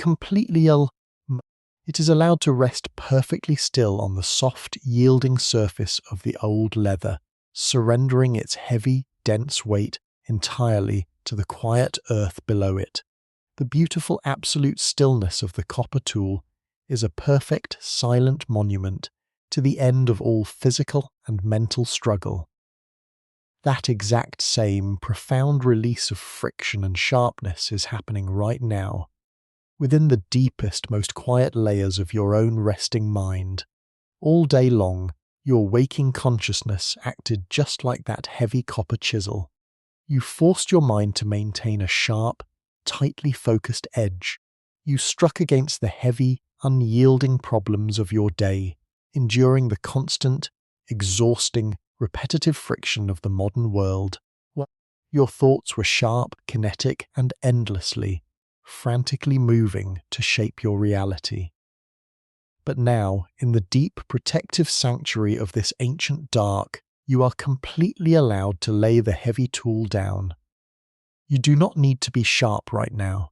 allowed to rest perfectly still on the soft, yielding surface of the old leather, surrendering its heavy, dense weight entirely to the quiet earth below it. The beautiful absolute stillness of the copper tool is a perfect, silent monument to the end of all physical and mental struggle. That exact same profound release of friction and sharpness is happening right now, within the deepest, most quiet layers of your own resting mind. All day long, your waking consciousness acted just like that heavy copper chisel. You forced your mind to maintain a sharp, tightly focused edge. You struck against the heavy, unyielding problems of your day, enduring the constant, exhausting, repetitive friction of the modern world. Your thoughts were sharp, kinetic, and endlessly, frantically moving to shape your reality. But now, in the deep, protective sanctuary of this ancient dark, you are completely allowed to lay the heavy tool down. You do not need to be sharp right now.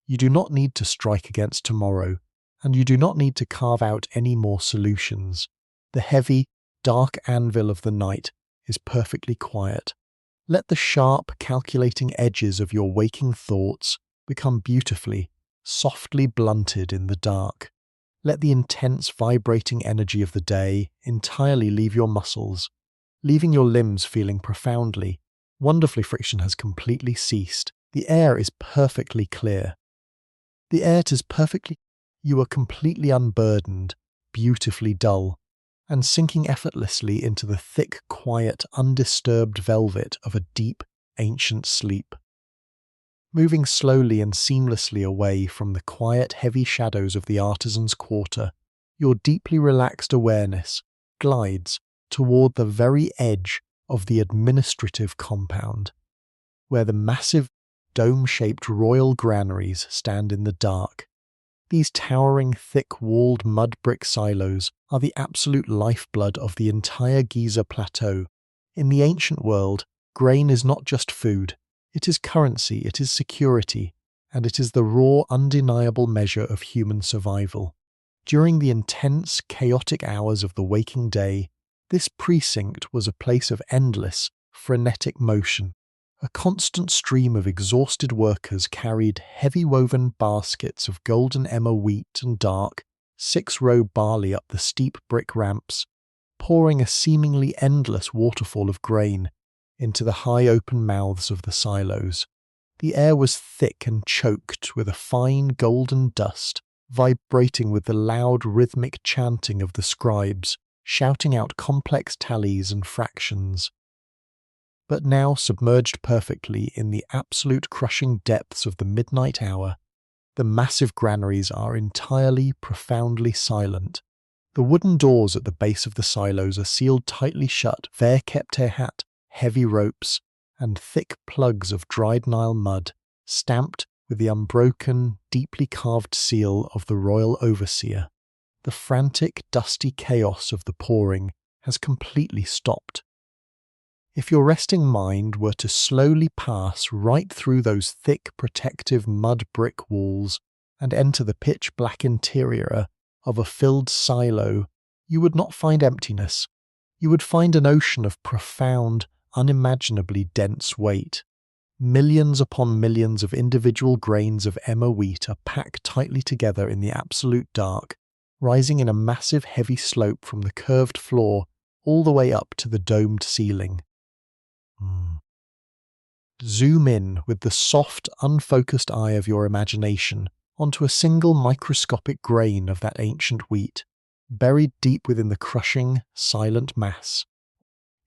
You do not need to strike against tomorrow, and you do not need to carve out any more solutions. The heavy, dark anvil of the night is perfectly quiet. Let the sharp, calculating edges of your waking thoughts become beautifully, softly blunted in the dark. Let the intense, vibrating energy of the day entirely leave your muscles, leaving your limbs feeling profoundly, wonderfully. Friction has completely ceased. The air is perfectly clear. You are completely unburdened, beautifully dull, and sinking effortlessly into the thick, quiet, undisturbed velvet of a deep, ancient sleep. Moving slowly and seamlessly away from the quiet, heavy shadows of the artisans' quarter, your deeply relaxed awareness glides toward the very edge of the administrative compound, where the massive, dome-shaped royal granaries stand in the dark. These towering, thick-walled mud brick silos are the absolute lifeblood of the entire Giza Plateau. In the ancient world, grain is not just food. It is currency, it is security, and it is the raw, undeniable measure of human survival. During the intense, chaotic hours of the waking day, This precinct was a place of endless, frenetic motion. A constant stream of exhausted workers carried heavy-woven baskets of golden emmer wheat and dark, 6-row barley up the steep brick ramps, pouring a seemingly endless waterfall of grain into the high open mouths of the silos. The air was thick and choked with a fine golden dust, vibrating with the loud rhythmic chanting of the scribes, shouting out complex tallies and fractions. But now, submerged perfectly in the absolute crushing depths of the midnight hour, the massive granaries are entirely, profoundly silent. The wooden doors at the base of the silos are sealed tightly shut, hat, heavy ropes, and thick plugs of dried Nile mud, stamped with the unbroken, deeply carved seal of the royal overseer. The frantic, dusty chaos of the pouring has completely stopped. If your resting mind were to slowly pass right through those thick, protective mud brick walls and enter the pitch-black interior of a filled silo, you would not find emptiness. You would find an ocean of profound, unimaginably dense weight. Millions upon millions of individual grains of emmer wheat are packed tightly together in the absolute dark, rising in a massive heavy slope from the curved floor all the way up to the domed ceiling. Zoom in with the soft, unfocused eye of your imagination onto a single microscopic grain of that ancient wheat, buried deep within the crushing, silent mass.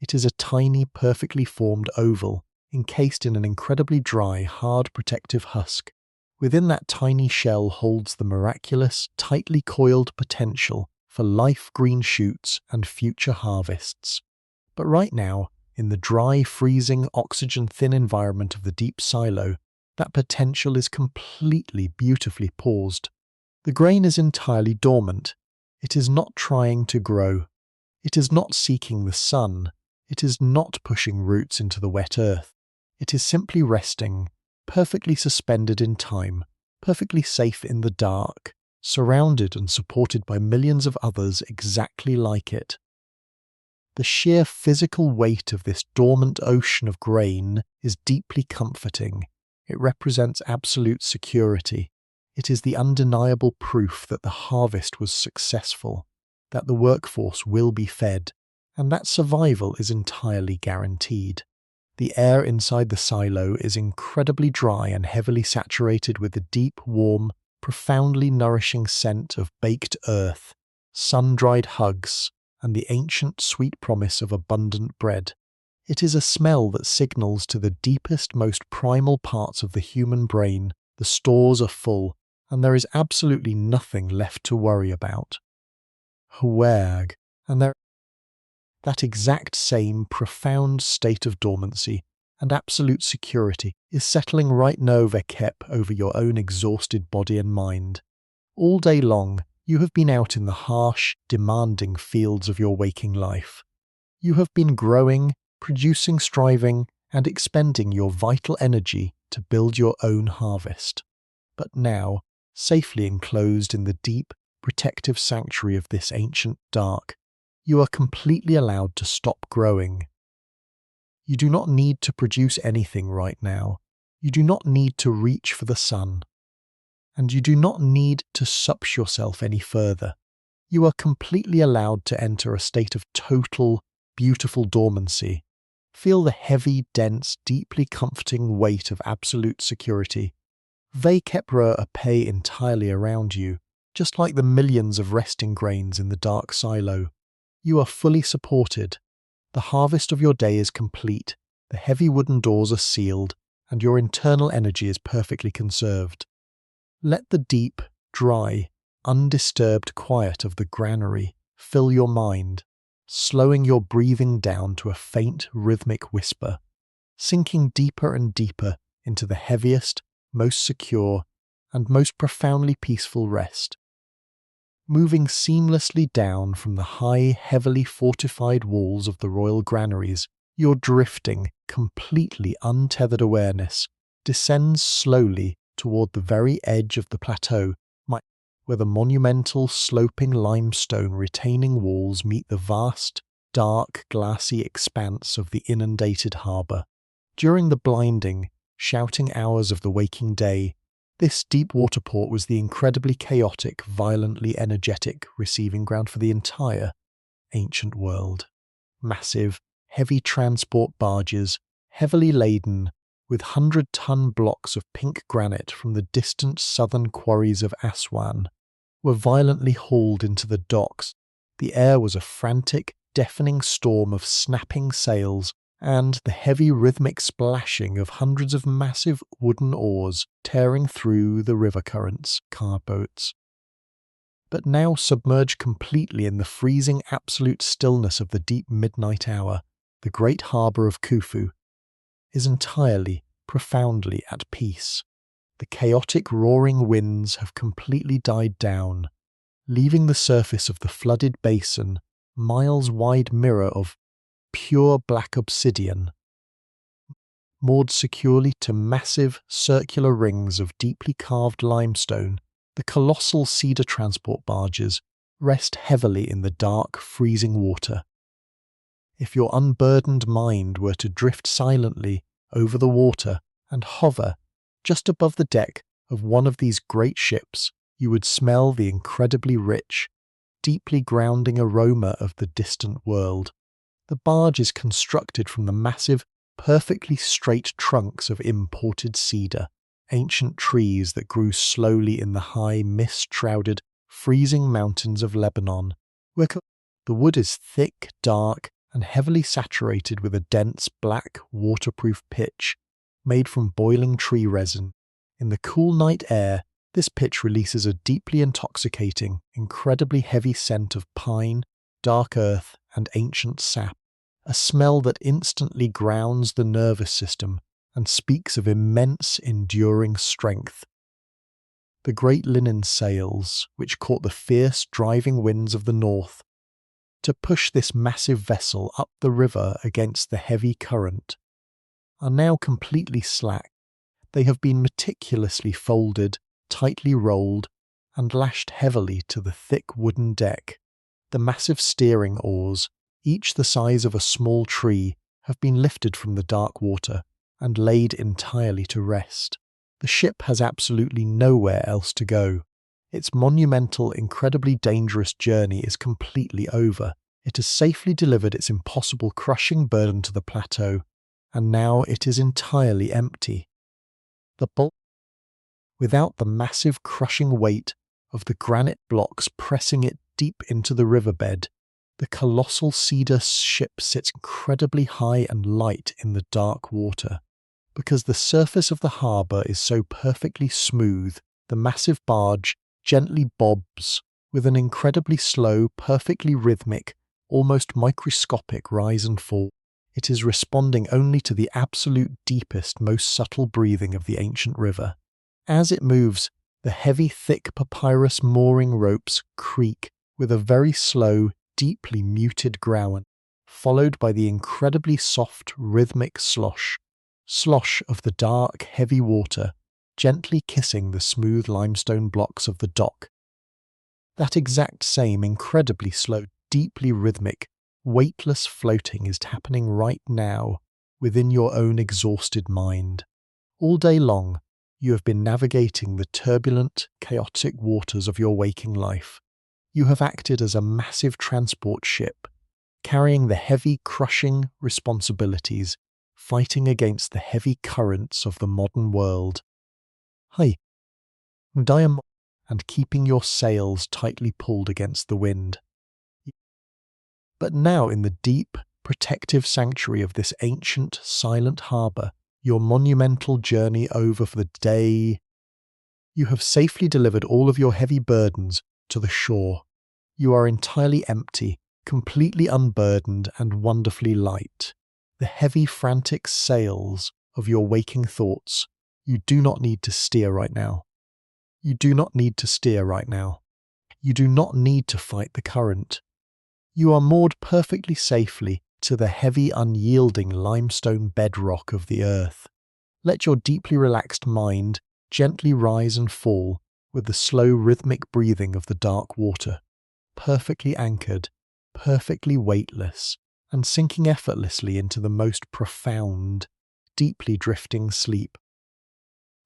It is a tiny, perfectly formed oval, encased in an incredibly dry, hard protective husk. Within that tiny shell holds the miraculous, tightly coiled potential for life green shoots and future harvests. But right now, in the dry, freezing, oxygen-thin environment of the deep silo, that potential is completely, beautifully paused. The grain is entirely dormant. It is not trying to grow. It is not seeking the sun. It is not pushing roots into the wet earth. It is simply resting, perfectly suspended in time, perfectly safe in the dark, surrounded and supported by millions of others exactly like it. The sheer physical weight of this dormant ocean of grain is deeply comforting. It represents absolute security. It is the undeniable proof that the harvest was successful, that the workforce will be fed, and that survival is entirely guaranteed. The air inside the silo is incredibly dry and heavily saturated with the deep, warm, profoundly nourishing scent of baked earth, sun-dried hugs, and the ancient sweet promise of abundant bread. It is a smell that signals to the deepest, most primal parts of the human brain the stores are full, and there is absolutely nothing left to worry about. Hwag, and that exact same profound state of dormancy and absolute security is settling right now vekep over your own exhausted body and mind. All day long, you have been out in the harsh, demanding fields of your waking life. You have been growing, producing, striving, and expending your vital energy to build your own harvest. But now, safely enclosed in the deep, protective sanctuary of this ancient dark, you are completely allowed to stop growing. You do not need to produce anything right now. You do not need to reach for the sun. And you do not need to sup yourself any further. You are completely allowed to enter a state of total, beautiful dormancy. Feel the heavy, dense, deeply comforting weight of absolute security. Vekepra apay entirely around you, just like the millions of resting grains in the dark silo. You are fully supported. The harvest of your day is complete, the heavy wooden doors are sealed, and your internal energy is perfectly conserved. Let the deep, dry, undisturbed quiet of the granary fill your mind, slowing your breathing down to a faint, rhythmic whisper, sinking deeper and deeper into the heaviest, most secure, and most profoundly peaceful rest. Moving seamlessly down from the high, heavily fortified walls of the royal granaries, your drifting, completely untethered awareness descends slowly toward the very edge of the plateau, where the monumental, sloping limestone retaining walls meet the vast, dark, glassy expanse of the inundated harbour. During the blinding, shouting hours of the waking day, this deep water port was the incredibly chaotic, violently energetic receiving ground for the entire ancient world. Massive, heavy transport barges, heavily laden with 100-ton blocks of pink granite from the distant southern quarries of Aswan, were violently hauled into the docks. The air was a frantic, deafening storm of snapping sails and the heavy rhythmic splashing of hundreds of massive wooden oars tearing through the river currents, car boats. But now submerged completely in the freezing absolute stillness of the deep midnight hour, the great harbour of Khufu is entirely, profoundly at peace. The chaotic roaring winds have completely died down, leaving the surface of the flooded basin miles-wide mirror of pure black obsidian, moored securely to massive circular rings of deeply carved limestone. The colossal cedar transport barges rest heavily in the dark, freezing water. If your unburdened mind were to drift silently over the water and hover just above the deck of one of these great ships, you would smell the incredibly rich, deeply grounding aroma of the distant world. The barge is constructed from the massive, perfectly straight trunks of imported cedar, ancient trees that grew slowly in the high, mist-shrouded, freezing mountains of Lebanon, where the wood is thick, dark, and heavily saturated with a dense, black, waterproof pitch made from boiling tree resin. In the cool night air, this pitch releases a deeply intoxicating, incredibly heavy scent of pine, dark earth, and ancient sap, a smell that instantly grounds the nervous system and speaks of immense, enduring strength. The great linen sails, which caught the fierce, driving winds of the north, to push this massive vessel up the river against the heavy current, are now completely slack. They have been meticulously folded, tightly rolled, and lashed heavily to the thick wooden deck. The massive steering oars, each the size of a small tree, have been lifted from the dark water and laid entirely to rest. The ship has absolutely nowhere else to go. Its monumental, incredibly dangerous journey is completely over. It has safely delivered its impossible crushing burden to the plateau, and now it is entirely empty. The bulk, without the massive crushing weight of the granite blocks pressing it deep into the riverbed, the colossal cedar ship sits incredibly high and light in the dark water. Because the surface of the harbour is so perfectly smooth, the massive barge gently bobs with an incredibly slow, perfectly rhythmic, almost microscopic rise and fall. It is responding only to the absolute deepest, most subtle breathing of the ancient river. As it moves, the heavy, thick papyrus mooring ropes creak with a very slow, deeply muted growl, followed by the incredibly soft, rhythmic slosh of the dark, heavy water gently kissing the smooth limestone blocks of the dock. That exact same incredibly slow, deeply rhythmic, weightless floating is happening right now within your own exhausted mind. All day long, you have been navigating the turbulent, chaotic waters of your waking life. You have acted as a massive transport ship, carrying the heavy, crushing responsibilities, fighting against the heavy currents of the modern world. Heit, and keeping your sails tightly pulled against the wind. But now in the deep, protective sanctuary of this ancient, silent harbour, your monumental journey over for the day, you have safely delivered all of your heavy burdens to the shore. You are entirely empty, completely unburdened and wonderfully light. The heavy, frantic sails of your waking thoughts, you do not need to steer right now. You do not need to steer right now. You do not need to fight the current. You are moored perfectly safely to the heavy, unyielding limestone bedrock of the earth. Let your deeply relaxed mind gently rise and fall with the slow, rhythmic breathing of the dark water, perfectly anchored, perfectly weightless, and sinking effortlessly into the most profound, deeply drifting sleep.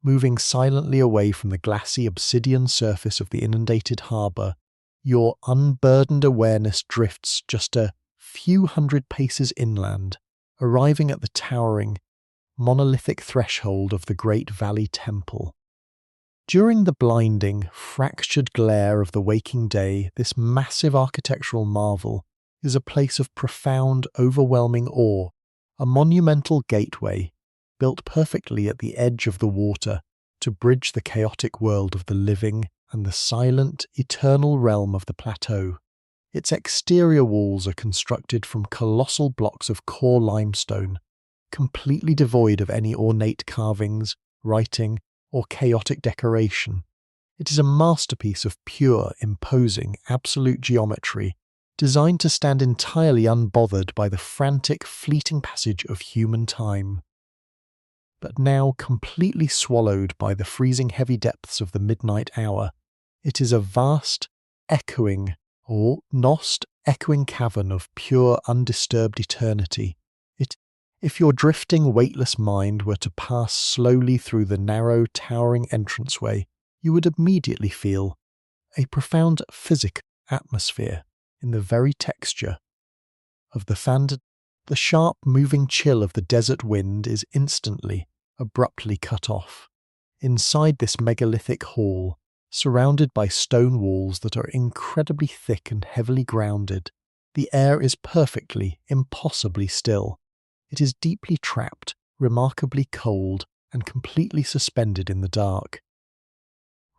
Moving silently away from the glassy obsidian surface of the inundated harbour, your unburdened awareness drifts just a few hundred paces inland, arriving at the towering, monolithic threshold of the Great Valley Temple. During the blinding, fractured glare of the waking day, this massive architectural marvel is a place of profound, overwhelming awe, a monumental gateway, built perfectly at the edge of the water to bridge the chaotic world of the living and the silent, eternal realm of the Plateau. Its exterior walls are constructed from colossal blocks of core limestone, completely devoid of any ornate carvings, writing, or chaotic decoration. It is a masterpiece of pure, imposing, absolute geometry, designed to stand entirely unbothered by the frantic, fleeting passage of human time. But now completely swallowed by the freezing heavy depths of the midnight hour, it is a vast, echoing, or nost echoing cavern of pure, undisturbed eternity. If your drifting, weightless mind were to pass slowly through the narrow, towering entranceway, you would immediately feel a profound physic atmosphere in the very texture of the fanned. The sharp, moving chill of the desert wind is instantly, abruptly cut off. Inside this megalithic hall, surrounded by stone walls that are incredibly thick and heavily grounded, the air is perfectly, impossibly still. It is deeply trapped, remarkably cold, and completely suspended in the dark.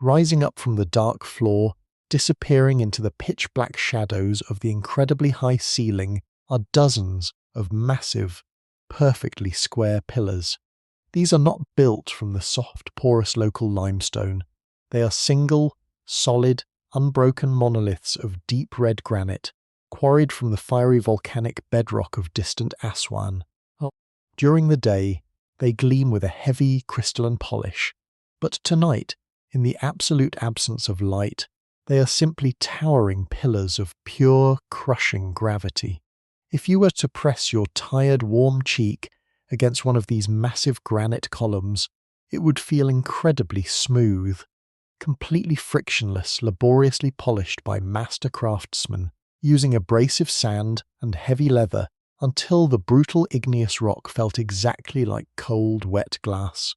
Rising up from the dark floor, disappearing into the pitch-black shadows of the incredibly high ceiling, are dozens of massive, perfectly square pillars. These are not built from the soft, porous local limestone. They are single, solid, unbroken monoliths of deep red granite, quarried from the fiery volcanic bedrock of distant Aswan. During the day, they gleam with a heavy, crystalline polish, but tonight, in the absolute absence of light, they are simply towering pillars of pure, crushing gravity. If you were to press your tired, warm cheek against one of these massive granite columns, it would feel incredibly smooth, completely frictionless, laboriously polished by master craftsmen, using abrasive sand and heavy leather until the brutal igneous rock felt exactly like cold, wet glass.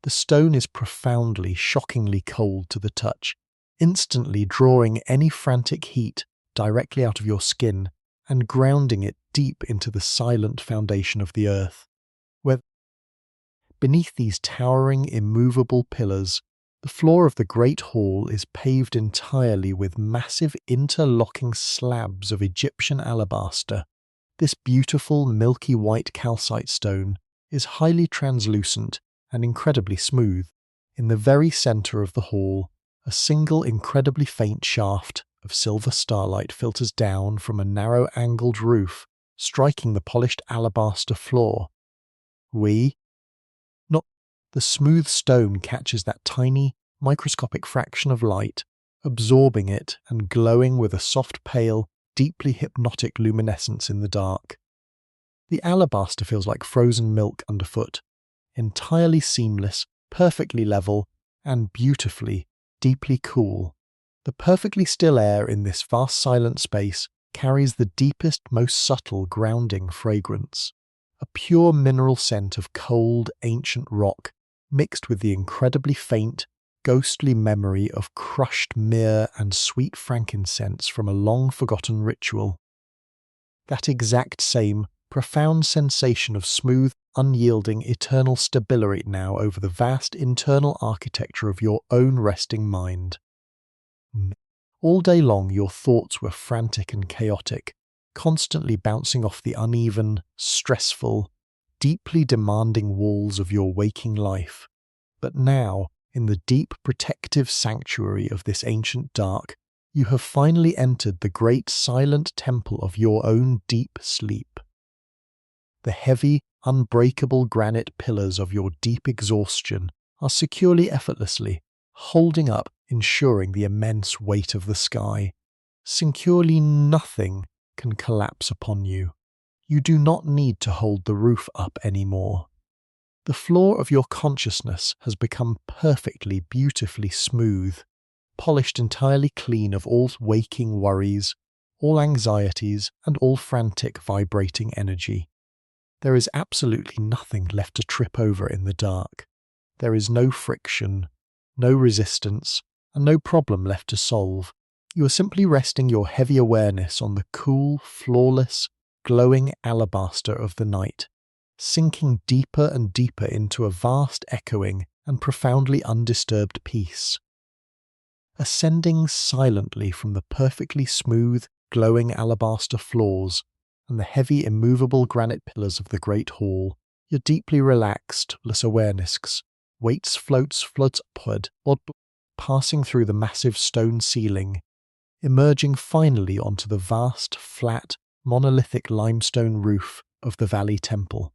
The stone is profoundly, shockingly cold to the touch, instantly drawing any frantic heat directly out of your skin and grounding it deep into the silent foundation of the earth. Where beneath these towering, immovable pillars, the floor of the great hall is paved entirely with massive interlocking slabs of Egyptian alabaster. This beautiful, milky white calcite stone is highly translucent and incredibly smooth. In the very centre of the hall, a single incredibly faint shaft of silver starlight filters down from a narrow angled roof, striking the polished alabaster floor. Not the smooth stone catches that tiny, microscopic fraction of light, absorbing it and glowing with a soft, pale, deeply hypnotic luminescence in the dark. The alabaster feels like frozen milk underfoot, entirely seamless, perfectly level, and beautifully, deeply cool. The perfectly still air in this vast silent space carries the deepest, most subtle grounding fragrance, a pure mineral scent of cold, ancient rock, mixed with the incredibly faint, ghostly memory of crushed myrrh and sweet frankincense from a long-forgotten ritual. That exact same profound sensation of smooth, unyielding, eternal stability now over the vast internal architecture of your own resting mind. All day long your thoughts were frantic and chaotic, constantly bouncing off the uneven, stressful, deeply demanding walls of your waking life. But now, in the deep protective sanctuary of this ancient dark, you have finally entered the great silent temple of your own deep sleep. The heavy, unbreakable granite pillars of your deep exhaustion are securely effortlessly, holding up, ensuring the immense weight of the sky. Securely nothing can collapse upon you. You do not need to hold the roof up anymore. The floor of your consciousness has become perfectly, beautifully smooth, polished entirely clean of all waking worries, all anxieties, and all frantic vibrating energy. There is absolutely nothing left to trip over in the dark. There is no friction, no resistance, and no problem left to solve. You are simply resting your heavy awareness on the cool, flawless, glowing alabaster of the night, sinking deeper and deeper into a vast echoing and profoundly undisturbed peace. Ascending silently from the perfectly smooth, glowing alabaster floors and the heavy, immovable granite pillars of the great hall, your deeply relaxed awareness floats upward, passing through the massive stone ceiling, emerging finally onto the vast, flat, monolithic limestone roof of the valley temple.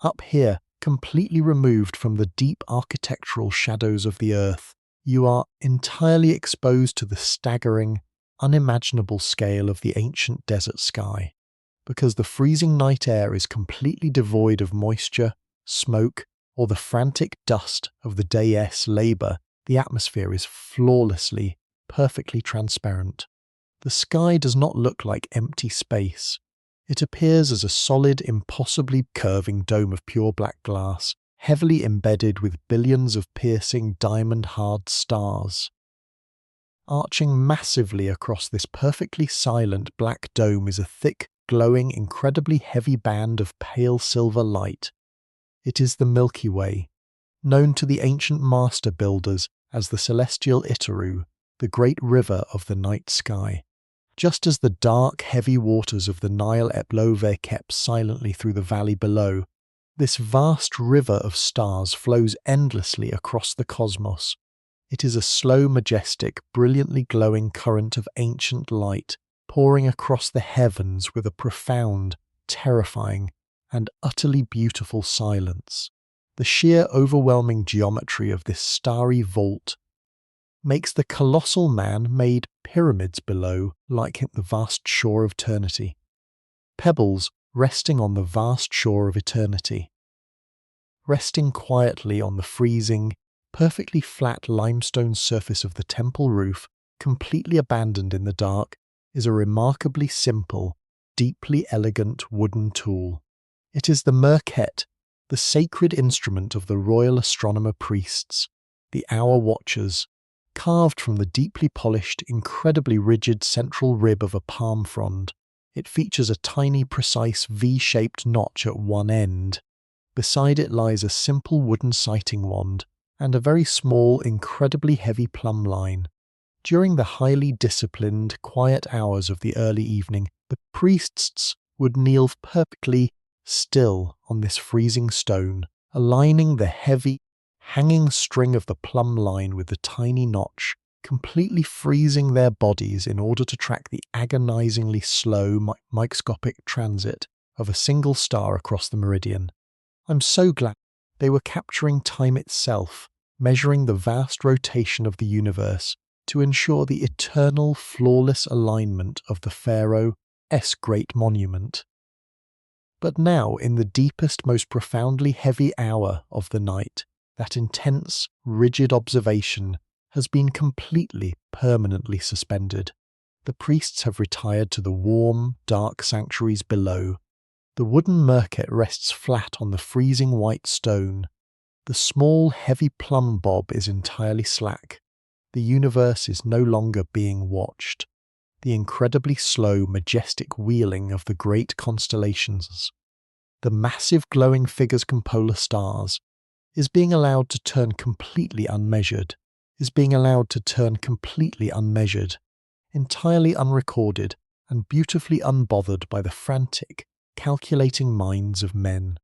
Up here, completely removed from the deep architectural shadows of the earth, you are entirely exposed to the staggering, unimaginable scale of the ancient desert sky. Because the freezing night air is completely devoid of moisture, smoke, or the frantic dust of the day's labour, the atmosphere is flawlessly, perfectly transparent. The sky does not look like empty space. It appears as a solid, impossibly curving dome of pure black glass, heavily embedded with billions of piercing, diamond-hard stars. Arching massively across this perfectly silent black dome is a thick, glowing, incredibly heavy band of pale silver light. It is the Milky Way, known to the ancient master builders as the celestial Itaru, the great river of the night sky. Just as the dark, heavy waters of the Nile Eplove kept silently through the valley below, this vast river of stars flows endlessly across the cosmos. It is a slow, majestic, brilliantly glowing current of ancient light, pouring across the heavens with a profound, terrifying, and utterly beautiful silence. The sheer overwhelming geometry of this starry vault makes the colossal man-made pyramids below like the vast shore of eternity. Pebbles resting on the vast shore of eternity. Resting quietly on the freezing, perfectly flat limestone surface of the temple roof, completely abandoned in the dark, is a remarkably simple, deeply elegant wooden tool. It is the merket, the sacred instrument of the royal astronomer priests, the hour watchers, carved from the deeply polished, incredibly rigid central rib of a palm frond. It features a tiny, precise V-shaped notch at one end. Beside it lies a simple wooden sighting wand and a very small, incredibly heavy plumb line. During the highly disciplined, quiet hours of the early evening, the priests would kneel perfectly still on this freezing stone, aligning the heavy, hanging string of the plumb line with the tiny notch, completely freezing their bodies in order to track the agonizingly slow microscopic transit of a single star across the meridian. I'm so glad they were capturing time itself, measuring the vast rotation of the universe to ensure the eternal, flawless alignment of the Pharaoh's great monument. But now, in the deepest, most profoundly heavy hour of the night, that intense, rigid observation has been completely, permanently suspended. The priests have retired to the warm, dark sanctuaries below. The wooden merket rests flat on the freezing white stone. The small, heavy plumb bob is entirely slack. The universe is no longer being watched. The incredibly slow, majestic wheeling of the great constellations, the massive glowing figures and polar stars, is being allowed to turn completely unmeasured, entirely unrecorded and beautifully unbothered by the frantic, calculating minds of men.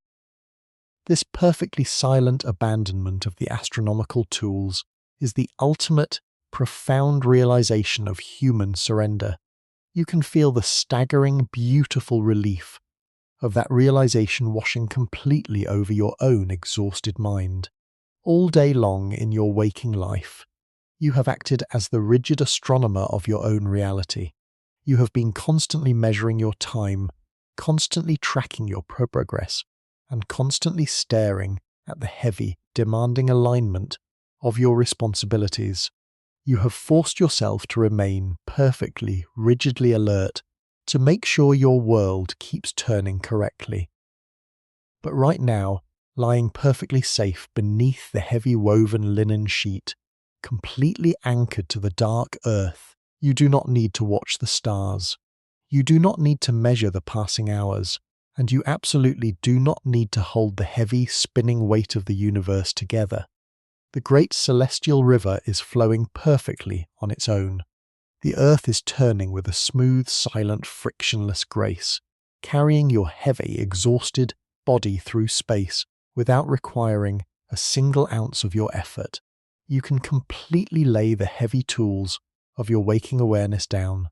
This perfectly silent abandonment of the astronomical tools is the ultimate, profound realization of human surrender. You can feel the staggering, beautiful relief of that realization washing completely over your own exhausted mind. All day long in your waking life, you have acted as the rigid astronomer of your own reality. You have been constantly measuring your time, constantly tracking your progress and constantly staring at the heavy, demanding alignment of your responsibilities. You have forced yourself to remain perfectly, rigidly alert to make sure your world keeps turning correctly. But right now, lying perfectly safe beneath the heavy woven linen sheet, completely anchored to the dark earth, you do not need to watch the stars. You do not need to measure the passing hours, and you absolutely do not need to hold the heavy, spinning weight of the universe together. The great celestial river is flowing perfectly on its own. The earth is turning with a smooth, silent, frictionless grace, carrying your heavy, exhausted body through space without requiring a single ounce of your effort. You can completely lay the heavy tools of your waking awareness down.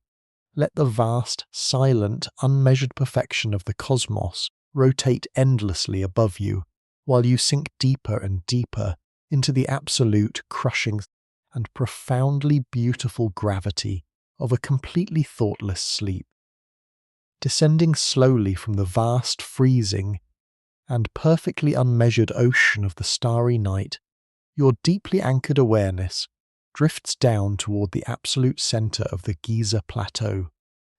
Let the vast, silent, unmeasured perfection of the cosmos rotate endlessly above you, while you sink deeper and deeper into the absolute, crushing, and profoundly beautiful gravity of a completely thoughtless sleep. Descending slowly from the vast, freezing, and perfectly unmeasured ocean of the starry night, your deeply anchored awareness drifts down toward the absolute center of the Giza Plateau,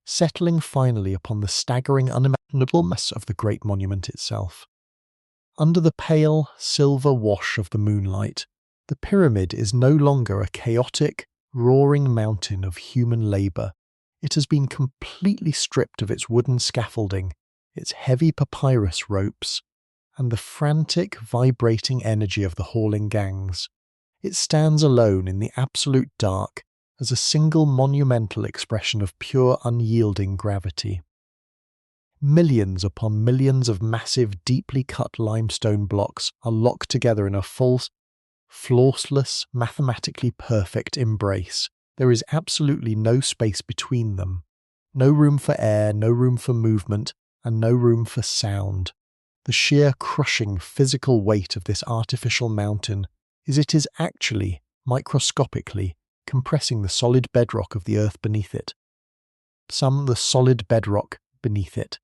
settling finally upon the staggering, unimaginable mass of the great monument itself. Under the pale, silver wash of the moonlight, the pyramid is no longer a chaotic, roaring mountain of human labor. It has been completely stripped of its wooden scaffolding, its heavy papyrus ropes, and the frantic, vibrating energy of the hauling gangs. It stands alone in the absolute dark as a single monumental expression of pure, unyielding gravity. Millions upon millions of massive, deeply cut limestone blocks are locked together in a false, flawless, mathematically perfect embrace. There is absolutely no space between them. No room for air, no room for movement, and no room for sound. The sheer crushing physical weight of this artificial mountain is actually, microscopically, compressing the solid bedrock of the earth beneath it. The solid bedrock beneath it.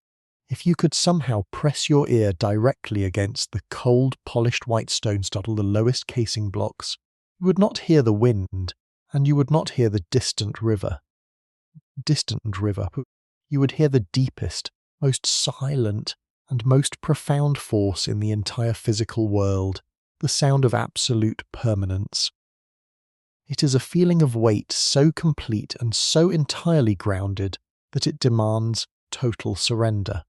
If you could somehow press your ear directly against the cold, polished white stones that are the lowest casing blocks, you would not hear the wind, and you would not hear the distant river. You would hear the deepest, most silent, and most profound force in the entire physical world, the sound of absolute permanence. It is a feeling of weight so complete and so entirely grounded that it demands total surrender.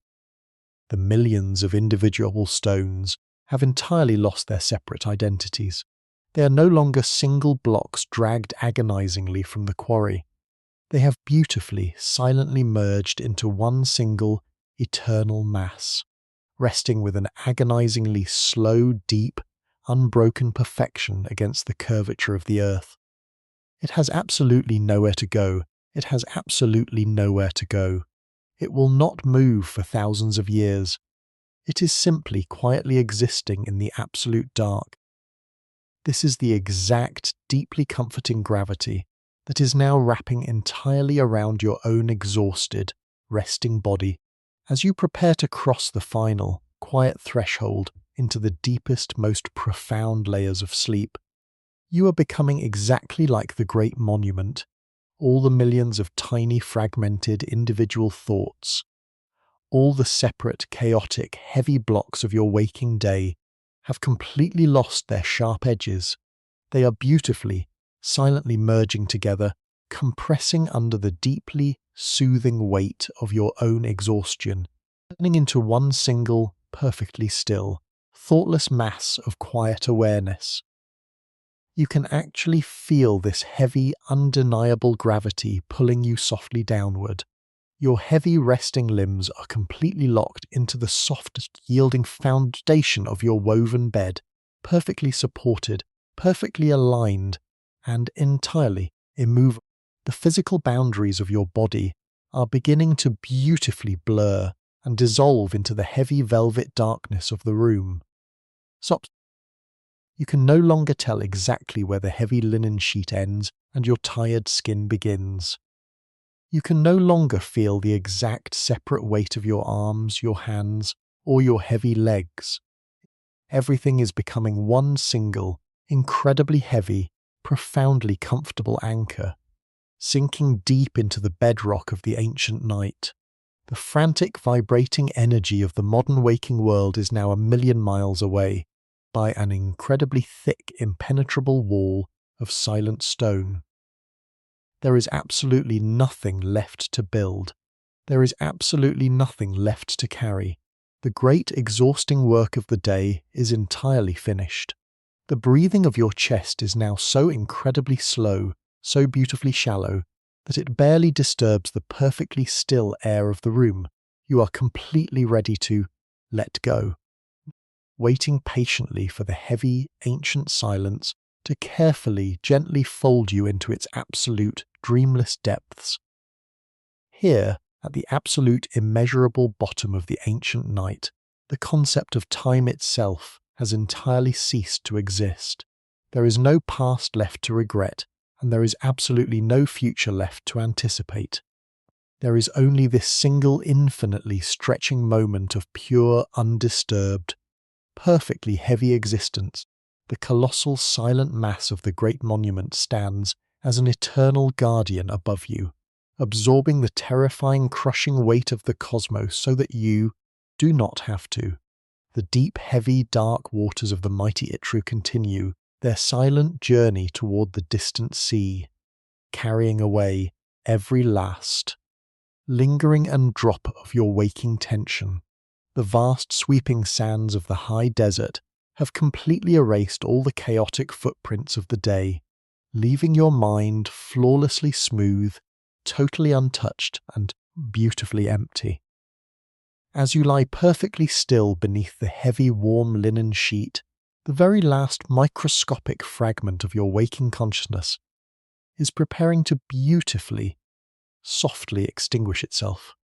The millions of individual stones have entirely lost their separate identities. They are no longer single blocks dragged agonizingly from the quarry. They have beautifully, silently merged into one single, eternal mass, resting with an agonizingly slow, deep, unbroken perfection against the curvature of the earth. It has absolutely nowhere to go. It has absolutely nowhere to go. It will not move for thousands of years. It is simply quietly existing in the absolute dark. This is the exact, deeply comforting gravity that is now wrapping entirely around your own exhausted, resting body as you prepare to cross the final, quiet threshold into the deepest, most profound layers of sleep. You are becoming exactly like the great monument, all the millions of tiny, fragmented, individual thoughts, all the separate, chaotic, heavy blocks of your waking day have completely lost their sharp edges. They are beautifully, silently merging together, compressing under the deeply soothing weight of your own exhaustion, turning into one single, perfectly still, thoughtless mass of quiet awareness. You can actually feel this heavy, undeniable gravity pulling you softly downward. Your heavy resting limbs are completely locked into the soft, yielding foundation of your woven bed, perfectly supported, perfectly aligned, and entirely immovable. The physical boundaries of your body are beginning to beautifully blur and dissolve into the heavy velvet darkness of the room. You can no longer tell exactly where the heavy linen sheet ends and your tired skin begins. You can no longer feel the exact separate weight of your arms, your hands, or your heavy legs. Everything is becoming one single, incredibly heavy, profoundly comfortable anchor, sinking deep into the bedrock of the ancient night. The frantic, vibrating energy of the modern waking world is now 1,000,000 miles away, by an incredibly thick, impenetrable wall of silent stone. There is absolutely nothing left to build. There is absolutely nothing left to carry. The great, exhausting work of the day is entirely finished. The breathing of your chest is now so incredibly slow, so beautifully shallow, that it barely disturbs the perfectly still air of the room. You are completely ready to let go, waiting patiently for the heavy, ancient silence to carefully, gently fold you into its absolute, dreamless depths. Here, at the absolute, immeasurable bottom of the ancient night, the concept of time itself has entirely ceased to exist. There is no past left to regret, and there is absolutely no future left to anticipate. There is only this single infinitely stretching moment of pure, undisturbed, perfectly heavy existence. The colossal silent mass of the great monument stands as an eternal guardian above you, absorbing the terrifying, crushing weight of the cosmos so that you do not have to. The deep, heavy, dark waters of the mighty Itru continue their silent journey toward the distant sea, carrying away every last, lingering and drop of your waking tension. The vast sweeping sands of the high desert have completely erased all the chaotic footprints of the day, leaving your mind flawlessly smooth, totally untouched, and beautifully empty. As you lie perfectly still beneath the heavy, warm linen sheet, the very last microscopic fragment of your waking consciousness is preparing to beautifully, softly extinguish itself.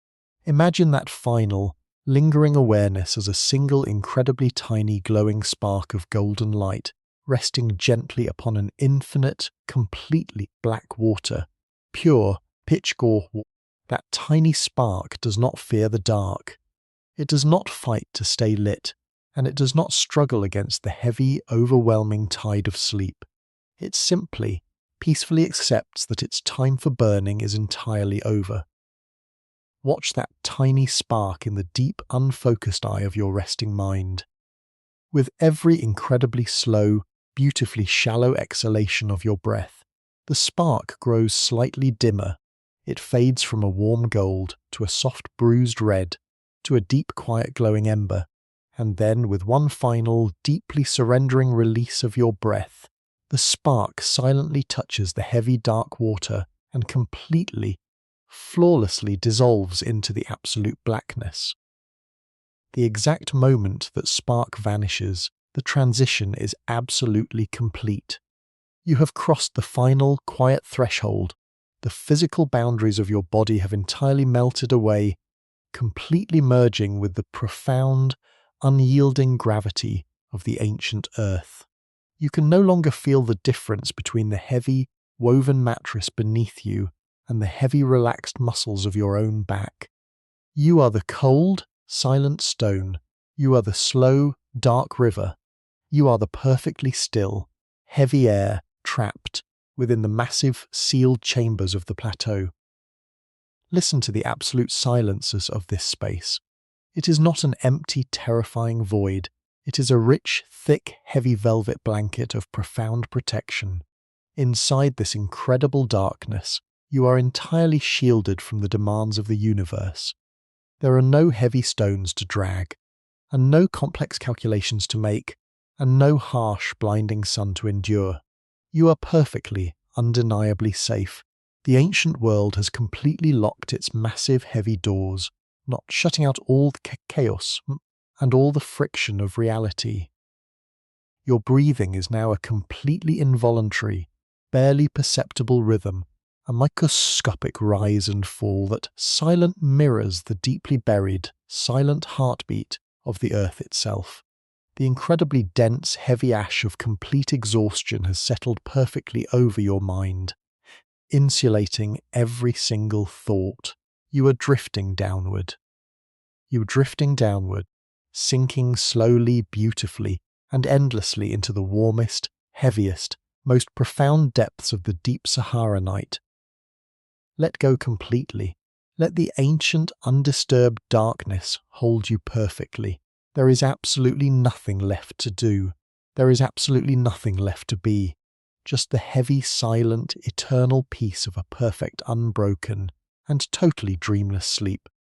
Imagine that final, lingering awareness as a single incredibly tiny glowing spark of golden light resting gently upon an infinite, completely black water, pure, pitch-gore water. That tiny spark does not fear the dark. It does not fight to stay lit, and it does not struggle against the heavy, overwhelming tide of sleep. It simply, peacefully accepts that its time for burning is entirely over. Watch that tiny spark in the deep, unfocused eye of your resting mind. With every incredibly slow, beautifully shallow exhalation of your breath, the spark grows slightly dimmer. It fades from a warm gold to a soft bruised red to a deep, quiet glowing ember, and then with one final, deeply surrendering release of your breath, the spark silently touches the heavy dark water and completely, flawlessly dissolves into the absolute blackness. The exact moment that spark vanishes, the transition is absolutely complete. You have crossed the final, quiet threshold. The physical boundaries of your body have entirely melted away, completely merging with the profound, unyielding gravity of the ancient earth. You can no longer feel the difference between the heavy, woven mattress beneath you and the heavy, relaxed muscles of your own back. You are the cold, silent stone. You are the slow, dark river. You are the perfectly still, heavy air trapped within the massive, sealed chambers of the plateau. Listen to the absolute silences of this space. It is not an empty, terrifying void. It is a rich, thick, heavy velvet blanket of profound protection. Inside this incredible darkness, you are entirely shielded from the demands of the universe. There are no heavy stones to drag, and no complex calculations to make, and no harsh, blinding sun to endure. You are perfectly, undeniably safe. The ancient world has completely locked its massive, heavy doors, not shutting out all the chaos and all the friction of reality. Your breathing is now a completely involuntary, barely perceptible rhythm, a microscopic rise and fall that silent mirrors the deeply buried, silent heartbeat of the earth itself. The incredibly dense, heavy ash of complete exhaustion has settled perfectly over your mind. insulating every single thought. You are drifting downward. You are drifting downward, sinking slowly, beautifully, and endlessly into the warmest, heaviest, most profound depths of the deep Sahara night. Let go completely. Let the ancient, undisturbed darkness hold you perfectly. There is absolutely nothing left to do. There is absolutely nothing left to be. Just the heavy, silent, eternal peace of a perfect, unbroken, and totally dreamless sleep.